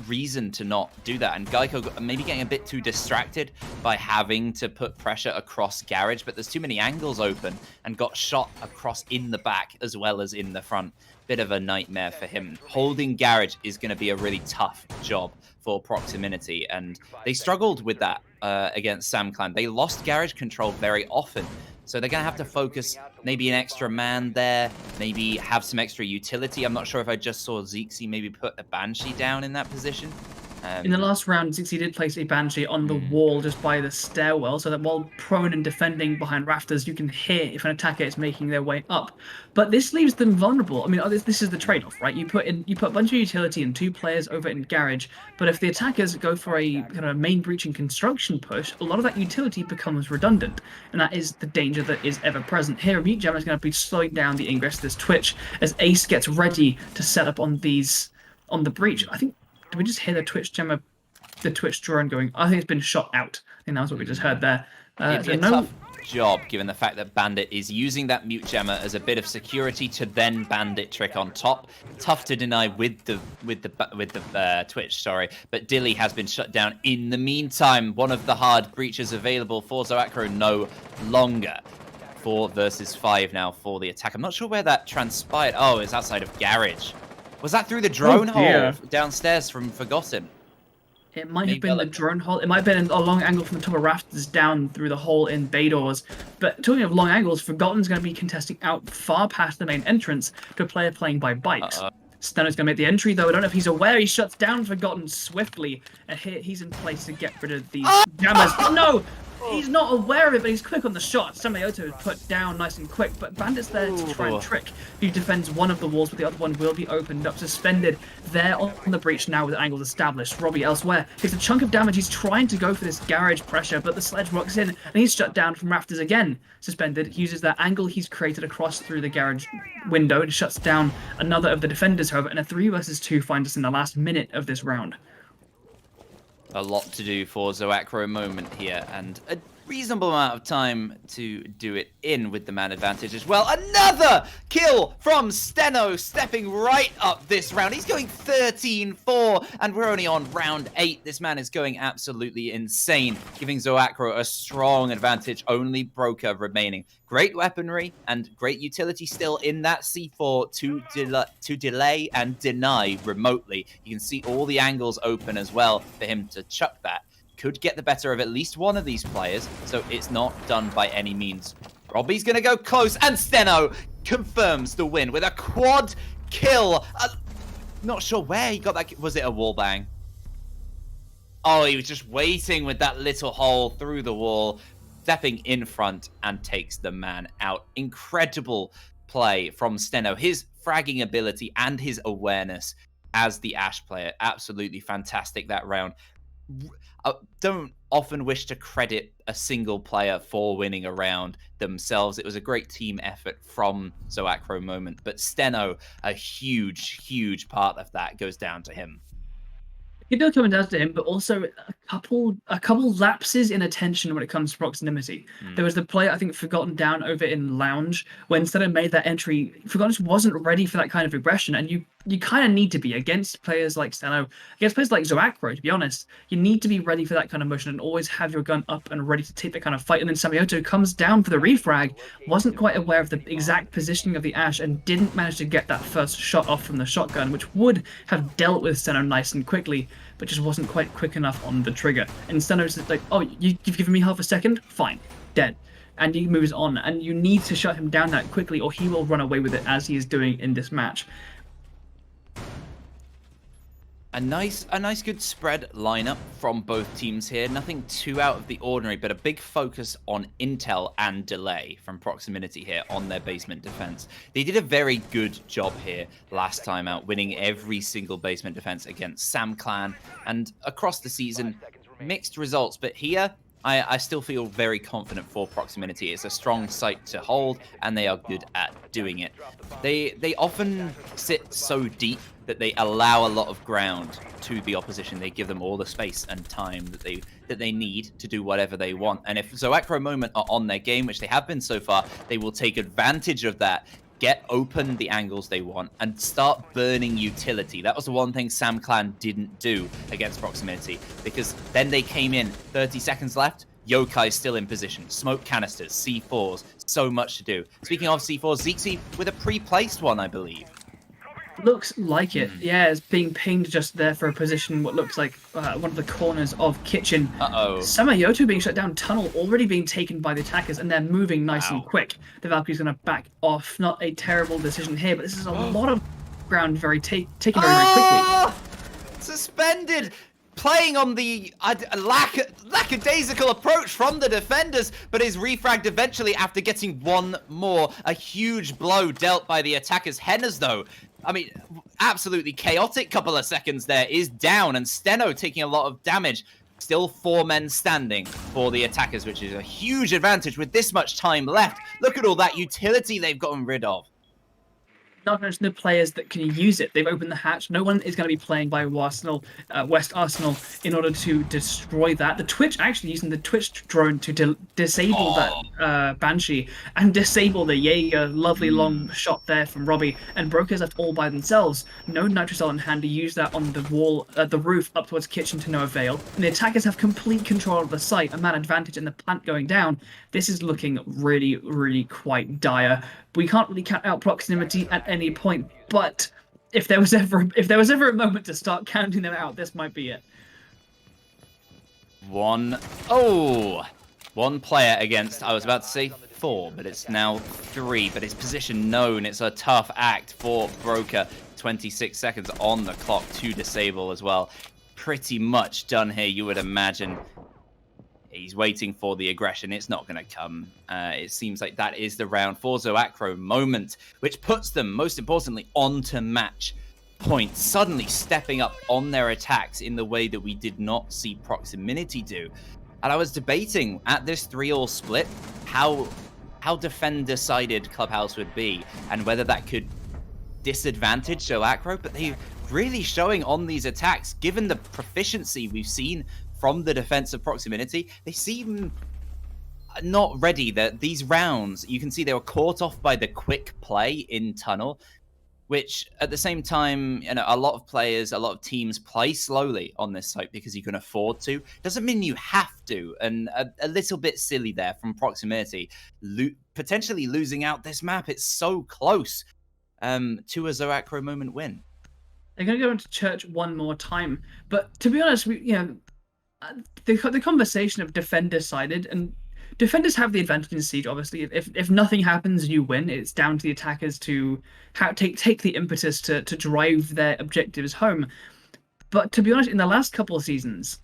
reason to not do that, and Geico maybe getting a bit too distracted by having to put pressure across garage, but there's too many angles open and got shot across in the back as well as in the front. Bit of a nightmare for him. Holding garage is going to be a really tough job for Proximinity, and they struggled with that against SamClan. They lost garage control very often, so they're going to have to focus maybe an extra man there, maybe have some extra utility. I'm not sure if I just saw Zixi maybe put a Banshee down in that position. In the last round, Zixi did place a Banshee on the wall just by the stairwell, so that while prone and defending behind rafters, you can hear if an attacker is making their way up. But this leaves them vulnerable. I mean, this is the trade-off, right? You put a bunch of utility and 2 players over in garage, but if the attackers go for a kind of main breach and construction push, a lot of that utility becomes redundant, and that is the danger that is ever present. Here, Mute Jammer is going to be slowing down the ingress to this Twitch as Ace gets ready to set up on the breach. I think. Did we just hear the Twitch drone going? I think it's been shot out. I think that was what we just heard there. It'd be a tough job, given the fact that Bandit is using that mute gemmer as a bit of security to then Bandit trick on top. Tough to deny with the Twitch, sorry. But Dilly has been shut down in the meantime. One of the hard breaches available for Zoaqro no longer. 4 versus 5 now for the attack. I'm not sure where that transpired. Oh, it's outside of garage. Was that through the drone hole downstairs from Forgotten? It might have been the drone hole. It might have been a long angle from the top of rafters down through the hole in bay doors. But talking of long angles, Forgotten's going to be contesting out far past the main entrance to a player playing by bikes. Steno's going to make the entry, though. I don't know if he's aware. He shuts down Forgotten swiftly. And here he's in place to get rid of these jammers. Oh, no! He's not aware of it, but he's quick on the shot. Samioto is put down nice and quick, but Bandit's there to try and trick. He defends one of the walls, but the other one will be opened up. Suspended there on the breach now with angles established. Robbie elsewhere takes a chunk of damage. He's trying to go for this garage pressure, but the sledge rocks in, and he's shut down from rafters again. Suspended. He uses that angle he's created across through the garage window and shuts down another of the defenders, however, and a 3 versus 2 finds us in the last minute of this round. A lot to do for Zoaqro moment here, and reasonable amount of time to do it in with the man advantage as well. Another kill from Steno, stepping right up this round. He's going 13-4, and we're only on round 8. This man is going absolutely insane, giving Zoaqro a strong advantage, only Broker remaining. Great weaponry and great utility still in that C4 to delay and deny remotely. You can see all the angles open as well for him to chuck that. Could get the better of at least one of these players, so it's not done by any means. Robbie's going to go close, and Steno confirms the win with a quad kill. Not sure where he got that. Was it a wall bang? Oh, he was just waiting with that little hole through the wall, stepping in front and takes the man out. Incredible play from Steno. His fragging ability and his awareness as the Ashe player, absolutely fantastic that round. I don't often wish to credit a single player for winning a round themselves. It was a great team effort from Zoaqro moment, but Steno, a huge part of that goes down to him. It does come down to him, but also a couple lapses in attention when it comes to proximity. There was the player, I think, Forgotten Down over in Lounge, when Steno made that entry. Forgotten just wasn't ready for that kind of aggression, and you kind of need to be against players like Steno, against players like Zoaqro, to be honest. You need to be ready for that kind of motion and always have your gun up and ready to take that kind of fight. And then Samioto comes down for the refrag, wasn't quite aware of the exact positioning of the Ashe, and didn't manage to get that first shot off from the shotgun, which would have dealt with Steno nice and quickly, but just wasn't quite quick enough on the trigger. And Steno's like, oh, you've given me half a second? Fine. Dead. And he moves on, and you need to shut him down that quickly, or he will run away with it, as he is doing in this match. A nice good spread lineup from both teams here. Nothing too out of the ordinary, but a big focus on intel and delay from Proximinity here on their basement defense. They did a very good job here last time out, winning every single basement defense against SamClan, and across the season, mixed results. But here, I still feel very confident for Proximinity. It's a strong site to hold, and they are good at doing it. They often sit so deep that they allow a lot of ground to the opposition. They give them all the space and time that they need to do whatever they want. And if Zoaqro moment are on their game, which they have been so far, they will take advantage of that, get open the angles they want, and start burning utility. That was the one thing SamClan didn't do against Proximinity, because then they came in, 30 seconds left, Yokai's still in position, smoke canisters, C4s, so much to do. Speaking of C4s, Zeke with a pre-placed one, I believe. Looks like it. Yeah, it's being pinged just there for a position, what looks like one of the corners of kitchen. Samayoto being shut down, tunnel already being taken by the attackers, and they're moving nice and quick. The Valkyrie's going to back off. Not a terrible decision here, but this is a lot of ground taken very quickly. Suspended! Playing on the lackadaisical approach from the defenders, but is refragged eventually after getting one more. A huge blow dealt by the attackers. Henners, though, I mean, absolutely chaotic couple of seconds there, is down, and Steno taking a lot of damage. Still 4 men standing for the attackers, which is a huge advantage with this much time left. Look at all that utility they've gotten rid of. Not to mention the players that can use it. They've opened the hatch. No one is going to be playing by West Arsenal in order to destroy that. The Twitch, actually using the Twitch drone to disable that Banshee and disable the Jaeger. Lovely long shot there from Robbie. And Broker's left all by themselves. No Nitrocell in hand to use that on the wall, the roof up towards kitchen to no avail. And the attackers have complete control of the site, a man advantage in the plant going down. This is looking really, really quite dire. We can't really count out Proximity at any point, but if there was ever a moment to start counting them out, this might be it. One player against, I was about to say 4, but it's now 3, but his position known. It's a tough act for Broker. 26 seconds on the clock to disable as well. Pretty much done here, you would imagine. He's waiting for the aggression. It's not going to come. It seems like that is the round for Zoaqro moment, which puts them, most importantly, onto match point, suddenly stepping up on their attacks in the way that we did not see Proximinity do. And I was debating at this 3-all split how defender-sided Clubhouse would be and whether that could disadvantage Zoaqro, but they're really showing on these attacks, given the proficiency we've seen from the defense of Proximinity, they seem not ready. That these rounds, you can see they were caught off by the quick play in tunnel, which at the same time, a lot of players, a lot of teams play slowly on this site because you can afford to. Doesn't mean you have to, and a little bit silly there from Proximinity, potentially losing out this map. It's so close to a Zoaqro moment win. They're going to go into church one more time, but to be honest, the conversation of defenders sided, and defenders have the advantage in siege. Obviously, if nothing happens and you win, it's down to the attackers to take the impetus to drive their objectives home. But to be honest, in the last couple of seasons,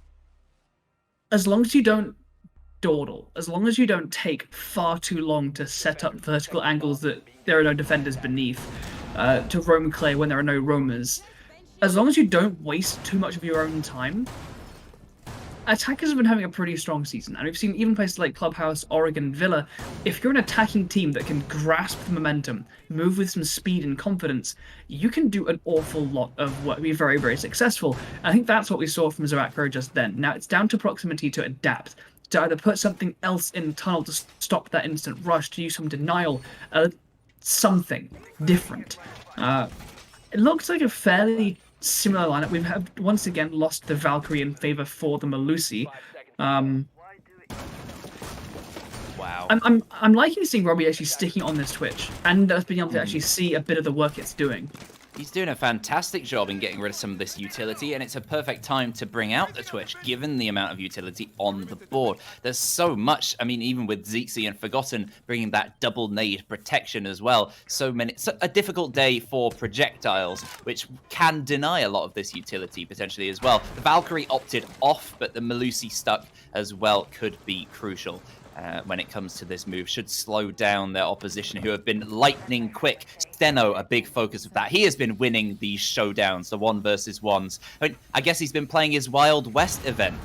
as long as you don't dawdle, as long as you don't take far too long to set up vertical angles that there are no defenders beneath, to roam clear when there are no roamers, as long as you don't waste too much of your own time, attackers have been having a pretty strong season. And we've seen even places like Clubhouse, Oregon, Villa, if you're an attacking team that can grasp the momentum, move with some speed and confidence, you can do an awful lot of work, be very, very successful. I think that's what we saw from Zoaqro just then. Now it's down to Proximinity to adapt, to either put something else in tunnel to stop that instant rush, to use some denial, something different. It looks like a fairly similar lineup. We've once again lost the Valkyrie in favor for the Melusi. Wow. I'm liking seeing Robbie actually sticking on this Twitch and us being able to actually see a bit of the work it's doing. He's doing a fantastic job in getting rid of some of this utility, and it's a perfect time to bring out the Twitch, given the amount of utility on the board. There's so much, I mean, even with Zeke and Forgotten bringing that double nade protection as well. A difficult day for projectiles, which can deny a lot of this utility potentially as well. The Valkyrie opted off, but the Melusi stuck as well could be crucial. When it comes to this move, should slow down their opposition, who have been lightning quick. Steno, a big focus of that. He has been winning these showdowns, the 1 versus 1s. I guess he's been playing his Wild West event.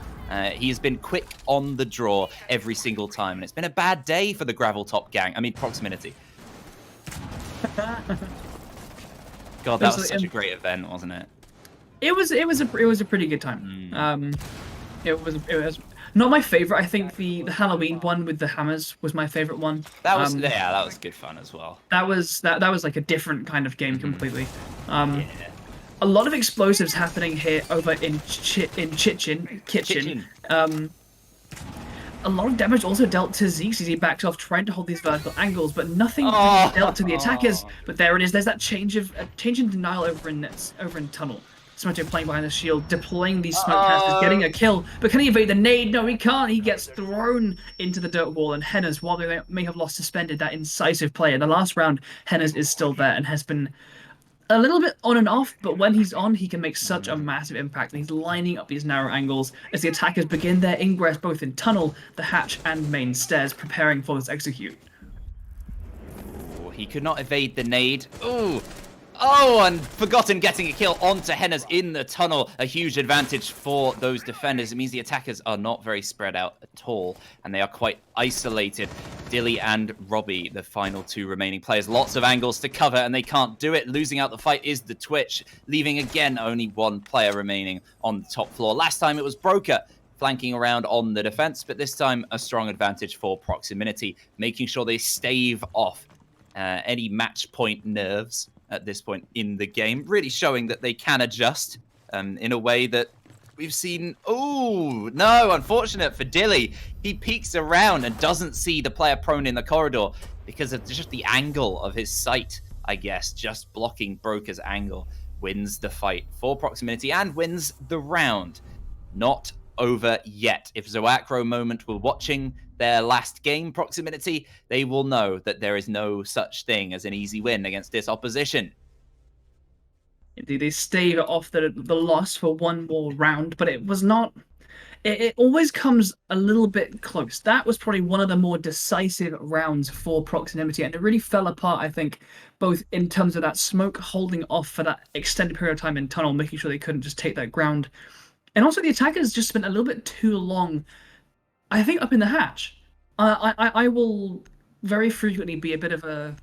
He has been quick on the draw every single time, and it's been a bad day for the Gravel Top gang. I mean, Proximinity. God, that was such a great event, wasn't it? It was a pretty good time. It was not my favorite. I think the Halloween one with the hammers was my favorite one. That was that was good fun as well. That was like a different kind of game completely. A lot of explosives happening here over in Kitchen. A lot of damage also dealt to Zeke as he backed off trying to hold these vertical angles, but nothing dealt to the attackers. But there it is. There's that change in denial over in tunnel. Smajo playing behind the shield, deploying these smoke casters, getting a kill. But can he evade the nade? No, he can't. He gets thrown into the dirt wall. And Hennes, while they may have lost Suspended, that incisive play in the last round, Hennes is still there and has been a little bit on and off, but when he's on, he can make such a massive impact. And he's lining up these narrow angles as the attackers begin their ingress both in tunnel, the hatch, and main stairs, preparing for this execute. Oh, he could not evade the nade. Ooh. Oh, and Forgotten getting a kill onto Hennes in the tunnel. A huge advantage for those defenders. It means the attackers are not very spread out at all, and they are quite isolated. Dilly and Robbie, the final 2 remaining players. Lots of angles to cover, and they can't do it. Losing out the fight is the Twitch, leaving again only 1 player remaining on the top floor. Last time it was Broker flanking around on the defense, but this time a strong advantage for Proximinity, making sure they stave off any match point nerves at this point in the game, really showing that they can adjust in a way that we've seen. Oh, no, unfortunate for Dilly. He peeks around and doesn't see the player prone in the corridor because of just the angle of his sight, I guess. Just blocking Broker's angle wins the fight for Proximinity and wins the round. Not over yet. If Zoaqro moment were watching their last game, Proximinity, they will know that there is no such thing as an easy win against this opposition. They stave off the loss for 1 more round, but it was not. It always comes a little bit close. That was probably one of the more decisive rounds for Proximity, and it really fell apart, I think, both in terms of that smoke holding off for that extended period of time in tunnel, making sure they couldn't just take that ground. And also the attackers just spent a little bit too long, I think, up in the hatch. I will very frequently be a bit of a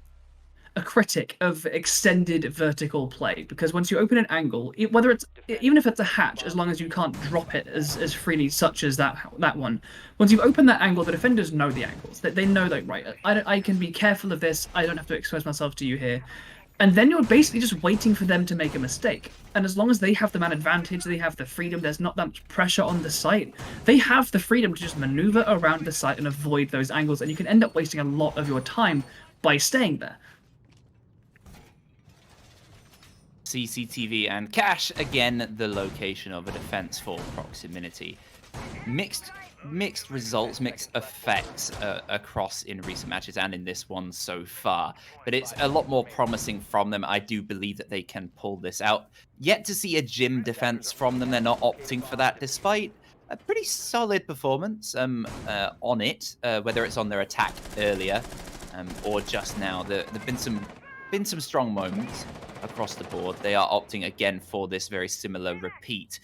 a critic of extended vertical play, because once you open an angle, whether it's even if it's a hatch, as long as you can't drop it as freely, such as that one, once you've opened that angle, the defenders know the angles. They know that, right, I can be careful of this. I don't have to expose myself to you here. And then you're basically just waiting for them to make a mistake. And as long as they have the man advantage, they have the freedom, there's not that much pressure on the site, they have the freedom to just maneuver around the site and avoid those angles, and you can end up wasting a lot of your time by staying there. CCTV and Cash, again, the location of a defense for Proximinity. Mixed results, mixed effects across in recent matches and in this one so far. But it's a lot more promising from them. I do believe that they can pull this out. Yet to see a gym defense from them. They're not opting for that, despite a pretty solid performance on it, whether it's on their attack earlier or just now. There've been some strong moments across the board. They are opting again for this very similar repeat.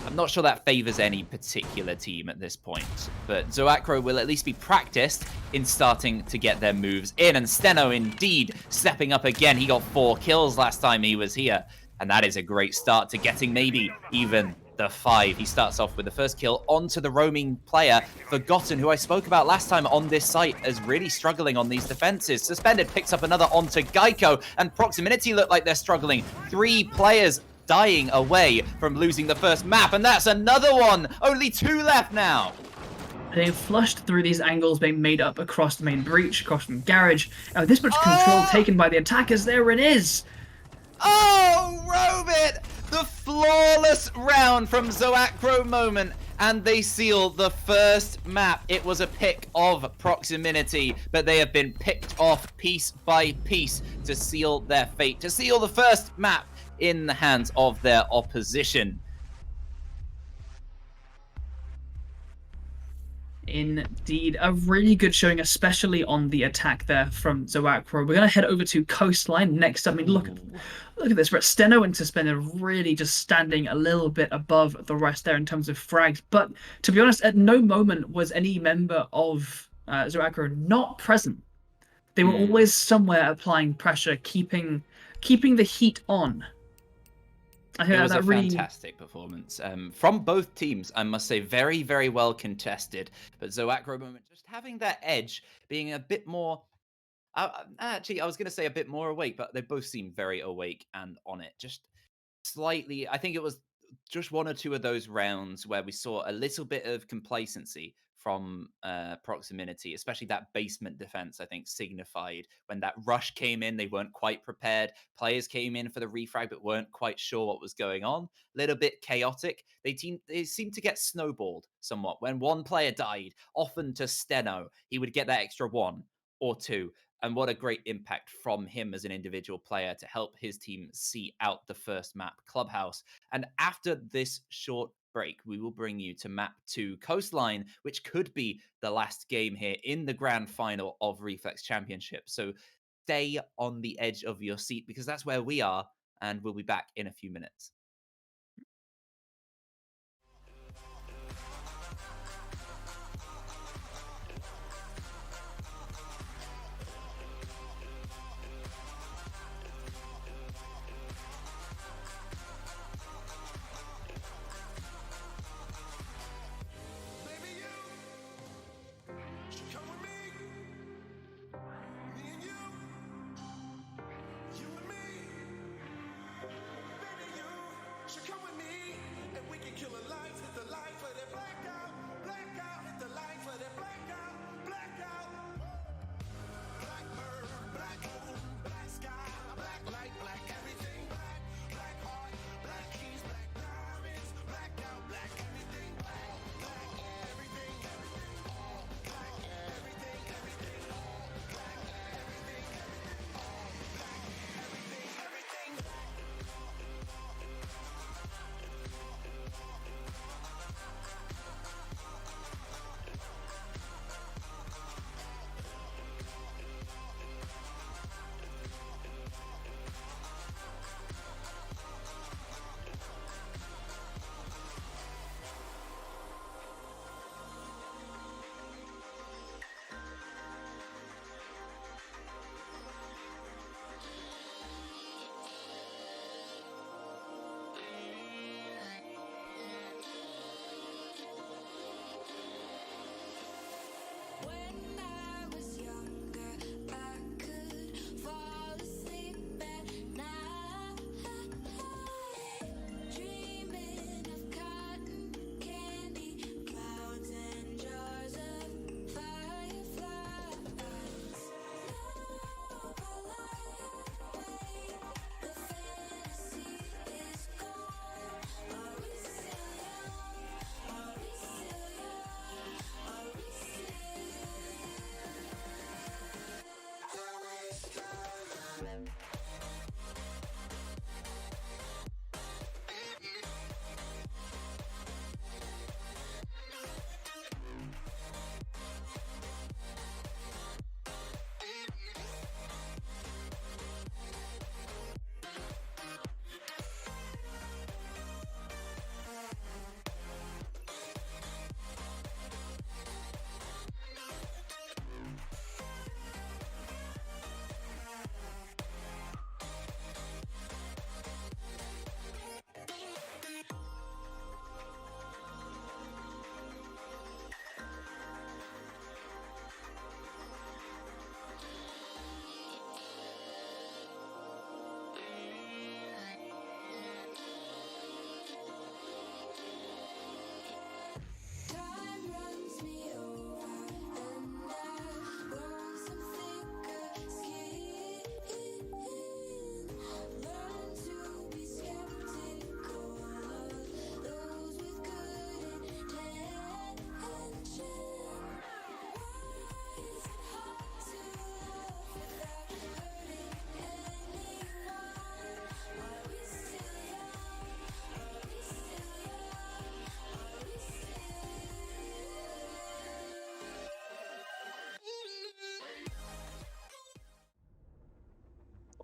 I'm not sure that favors any particular team at this point, but Zoaqro will at least be practiced in starting to get their moves in, and Steno indeed stepping up again. He got 4 kills last time he was here, and that is a great start to getting maybe even the 5. He starts off with the first kill onto the roaming player, Forgotten, who I spoke about last time on this site as really struggling on these defenses. Suspended picks up another onto Geico, and Proximinity look like they're struggling. 3 players dying away from losing the first map, and that's another one. Only 2 left now. They've flushed through these angles being made up across the main breach, across the garage. This much control taken by the attackers. There it is. Oh, Robit! The flawless round from Zoaqro moment, and they seal the first map. It was a pick of Proximinity, but they have been picked off piece by piece to seal their fate, to seal the first map in the hands of their opposition. Indeed, a really good showing, especially on the attack there from Zoaqro. We're going to head over to Coastline next. I mean, look at this. But Steno and Suspended really just standing a little bit above the rest there in terms of frags. But to be honest, at no moment was any member of Zoaqro not present. They were always somewhere applying pressure, keeping the heat on. It was a fantastic performance from both teams, I must say. Very, very well contested. But Zoaqro moment just having that edge, being a bit more... actually, I was going to say a bit more awake, but they both seem very awake and on it. Just slightly... I think it was just 1 or 2 of those rounds where we saw a little bit of complacency from Proximinity, especially that basement defense, I think, signified when that rush came in. They weren't quite prepared. Players came in for the refrag, but weren't quite sure what was going on. A little bit chaotic. They seemed to get snowballed somewhat. When one player died, often to Steno, he would get that extra 1 or 2. And what a great impact from him as an individual player to help his team see out the first map, Clubhouse. And after this short break, we will bring you to map 2, Coastline, which could be the last game here in the grand final of Reflex Championship. So stay on the edge of your seat, because that's where we are, and we'll be back in a few minutes.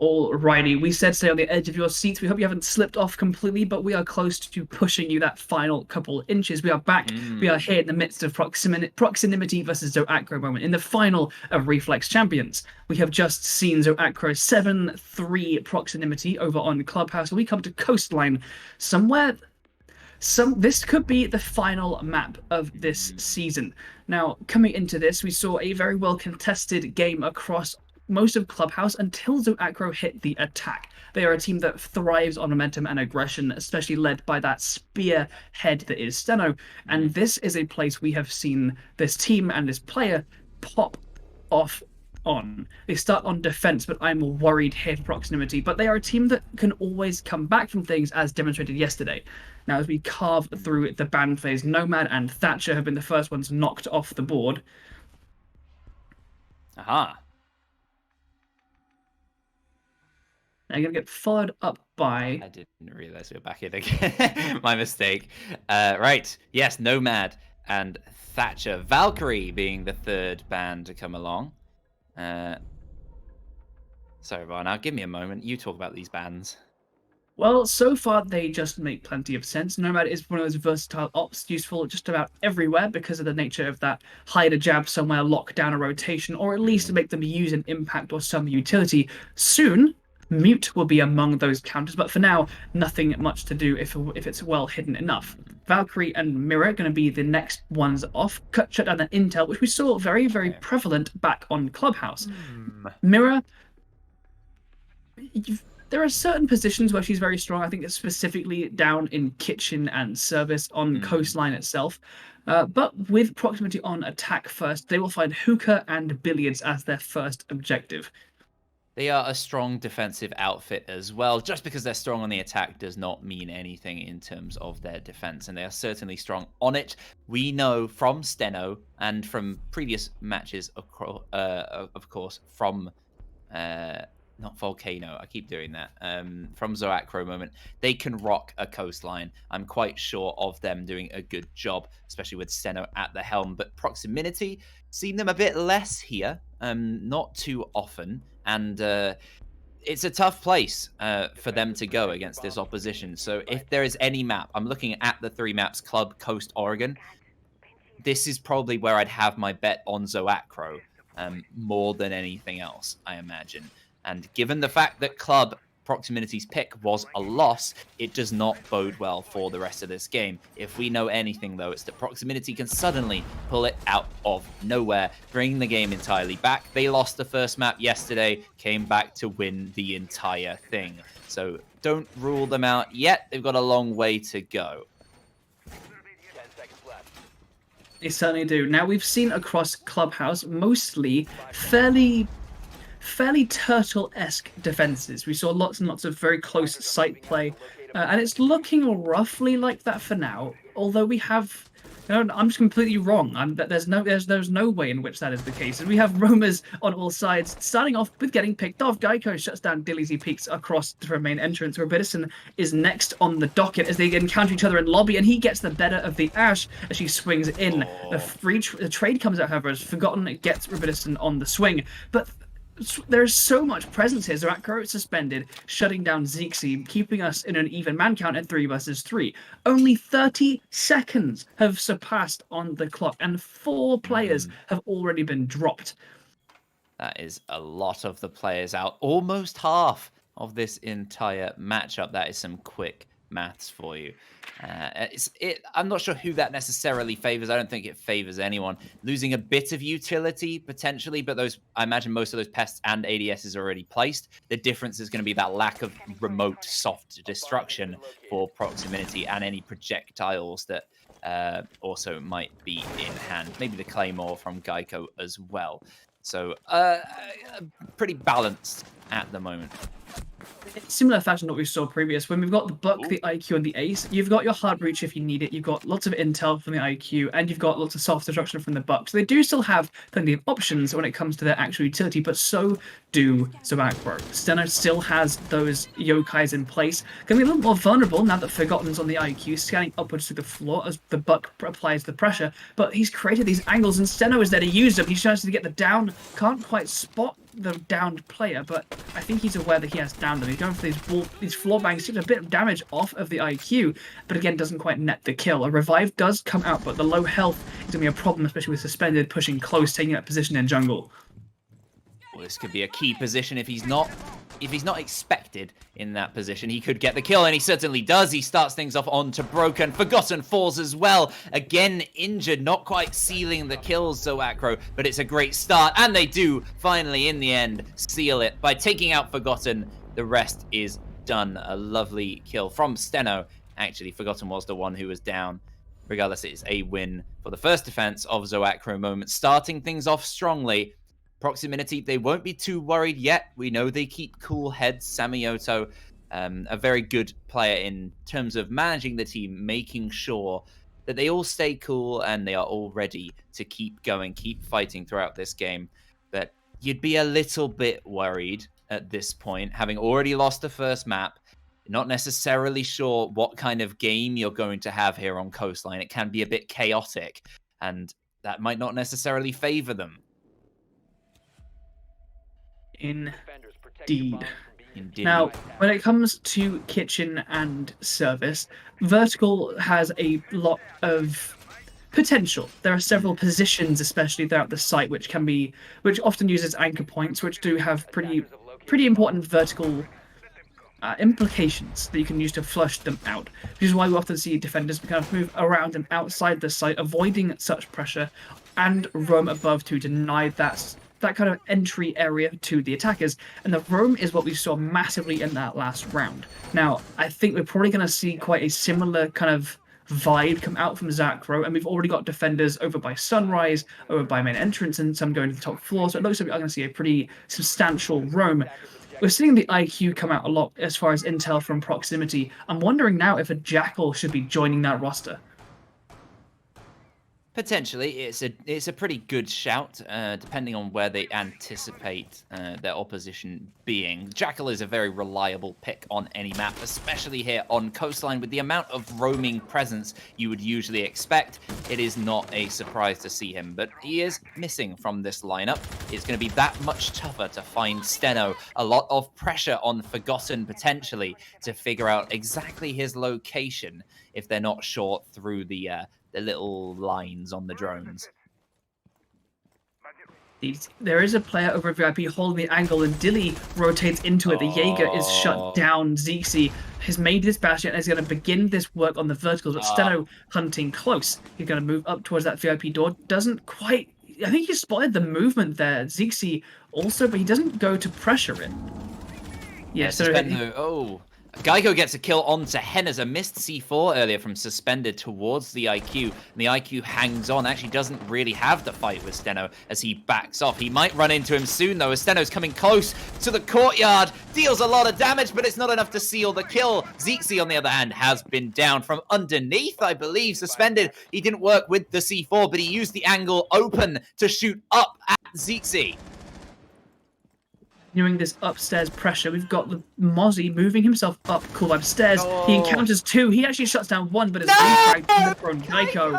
Alrighty, we said stay on the edge of your seats. We hope you haven't slipped off completely, but we are close to pushing you that final couple inches. We are back. We are here in the midst of Proximity versus Zoaqro moment in the final of Reflex Champions. We have just seen Zoaqro 7-3 Proximity over on Clubhouse. We come to Coastline somewhere. This could be the final map of this season. Now, coming into this, we saw a very well contested game across most of Clubhouse until Zoaqro hit the attack. They are a team that thrives on momentum and aggression, especially led by that spearhead that is Steno. And this is a place we have seen this team and this player pop off on. They start on defense, but I'm worried here for Proximity. But they are a team that can always come back from things, as demonstrated yesterday. Now, as we carve through the ban phase, Nomad and Thatcher have been the first ones knocked off the board. Aha. They're going to get followed up by... I didn't realize we were back in again. My mistake. Right. Yes, Nomad and Thatcher. Valkyrie being the third band to come along. Sorry, Ron. Now give me a moment. You talk about these bands. Well, so far they just make plenty of sense. Nomad is one of those versatile ops, useful just about everywhere because of the nature of that hide a jab somewhere, lock down a rotation, or at least make them use an impact or some utility. Soon, Mute will be among those counters, but for now, nothing much to do if it's well hidden enough. Valkyrie and Mirror are going to be the next ones off. Shut down that intel, which we saw very, very prevalent back on Clubhouse. Mirror... There are certain positions where she's very strong. I think it's specifically down in kitchen and service on Coastline itself. But with Proximity on attack first, they will find hookah and billiards as their first objective. They are a strong defensive outfit as well. Just because they're strong on the attack does not mean anything in terms of their defense, and they are certainly strong on it. We know from Steno and from previous matches, of course, from... not Volcano, I keep doing that. From Zoaqro moment, they can rock a Coastline. I'm quite sure of them doing a good job, especially with Steno at the helm. But Proximity, seen them a bit less here, not too often. And it's a tough place for them to go against this opposition. So if there is any map, I'm looking at the 3 maps, Club, Coast, Oregon. This is probably where I'd have my bet on Zoaqro more than anything else, I imagine. And given the fact that Club Proximity's pick was a loss, it does not bode well for the rest of this game. If we know anything, though, it's that Proximity can suddenly pull it out of nowhere, bringing the game entirely back. They lost the first map yesterday, came back to win the entire thing. So don't rule them out yet. They've got a long way to go. They certainly do. Now, we've seen across Clubhouse mostly fairly Turtle-esque defenses. We saw lots and lots of very close sight play, and it's looking roughly like that for now. Although we have, I'm just completely wrong. There's no way in which that is the case. And we have roamers on all sides, starting off with getting picked off. Geico shuts down Dilly's peeks across the main entrance. Robidison is next on the docket as they encounter each other in lobby, and he gets the better of the Ash as she swings in. The trade comes out, however, as Forgotten gets Robidison on the swing, but there's so much presence here. Zoaqro is suspended, shutting down Zeke, keeping us in an even man count at 3 versus 3. Only 30 seconds have surpassed on the clock, and 4 players have already been dropped. That is a lot of the players out. Almost half of this entire matchup. That is some quick maths for you. I'm not sure who that necessarily favors. I don't think it favors anyone. Losing a bit of utility, potentially, but I imagine most of those pests and ADS is already placed. The difference is going to be that lack of remote soft destruction for Proximity and any projectiles that also might be in hand. Maybe the Claymore from Geico as well. So, pretty balanced at the moment. Similar fashion to what we saw previous. When we've got the Buck, the IQ, and the Ace, you've got your hard breach if you need it. You've got lots of intel from the IQ, and you've got lots of soft destruction from the Buck. So they do still have plenty of options when it comes to their actual utility, but so do Zoaqro. Steno still has those yokais in place. Going to be a little more vulnerable now that Forgotten's on the IQ, scanning upwards through the floor as the Buck applies the pressure. But he's created these angles, and Steno is there to use them. He tries to get the down, can't quite spot the downed player, but I think he's aware that he has downed them. He's going for these floor bangs, takes a bit of damage off of the IQ, but again doesn't quite net the kill. A revive does come out, but the low health is going to be a problem, especially with Suspended pushing close, taking that position in jungle. Well, this could be a key position if he's not expected in that position. He could get the kill, and he certainly does. He starts things off onto Broken. Forgotten falls as well. Again, injured, not quite sealing the kills, Zoaqro, but it's a great start, and they do finally, in the end, seal it by taking out Forgotten. The rest is done. A lovely kill from Steno. Actually, Forgotten was the one who was down. Regardless, it is a win for the first defense of Zoaqro Moment, starting things off strongly. Proximinity, they won't be too worried yet. We know they keep cool heads. Samioto, a very good player in terms of managing the team, making sure that they all stay cool and they are all ready to keep going, keep fighting throughout this game. But you'd be a little bit worried at this point, having already lost the first map, not necessarily sure what kind of game you're going to have here on Coastline. It can be a bit chaotic, and that might not necessarily favor them. Indeed. Now, when it comes to kitchen and service, Vertical has a lot of potential. There are several positions, especially throughout the site, which often uses anchor points, which do have pretty important vertical implications that you can use to flush them out, which is why we often see defenders kind of move around and outside the site, avoiding such pressure, and roam above to deny that kind of entry area to the attackers. And the roam is what we saw massively in that last round. Now, I think we're probably going to see quite a similar kind of vibe come out from Zoaqro, and we've already got defenders over by Sunrise, over by main entrance, and some going to the top floor, so it looks like we're going to see a pretty substantial roam. We're seeing the IQ come out a lot as far as intel from Proximinity. I'm wondering now if a Jackal should be joining that roster. Potentially, it's a pretty good shout, depending on where they anticipate their opposition being. Jackal is a very reliable pick on any map, especially here on Coastline. With the amount of roaming presence you would usually expect, it is not a surprise to see him, but he is missing from this lineup. It's going to be that much tougher to find Steno. A lot of pressure on Forgotten, potentially, to figure out exactly his location if they're not sure through the little lines on the drones. There is a player over at VIP holding the angle, and Dilly rotates into it. The Jaeger is shut down. Zixi has made this bastion and is going to begin this work on the verticals, but Steno hunting close. He's going to move up towards that VIP door. Doesn't quite... I think he spotted the movement there. Zixi also, but he doesn't go to pressure it. Yeah, so... Geico gets a kill onto Hennes, a missed C4 earlier from Suspended towards the IQ, and the IQ hangs on, actually doesn't really have the fight with Steno as he backs off. He might run into him soon, though, as Steno's coming close to the courtyard, deals a lot of damage, but it's not enough to seal the kill. Zixi, on the other hand, has been down from underneath, I believe. Suspended, he didn't work with the C4, but he used the angle open to shoot up at Zixi. Continuing this upstairs pressure, we've got the Mozzie moving himself up cool upstairs. He encounters two. He actually shuts down one, but it's refragged from Geico.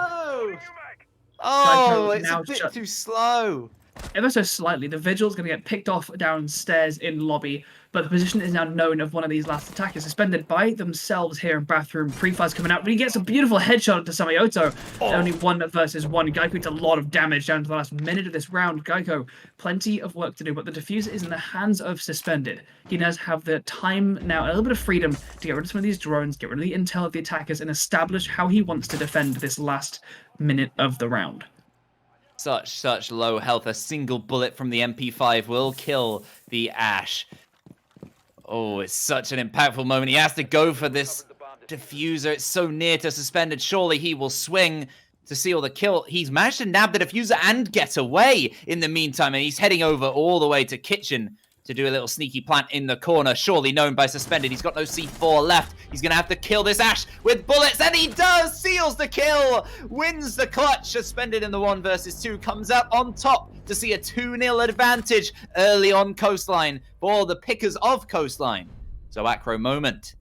Oh, it's a bit too slow. Ever so slightly. The Vigil's going to get picked off downstairs in lobby, but the position is now known of one of these last attackers. Suspended by themselves here in bathroom. Pre-fire's coming out, but he gets a beautiful headshot to Samioto. Only 1 versus 1. Geico gets a lot of damage down to the last minute of this round. Geico, plenty of work to do, but the diffuser is in the hands of Suspended. He does have the time now, a little bit of freedom to get rid of some of these drones, get rid of the intel of the attackers, and establish how he wants to defend this last minute of the round. Such low health. A single bullet from the MP5 will kill the Ash. Oh, it's such an impactful moment. He has to go for this diffuser. It's so near to Suspended. Surely he will swing to seal the kill. He's managed to nab the diffuser and get away in the meantime, and he's heading over all the way to kitchen to do a little sneaky plant in the corner, surely known by Suspended. He's got no C4 left. He's going to have to kill this Ash with bullets, and he does! Seals the kill! Wins the clutch. Suspended in the 1 versus 2. Comes out on top to see a 2-0 advantage early on Coastline for the pickers of Coastline. Zoaqro Moment.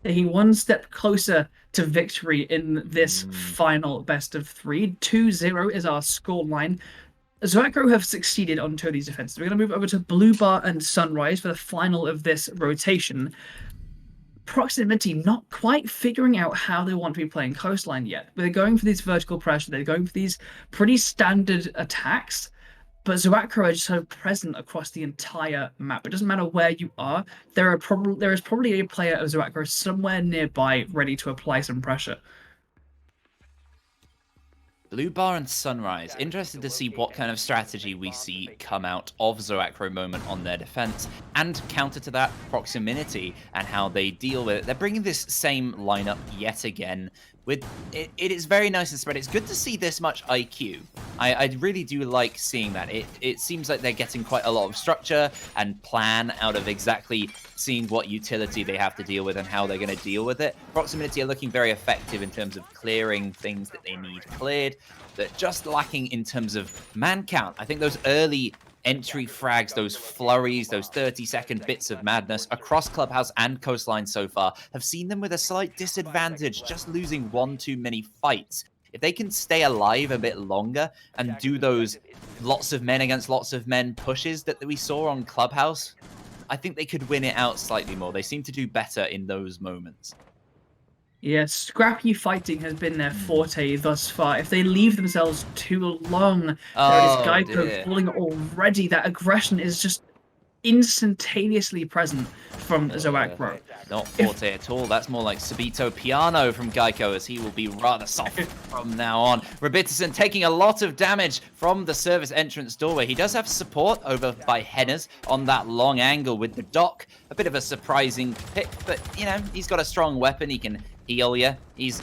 He 1 step closer to victory in this final best of 3. 2-0 is our scoreline. Zoaqro have succeeded on two of these defenses. We're going to move over to Blue Bar and Sunrise for the final of this rotation. Proximity not quite figuring out how they want to be playing Coastline yet. They're going for these vertical pressure, they're going for these pretty standard attacks, but Zoaqro are just so present across the entire map. It doesn't matter where you are, there is probably a player of Zoaqro somewhere nearby ready to apply some pressure. Blue Bar and Sunrise. Interested to see what kind of strategy we see come out of Zoaqro moment on their defense, and counter to that, Proximinity and how they deal with it. They're bringing this same lineup yet again. With it is very nice and spread. It's good to see this much IQ. I really do like seeing that. It seems like they're getting quite a lot of structure and plan out of exactly seeing what utility they have to deal with and how they're going to deal with it. Proximinity are looking very effective in terms of clearing things that they need cleared. They're just lacking in terms of man count. I think those early entry frags, those flurries, those 30-second bits of madness across Clubhouse and Coastline so far have seen them with a slight disadvantage, just losing one too many fights. If they can stay alive a bit longer and do those lots of men against lots of men pushes that we saw on Clubhouse, I think they could win it out slightly more. They seem to do better in those moments. Yeah, scrappy fighting has been their forte thus far. If they leave themselves too long, there is Geico falling already. That aggression is just instantaneously present from Zoaqro. Not forte at all. That's more like Subito Piano from Geico, as he will be rather soft from now on. Rabitison taking a lot of damage from the service entrance doorway. He does have support over by Henners on that long angle with the dock. A bit of a surprising pick, but, you know, he's got a strong weapon. He can heal you.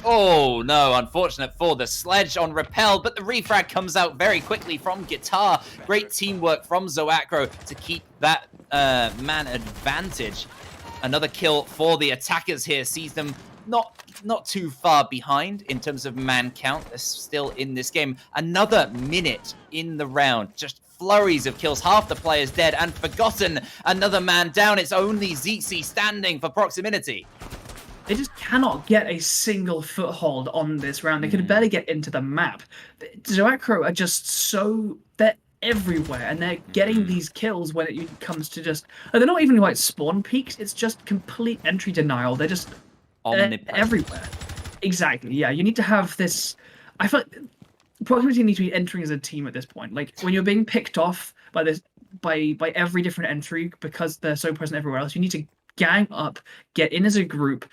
Oh no, unfortunate for the sledge on Repel, but the refrag comes out very quickly from Guitar. Great teamwork from Zoaqro to keep that man advantage. Another kill for the attackers here sees them not too far behind in terms of man count. They're still in this game. Another minute in the round. Just flurries of kills. Half the players dead and forgotten. Another man down. It's only Zixi standing for Proximinity. They just cannot get a single foothold on this round. They can barely get into the map. Zoaqro are just they're everywhere, and they're getting these kills when it comes to just... They're not even like spawn peaks, it's just complete entry denial. They're just everywhere. Exactly, yeah. You need to have this... I feel like Proximity needs to be entering as a team at this point. Like, when you're being picked off by this by every different entry because they're so present everywhere else, you need to gang up, get in as a group,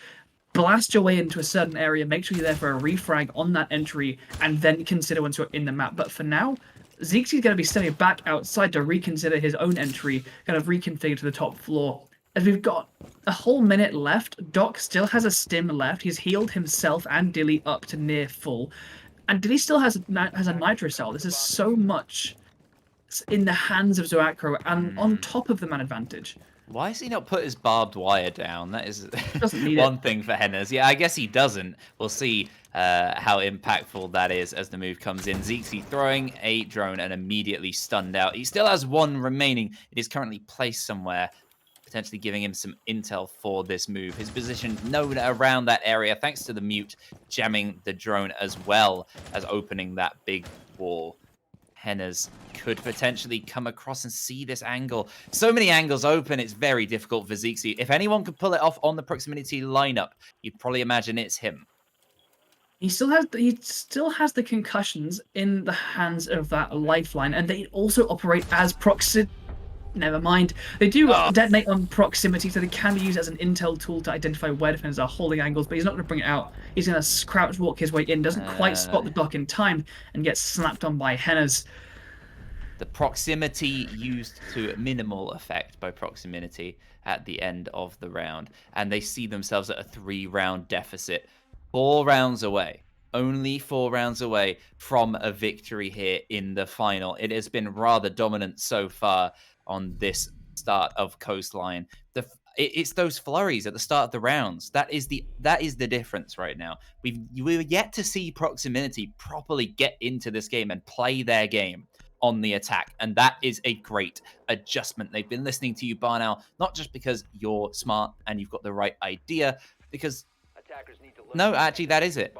blast your way into a certain area, make sure you're there for a refrag on that entry, and then consider once you're in the map. But for now, Zixi's going to be stepping back outside to reconsider his own entry, kind of reconfigure to the top floor. As we've got a whole minute left, Doc still has a stim left. He's healed himself and Dilly up to near full. And Dilly still has a nitro cell. This is so much in the hands of Zoaqro and on top of the man advantage. Why has he not put his barbed wire down? That is one thing for Henners. Yeah, I guess he doesn't. We'll see how impactful that is as the move comes in. Zixi throwing a drone and immediately stunned out. He still has one remaining. It is currently placed somewhere, potentially giving him some intel for this move. His position known around that area, thanks to the mute jamming the drone as well as opening that big wall. Henners could potentially come across and see this angle. So many angles open, it's very difficult for Zixi. If anyone could pull it off on the Proximinity lineup, you'd probably imagine it's him. He still has the concussions in the hands of that lifeline, and they also operate as Never mind. They do detonate on Proximity, so they can be used as an intel tool to identify where defenders are holding angles, but he's not going to bring it out. He's going to crouch walk his way in, doesn't quite spot the dock in time, and gets slapped on by Henners. The Proximity used to minimal effect by Proximinity at the end of the round, and they see themselves at a 3-round deficit. 4 rounds away. Only 4 rounds away from a victory here in the final. It has been rather dominant so far on this start of Coastline. It's those flurries at the start of the rounds. That is the difference right now. We're yet to see Proximinity properly get into this game and play their game on the attack, and that is a great adjustment. They've been listening to you, Barnow, not just because you're smart and you've got the right idea, because no, actually that is it.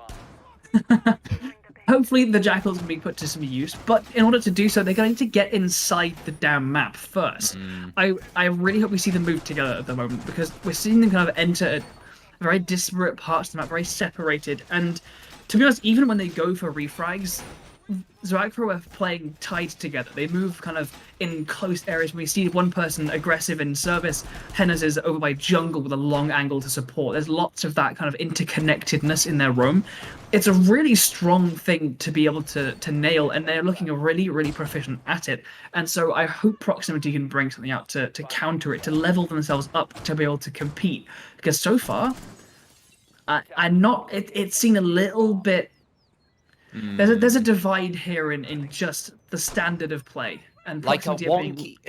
Hopefully the Jackals can be put to some use, but in order to do so, they're going to get inside the damn map first. I really hope we see them move together at the moment, because we're seeing them kind of enter very disparate parts of the map, very separated. And to be honest, even when they go for refrags, Zoaqro are playing tied together. They move kind of in close areas. We see one person aggressive in service. Hennes is over by jungle with a long angle to support. There's lots of that kind of interconnectedness in their roam. It's a really strong thing to be able to nail, and they're looking really, really proficient at it. And so I hope Proximinity can bring something out to counter it, to level themselves up, to be able to compete. Because so far, I'm not. It's seen a little bit. There's a divide here in just the standard of play, and Like a Proximinity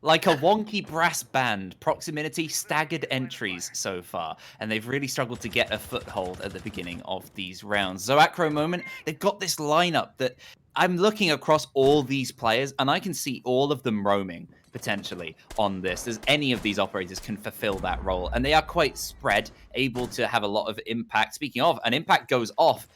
wonky brass band, Proximinity staggered entries so far, and they've really struggled to get a foothold at the beginning of these rounds. Zoaqro moment, they've got this lineup that I'm looking across all these players, and I can see all of them roaming potentially on this, as any of these operators can fulfill that role, and they are quite spread, able to have a lot of impact. Speaking of, an impact goes off.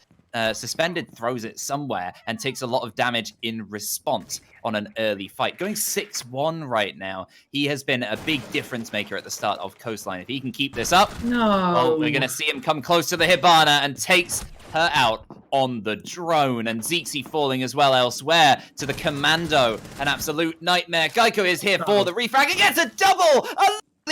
Suspended throws it somewhere and takes a lot of damage in response on an early fight. Going 6-1 right now. He has been a big difference maker at the start of Coastline. If he can keep this up, well, we're going to see him come close to the Hibana and takes her out on the drone. And Zixi falling as well elsewhere to the Commando. An absolute nightmare. Geico is here for the refrag and gets a double!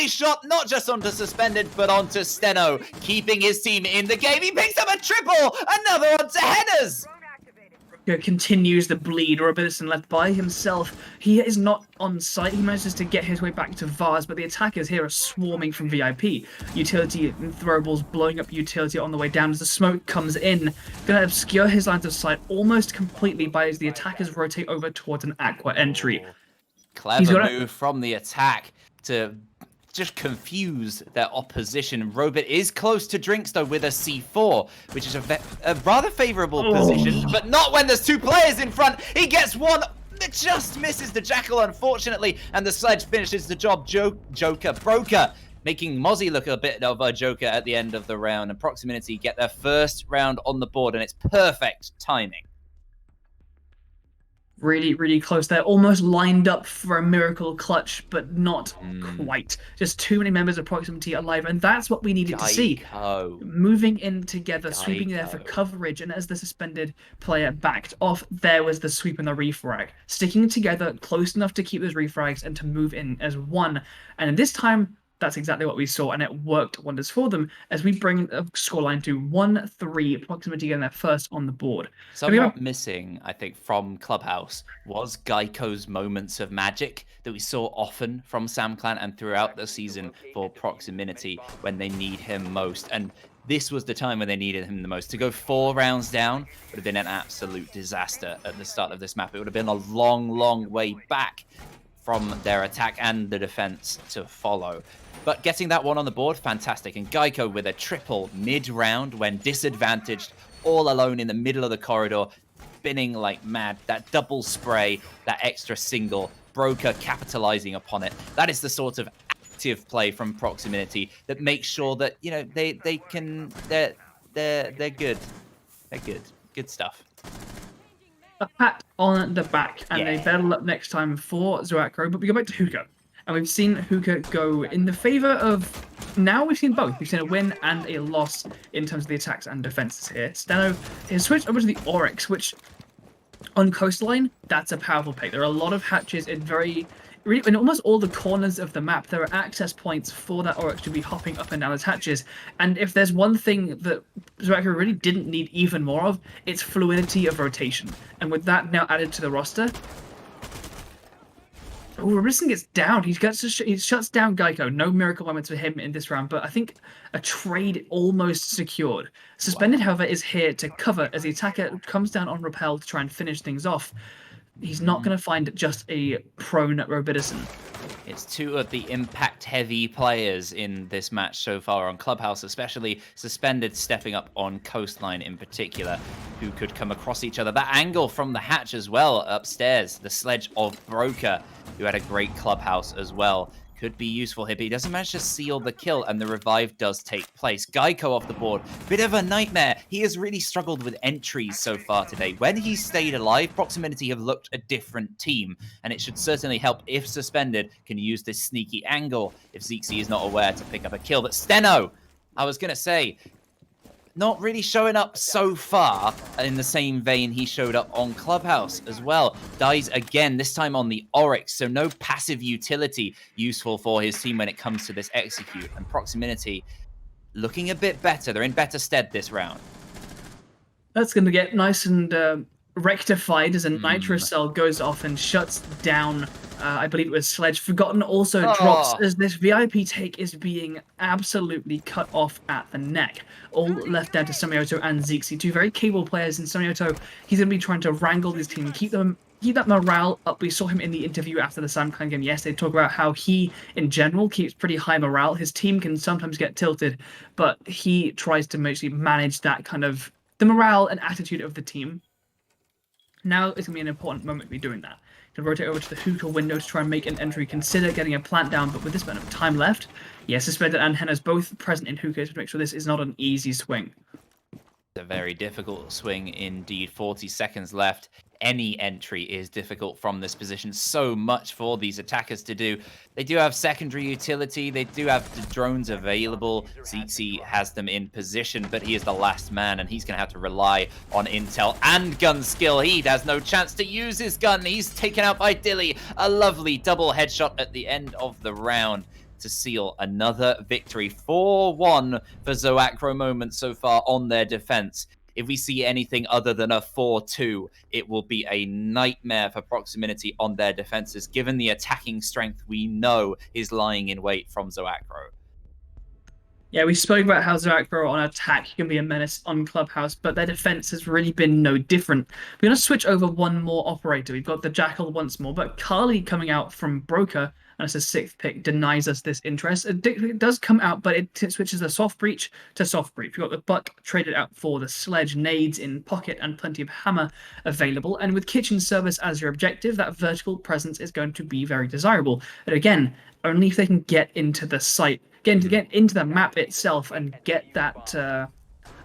Shot not just onto Suspended, but onto Steno, keeping his team in the game. He picks up a triple, another onto Hennes. Continues the bleed. Robertson left by himself. He is not on site. He manages to get his way back to Vars, but the attackers here are swarming from VIP. Utility and throwables blowing up utility on the way down as the smoke comes in. Gonna obscure his lines of sight almost completely by as the attackers rotate over towards an Aqua entry. Clever move from the attack to just confuse their opposition. Robert is close to Drinks, though, with a C4, which is a rather favorable position, but not when there's two players in front. He gets one, that just misses the Jackal, unfortunately, and the Sledge finishes the job. Broker, making Mozzie look a bit of a joker at the end of the round, and Proximinity get their first round on the board, and it's perfect timing. Really, really close. They're almost lined up for a miracle clutch, but not quite. Just too many members of Proximity alive, and that's what we needed to see. Moving in together, sweeping there for coverage, and as the suspended player backed off, there was the sweep and the refrag. Sticking together close enough to keep those refrags and to move in as one. And this time, that's exactly what we saw, and it worked wonders for them as we bring a scoreline to 1-3, Proximity getting their first on the board. Somewhat missing, I think, from Clubhouse was Geico's moments of magic that we saw often from SamClan and throughout the season for Proximinity when they need him most. And this was the time when they needed him the most. To go 4 rounds down would have been an absolute disaster at the start of this map. It would have been a long, long way back from their attack and the defense to follow. But getting that one on the board, fantastic. And Geico with a triple mid-round when disadvantaged, all alone in the middle of the corridor, spinning like mad. That double spray, that extra single, Broker capitalizing upon it. That is the sort of active play from Proximinity that makes sure that, you know, they're good. They're good. Good stuff. A pat on the back, and they battle up next time for Zoaqro. But we go back to Hookah, and we've seen Hookah go in the favor of. Now we've seen both. We've seen a win and a loss in terms of the attacks and defenses here. Steno is switched over to the Oryx, which on Coastline, that's a powerful pick. There are a lot of hatches in in almost all the corners of the map. There are access points for that Oryx to be hopping up and down those hatches. And if there's one thing that Zoaqro really didn't need even more of, it's fluidity of rotation. And with that now added to the roster, Robertson gets down. He shuts down Geico. No miracle moments for him in this round, but I think a trade almost secured. Suspended, however, is here to cover as the attacker comes down on Repel to try and finish things off. He's not going to find just a prone Robertson. It's two of the impact-heavy players in this match so far on Clubhouse, especially Suspended stepping up on Coastline in particular, who could come across each other. That angle from the hatch as well upstairs, the sledge of Broker, who had a great Clubhouse as well, could be useful here, but he doesn't manage to seal the kill, and the revive does take place. Geico off the board, bit of a nightmare. He has really struggled with entries so far today. When he stayed alive, Proximinity have looked a different team, and it should certainly help if Suspended can use this sneaky angle if Zeeksy is not aware to pick up a kill. But Steno, I was going to say, not really showing up so far in the same vein he showed up on Clubhouse as well. Dies again, this time on the Oryx, so no passive utility useful for his team when it comes to this execute. And Proximinity looking a bit better. They're in better stead this round. That's going to get nice and rectified as a Nitro Cell goes off and shuts down, I believe it was Sledge. Forgotten also drops as this VIP take is being absolutely cut off at the neck. All left down to Samioto and Zeeksy, two very capable players. And Samioto, he's going to be trying to wrangle his team and keep that morale up. We saw him in the interview after the SamClan game yesterday talk about how he, in general, keeps pretty high morale. His team can sometimes get tilted, but he tries to mostly manage that kind of the morale and attitude of the team. Now it's going to be an important moment to be doing that. Can rotate over to the hookah window to try and make an entry, consider getting a plant down, but with this amount of time left, yes, Suspended and Henna's both present in hookah to make sure this is not an easy swing. A very difficult swing indeed. 40 seconds left. Any entry is difficult from this position. So much for these attackers to do. They do have secondary utility. They do have the drones available. Zeeksy has them in position, but he is the last man, and he's going to have to rely on intel and gun skill. He has no chance to use his gun. He's taken out by Dilly. A lovely double headshot at the end of the round to seal another victory. 4-1 for Zoaqro Moment so far on their defense. If we see anything other than a 4-2, it will be a nightmare for Proximinity on their defenses, given the attacking strength we know is lying in wait from Zoaqro. Yeah, we spoke about how Zoaqro on attack can be a menace on Clubhouse, but their defense has really been no different. We're going to switch over one more operator. We've got the Jackal once more, but Carly coming out from Broker, and it's a 6th pick, denies us this interest. It does come out, but it switches the Soft Breach to Soft Breach. We've got the Buck traded out for the Sledge, nades in pocket, and plenty of hammer available. And with kitchen service as your objective, that vertical presence is going to be very desirable. But again, only if they can get into the site, get into the map itself and get that a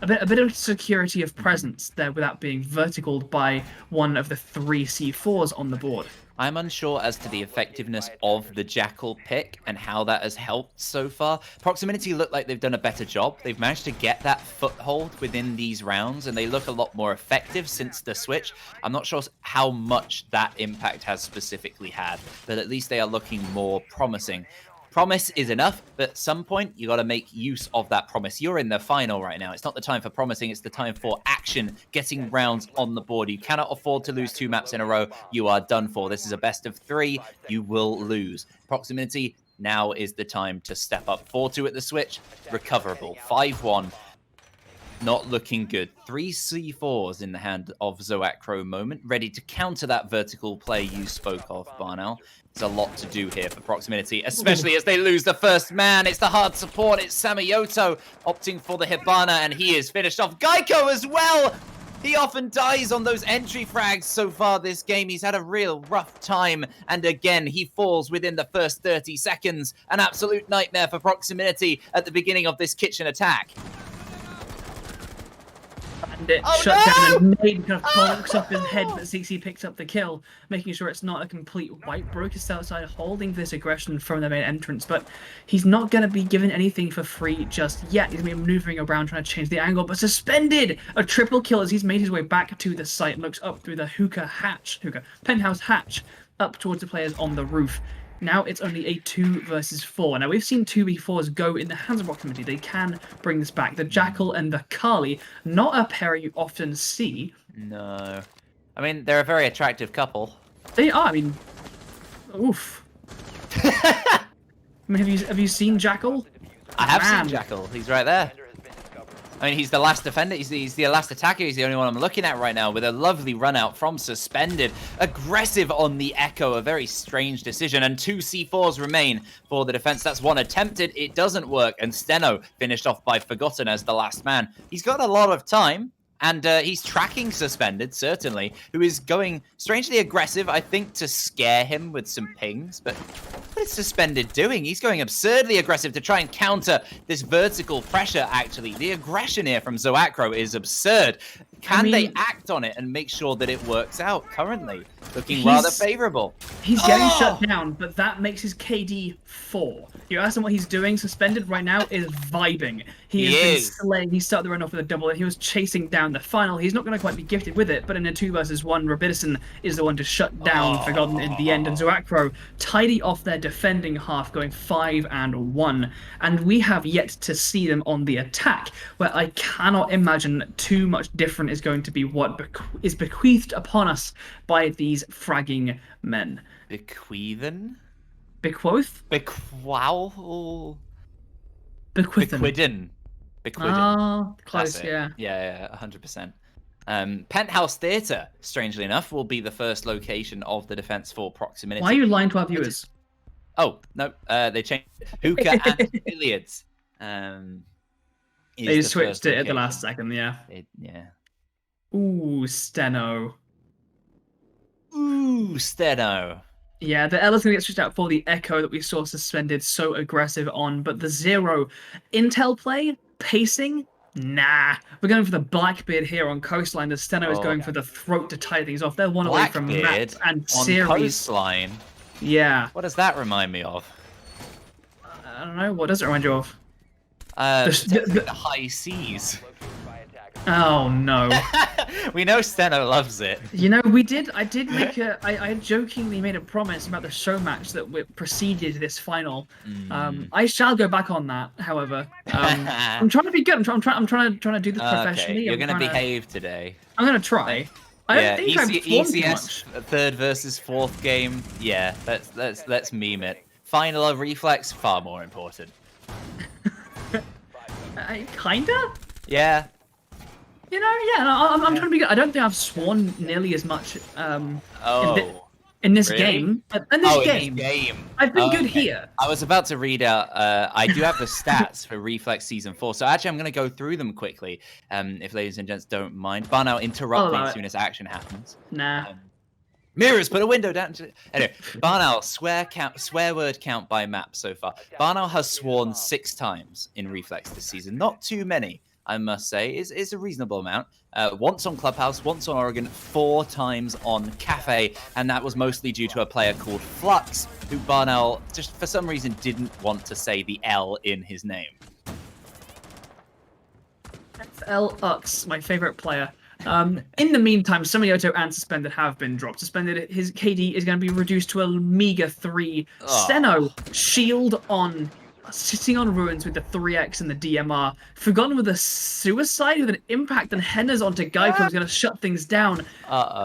bit of security of presence there without being verticaled by one of the 3 C4s on the board. I'm unsure as to the effectiveness of the Jackal pick and how that has helped so far. Proximinity look like they've done a better job. They've managed to get that foothold within these rounds, and they look a lot more effective since the switch. I'm not sure how much that impact has specifically had, but at least they are looking more promising. Promise is enough, but at some point, you got to make use of that promise. You're in the final right now. It's not the time for promising. It's the time for action, getting rounds on the board. You cannot afford to lose 2 maps in a row. You are done for. This is a best of 3. You will lose. Proximinity, now is the time to step up. 4-2 at the switch, recoverable. 5-1. Not looking good. 3 C4s in the hand of Zoaqro Moment, ready to counter that vertical play you spoke of, Barnell. There's a lot to do here for Proximinity, especially as they lose the first man. It's the hard support. It's Samioto opting for the Hibana, and he is finished off. Geico as well! He often dies on those entry frags so far this game. He's had a real rough time, and again, he falls within the first 30 seconds. An absolute nightmare for Proximinity at the beginning of this kitchen attack. And it shut down, and Nade kind of bonks off his head, but Zeeksy picks up the kill, making sure it's not a complete wipe. Broke is outside, holding this aggression from the main entrance, but he's not going to be given anything for free just yet. He's going to be maneuvering around, trying to change the angle, but Suspended! A triple kill as he's made his way back to the site and looks up through the penthouse hatch, up towards the players on the roof. Now it's only a 2 versus 4. Now we've seen 2v4s go in the hands of Proximinity. They can bring this back. The Jackal and the Carly, not a pair you often see. No. I mean, they're a very attractive couple. They are, I mean, oof. I mean, have you seen Jackal? I have seen Jackal. He's right there. I mean, he's the last defender. He's the last attacker. He's the only one I'm looking at right now with a lovely run out from Suspended. Aggressive on the Echo. A very strange decision. And 2 C4s remain for the defense. That's one attempted. It doesn't work. And Steno finished off by Forgotten as the last man. He's got a lot of time. And he's tracking Suspended, certainly, who is going strangely aggressive, I think, to scare him with some pings. But what is Suspended doing? He's going absurdly aggressive to try and counter this vertical pressure, actually. The aggression here from Zoaqro is absurd. Can they act on it and make sure that it works out currently? Looking rather favorable. He's getting shut down, but that makes his KD 4. You ask him what he's doing. Suspended right now is vibing. He has been slaying. He started the run off with a double, and he was chasing down the final. He's not going to quite be gifted with it, but in a 2 versus 1, Robidison is the one to shut down Forgotten in the end, and Zoaqro tidy off their defending half, going 5-1. And we have yet to see them on the attack, where I cannot imagine too much different is going to be what is bequeathed upon us by these fragging men. Bequeathen? Bequoth? Bequow? Bequithen. Bequidden. Close, yeah. Yeah, 100%. Penthouse Theatre, strangely enough, will be the first location of the defense for Proximinity. Why are you lying to our viewers? Oh, no, they changed it. Hookah and Billiards. They switched it at the last second, yeah. Yeah. Ooh, Steno. Ooh, Steno. Yeah, the L is going to get switched out for the Echo that we saw Suspended so aggressive on, but the Zero intel play, pacing, nah. We're going for the Blackbeard here on Coastline. The Steno is going for the throat to tie things off. They're one away from map and on series. Coastline? Yeah. What does that remind me of? I don't know. What does it remind you of? The high seas. Oh no. We know Steno loves it. You know, I did make I jokingly made a promise about the show match that preceded this final. I shall go back on that, however. I'm trying to be good. I'm trying to do this professionally. You're going to behave today. I'm going to try. I don't think I've performed too much. Third versus fourth game. Yeah, let's meme it. Final of Reflex, far more important. Kinda? Yeah. You know, yeah, I'm trying to be good. I don't think I've sworn nearly as much in this game. In this game. I've been good here. I was about to read out, I do have the stats for Reflex Season 4, so actually I'm going to go through them quickly, if ladies and gents don't mind. Barnow, interrupt me as soon as action happens. Nah. Mirrors, put a window down. Anyway, Barnow, swear word count by map so far. Barnow has sworn 6 times in Reflex this season. Not too many, I must say. It's a reasonable amount. Once on Clubhouse, once on Oregon, 4 times on Cafe, and that was mostly due to a player called Flux, who Barnow just for some reason didn't want to say the L in his name. FLUX, my favorite player. In the meantime, Samioto and Suspended have been dropped. Suspended, his KD is going to be reduced to a meager 3. Steno, shield on, sitting on ruins with the 3x and the DMR. Forgotten with a suicide with an impact, and Henna's onto Geico is going to shut things down.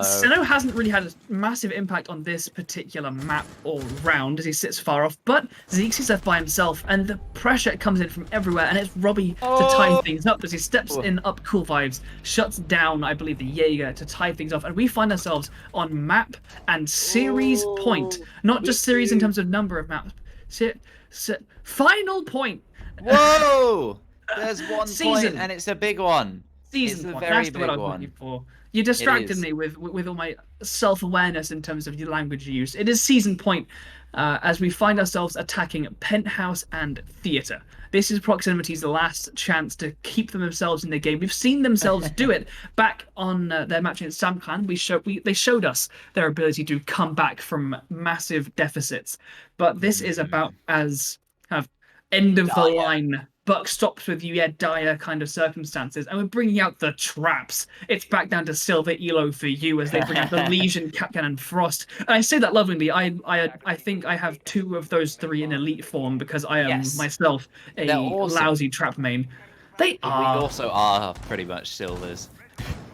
Steno hasn't really had a massive impact on this particular map all round as he sits far off, but Zeke's is left by himself, and the pressure comes in from everywhere, and it's Robbie to tie things up as he steps in up Cool Vibes, shuts down, I believe, the Jaeger to tie things off, and we find ourselves on map and series point. Not just series in terms of number of maps. Final point. Whoa! There's one point, and it's a big one. Season point. That's what I was looking for. You distracted me with all my self-awareness in terms of your language use. It is season point as we find ourselves attacking Penthouse and Theatre. This is Proximity's last chance to keep themselves in the game. We've seen themselves do it back on their match against SamClan. They showed us their ability to come back from massive deficits. But this is about as kind of end of the line, buck stops with you, dire kind of circumstances. And we're bringing out the traps. It's back down to Silver Elo for you as they bring out the Legion, Capcan, and Frost. And I say that lovingly. I think I have 2 of those 3 in elite form because I am myself a lousy trap main. We also are pretty much Silvers.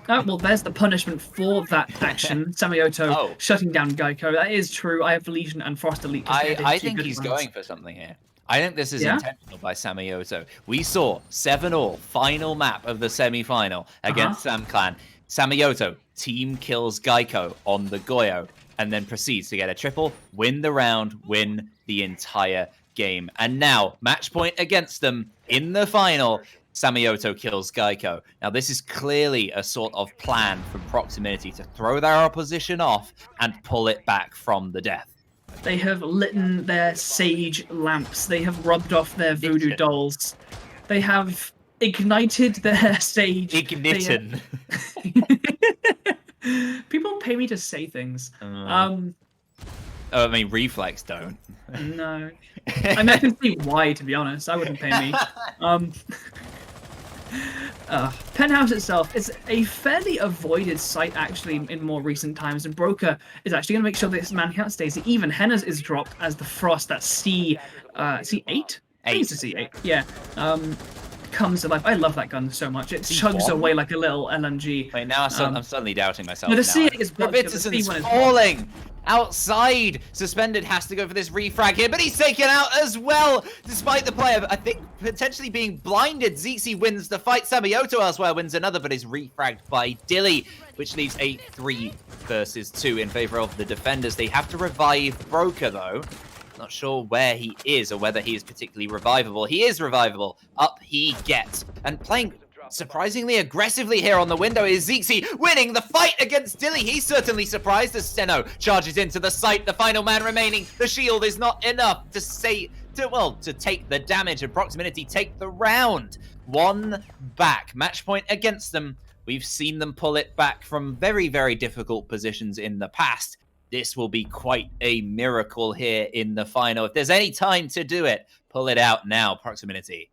Oh, well, there's the punishment for that action. Samioto shutting down Geico. That is true. I have Legion and Frost elite. I think he's going for something here. I think this is intentional by Samioto. We saw 7-all, final map of the semi-final against SamClan. Samioto team kills Geico on the Goyo and then proceeds to get a triple, win the round, win the entire game. And now, match point against them in the final, Samioto kills Geico. Now, this is clearly a sort of plan from Proximinity to throw their opposition off and pull it back from the death. They have lit their sage lamps. They have rubbed off their voodoo dolls. They have ignited their sage. Ignition. People pay me to say things. Oh, I mean, Reflex don't. No. I mean, I can see why, to be honest. I wouldn't pay me. Penthouse itself is a fairly avoided site, actually, in more recent times, and Broker is actually going to make sure that this man count stays even. Henna's is dropped as the Frost, that's C8? I think it's a C8, yeah. Comes to life. I love that gun so much. It chugs away like a little LMG. Wait, now I'm suddenly doubting myself. No, the now. C8 is blocked, the Vitison's C1 is falling outside. Suspended has to go for this refrag here, but he's taken out as well, despite the player, I think, potentially being blinded. Zixi wins the fight. Samayoto elsewhere wins another, but is refragged by Dilly, which leaves a 3 versus 2 in favor of the defenders. They have to revive Broker, though. Not sure where he is or whether he is particularly revivable. He is revivable. Up he gets. And playing surprisingly aggressively here on the window is Zixi, winning the fight against Dilly. He's certainly surprised as Steno charges into the site. The final man remaining. The shield is not enough to take the damage, and Proximinity take the round. 1 back. Match point against them. We've seen them pull it back from very, very difficult positions in the past. This will be quite a miracle here in the final. If there's any time to do it, pull it out now, Proximinity.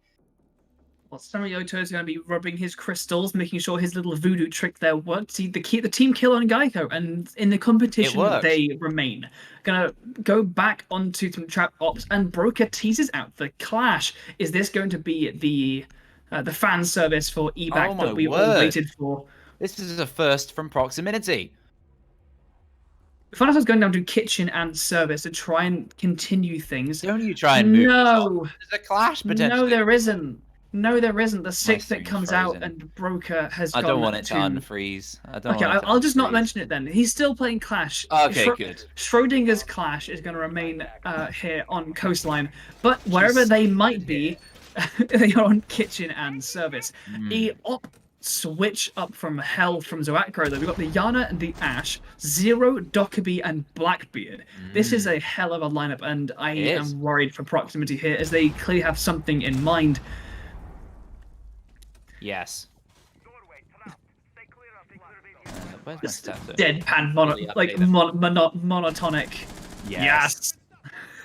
Well, Samayoto is going to be rubbing his crystals, making sure his little voodoo trick there works. The team kill on Geico, and in the competition they remain. Gonna go back onto some trap ops, and Broker teases out the clash. Is this going to be the fan service for eBack that we all waited for? This is a first from Proximinity. Funnhouse is going down to kitchen and service to try and continue things. Don't you try and move? No, there's a clash potentially. No, there isn't. No, there isn't. The 6th that comes out and Broker has. I don't want it to unfreeze. Okay, I'll just not mention it then. He's still playing Clash. Okay, good. Schrodinger's Clash is going to remain here on Coastline, but wherever they might be, they are on kitchen and service. Switch up from hell from Zoaqro, though. We've got the Yana and the Ash, Zero, Dockerby, and Blackbeard. This is a hell of a lineup, and I am worried for Proximity here, as they clearly have something in mind. Yes. Where's my stat? Deadpan, monotonic. Yes.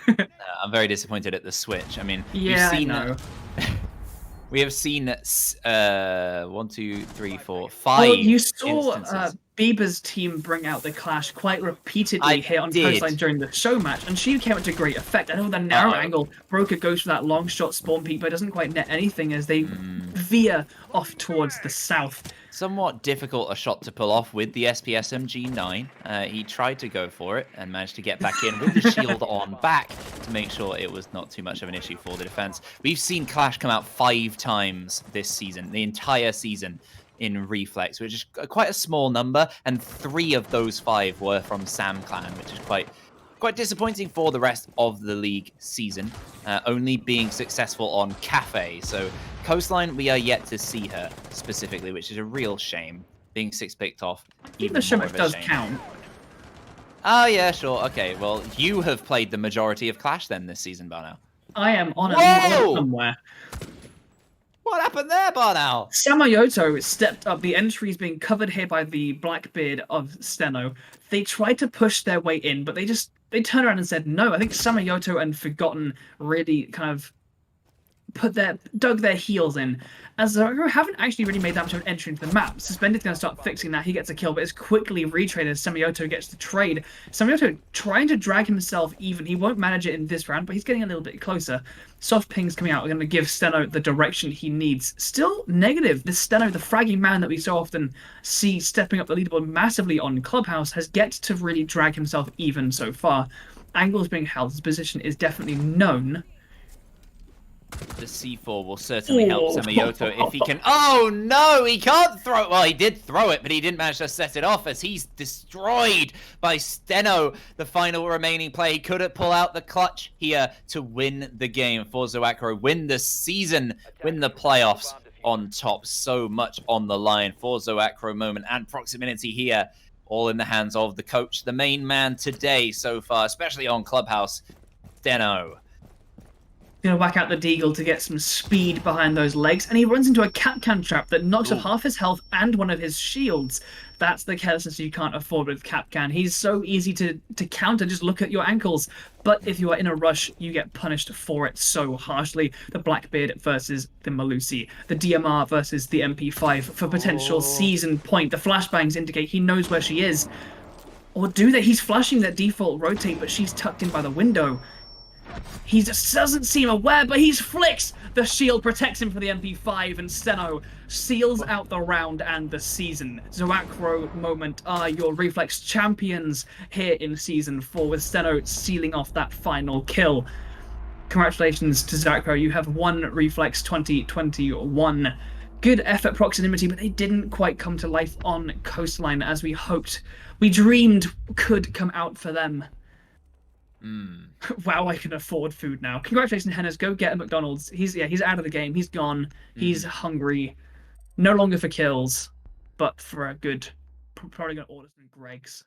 I'm very disappointed at the switch. I mean, yeah, I know. We have seen 1, 2, 3, 4, 5. Well, you saw Bieber's team bring out the Clash quite repeatedly here on Coastline during the show match, and she came to great effect. I know the narrow angle, Broker goes for that long shot spawn peak, but doesn't quite net anything as they veer off towards the south. Somewhat difficult a shot to pull off with the SPSMG9. He tried to go for it and managed to get back in with the shield on back to make sure it was not too much of an issue for the defense. We've seen Clash come out 5 times this season, the entire season in Reflex, which is quite a small number, and 3 of those 5 were from Sam Clan, which is quite disappointing for the rest of the league season, only being successful on Cafe. So Coastline, we are yet to see her specifically, which is a real shame. Being 6 picked off, even the more Showmatch of a does shame. count. Oh yeah, sure. Okay, well, you have played the majority of Clash then this season, Barnow. I am on a somewhere. What happened there, Barnow? Samayoto stepped up. The entry is being covered here by the Blackbeard of Steno. They tried to push their way in, but they turned around and said no. I think Samayoto and Forgotten really kind of dug their heels in, as Zoaqro haven't actually really made that much of an entry into the map. Suspended's going to start fixing that. He gets a kill, but it's quickly retraded as Samayoto gets the trade. Samayoto trying to drag himself even. He won't manage it in this round, but he's getting a little bit closer. Soft pings coming out are going to give Steno the direction he needs. Still negative. This Steno, the fragging man that we so often see stepping up the leaderboard massively on Clubhouse, has yet to really drag himself even so far. Angle is being held. His position is definitely known. The C4 will certainly help Samayoto if he can. Oh no, he can't throw it. Well, he did throw it, but he didn't manage to set it off as he's destroyed by Steno. The final remaining play. He couldn't pull out the clutch here to win the game for Zoaqro, win the season, win the playoffs on top. So much on the line for Zoaqro moment and Proximinity here. all in the hands of the coach, the main man today so far, especially on Clubhouse, Steno. Gonna whack out the Deagle to get some speed behind those legs, and he runs into a Capcan trap that knocks off half his health and one of his shields. That's the carelessness you can't afford with Capcan. He's so easy to counter, just look at your ankles. But if you are in a rush, you get punished for it so harshly. The Blackbeard versus the Malusi, the DMR versus the MP5 for potential season point. The flashbangs indicate he knows where she is. Or do they? He's flashing that default rotate, but she's tucked in by the window. He just doesn't seem aware, but he's flicks! The shield protects him for the MP5, and Steno seals out the round and the season. Zoaqro moment are your Reflex champions here in Season 4, with Steno sealing off that final kill. Congratulations to Zoaqro, you have won Reflex 2021. Good effort, Proximinity, but they didn't quite come to life on Coastline as we hoped. We dreamed could come out for them. Wow, I can afford food now. Congratulations, Hennes. Go get a McDonald's. He's out of the game. He's gone. He's hungry. No longer for kills, but for a good. Probably gonna order some Greg's.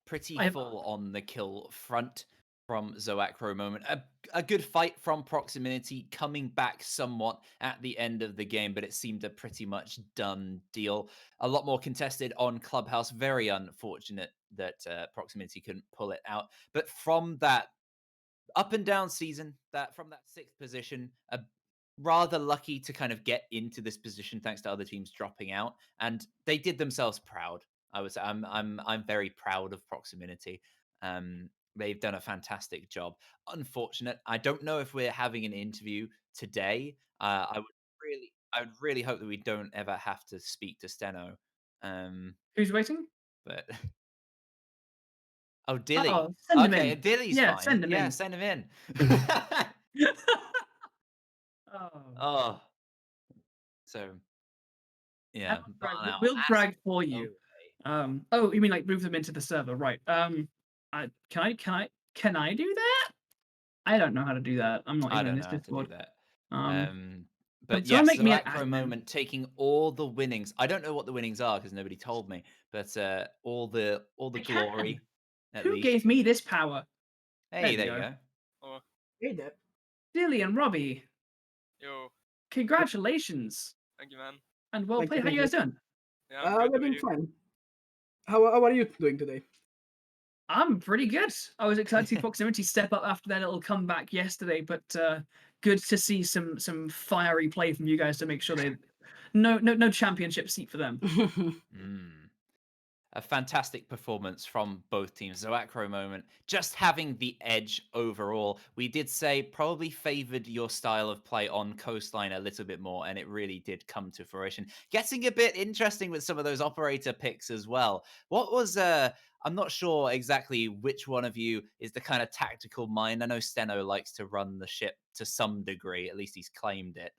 Pretty full on the kill front from Zoaqro moment. A good fight from Proximinity, coming back somewhat at the end of the game, but it seemed a pretty much done deal. A lot more contested on Clubhouse. Very unfortunate that Proximinity couldn't pull it out. But from that up and down season, from that 6th position, rather lucky to kind of get into this position thanks to other teams dropping out, and they did themselves proud. I would say I'm very proud of Proximinity. They've done a fantastic job. Unfortunate, I don't know if we're having an interview today. I would really hope that we don't ever have to speak to Steno. Who's waiting? But oh, Dilly. Oh, send him Okay, in. Dilly's Yeah, fine. send him yeah, in. send him in. Oh. So yeah, We'll drag for you. Oh, you mean like move them into the server, right? Can I do that? I don't know how to do that. I'm not I even in don't this know how to Discord. do that. Someone But yes, make me an Zoaqro admin. moment taking all the winnings. I don't know what the winnings are because nobody told me, but all the glory. At Who least. gave me this power? Hey, there you go. Oh, Hey there. Dilly and Robbie. yo, Congratulations. thank you, man. And well Thank played. you, How you thank guys you. doing? Yeah, I'm good. We're doing fine. How are you doing today? I'm pretty good. I was excited to see Proximity step up after their little comeback yesterday, but good to see some fiery play from you guys to make sure they no championship seat for them. A fantastic performance from both teams. Zoaqro moment, just having the edge overall. We did say probably favored your style of play on Coastline a little bit more, and it really did come to fruition. Getting a bit interesting with some of those operator picks as well. What was I'm not sure exactly which one of you is the kind of tactical mind. I know Steno likes to run the ship to some degree, at least he's claimed it.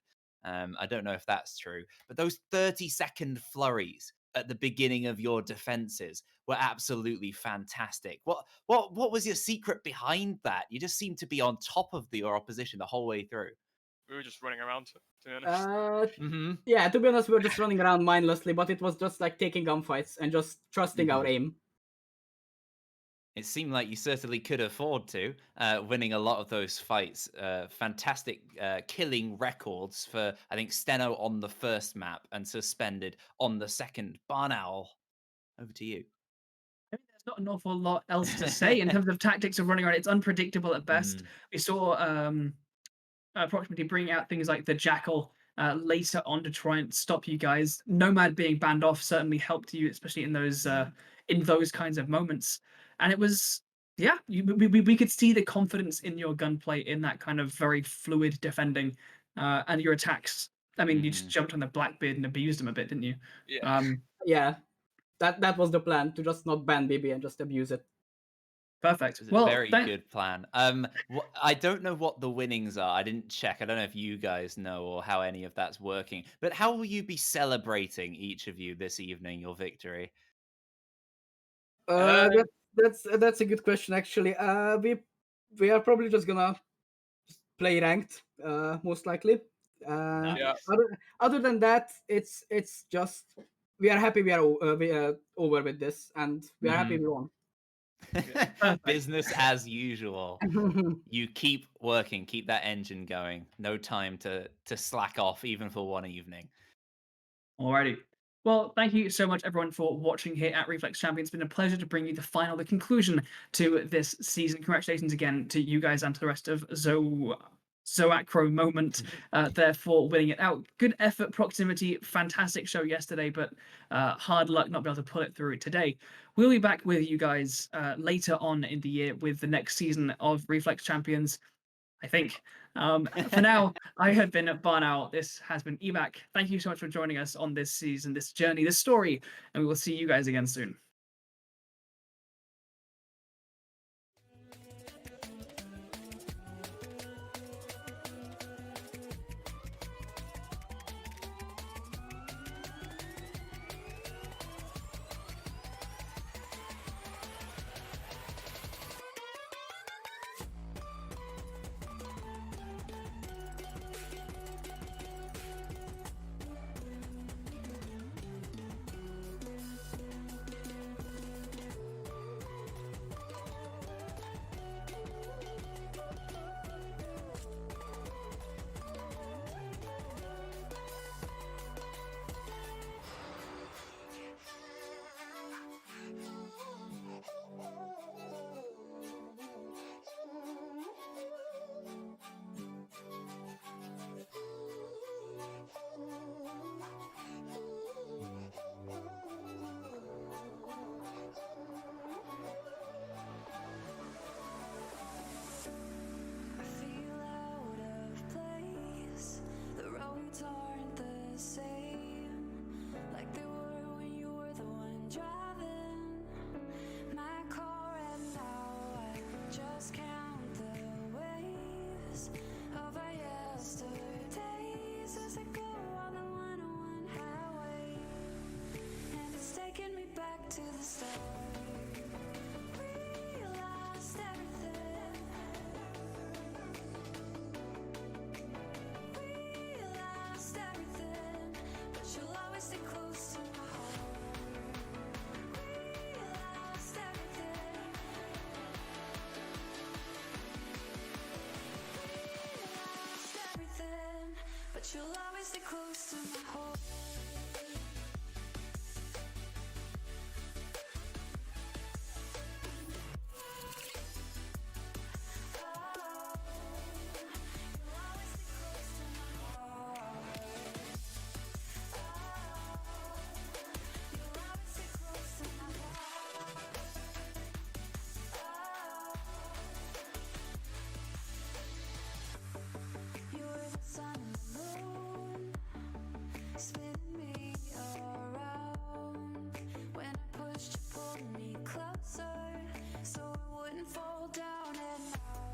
I don't know if that's true, but those 30-second flurries at the beginning of your defenses were absolutely fantastic. What was your secret behind that? You just seemed to be on top of your opposition the whole way through. We were just running around, to be honest. Yeah, to be honest, we were just running around mindlessly, but it was just like taking gunfights and just trusting our aim. It seemed like you certainly could afford to, winning a lot of those fights. Fantastic killing records for, I think, Steno on the first map and Suspended on the second. Barn Owl, over to you. There's not an awful lot else to say in terms of tactics of running around. It's unpredictable at best. We saw Proximity bring out things like the Jackal later on to try and stop you guys. Nomad being banned off certainly helped you, especially in those kinds of moments. And it was, yeah, we could see the confidence in your gunplay in that kind of very fluid defending and your attacks. I mean, you just jumped on the Blackbeard and abused him a bit, didn't you? Yeah. Yeah, that was the plan, to just not ban BB and just abuse it. Perfect. It was a very good plan. I don't know what the winnings are. I didn't check. I don't know if you guys know or how any of that's working. But how will you be celebrating, each of you, this evening, your victory? That's a good question, actually. We are probably just gonna play ranked, most likely. Nice. Other than that, it's just we are happy we are over with this, and we are happy we won. Business as usual. You keep working, keep that engine going. No time to slack off, even for one evening. Alrighty. Well, thank you so much, everyone, for watching here at Reflex Champion. It's been a pleasure to bring you the conclusion to this season. Congratulations again to you guys and to the rest of Zoaqro moment there for winning it out. Good effort, Proximity. Fantastic show yesterday, but hard luck not being able to pull it through today. We'll be back with you guys later on in the year with the next season of Reflex Champions, I think. For now, I have been Barnow. This has been Emac. Thank you so much for joining us on this season, this journey, this story, and we will see you guys again soon. I feel out of place. The roads aren't the same like they were when you were the one driving my car, and now I just count the waves of our yesterdays as I go on the 101 highway, and it's taking me back to the start. We lost everything. We lost everything, but you'll always stay close to my heart. We lost everything. We lost everything, but you'll always stay close to my heart. You were the sun and the moon, spinning me around. When I pushed you, pulled me closer, so I wouldn't fall down. And now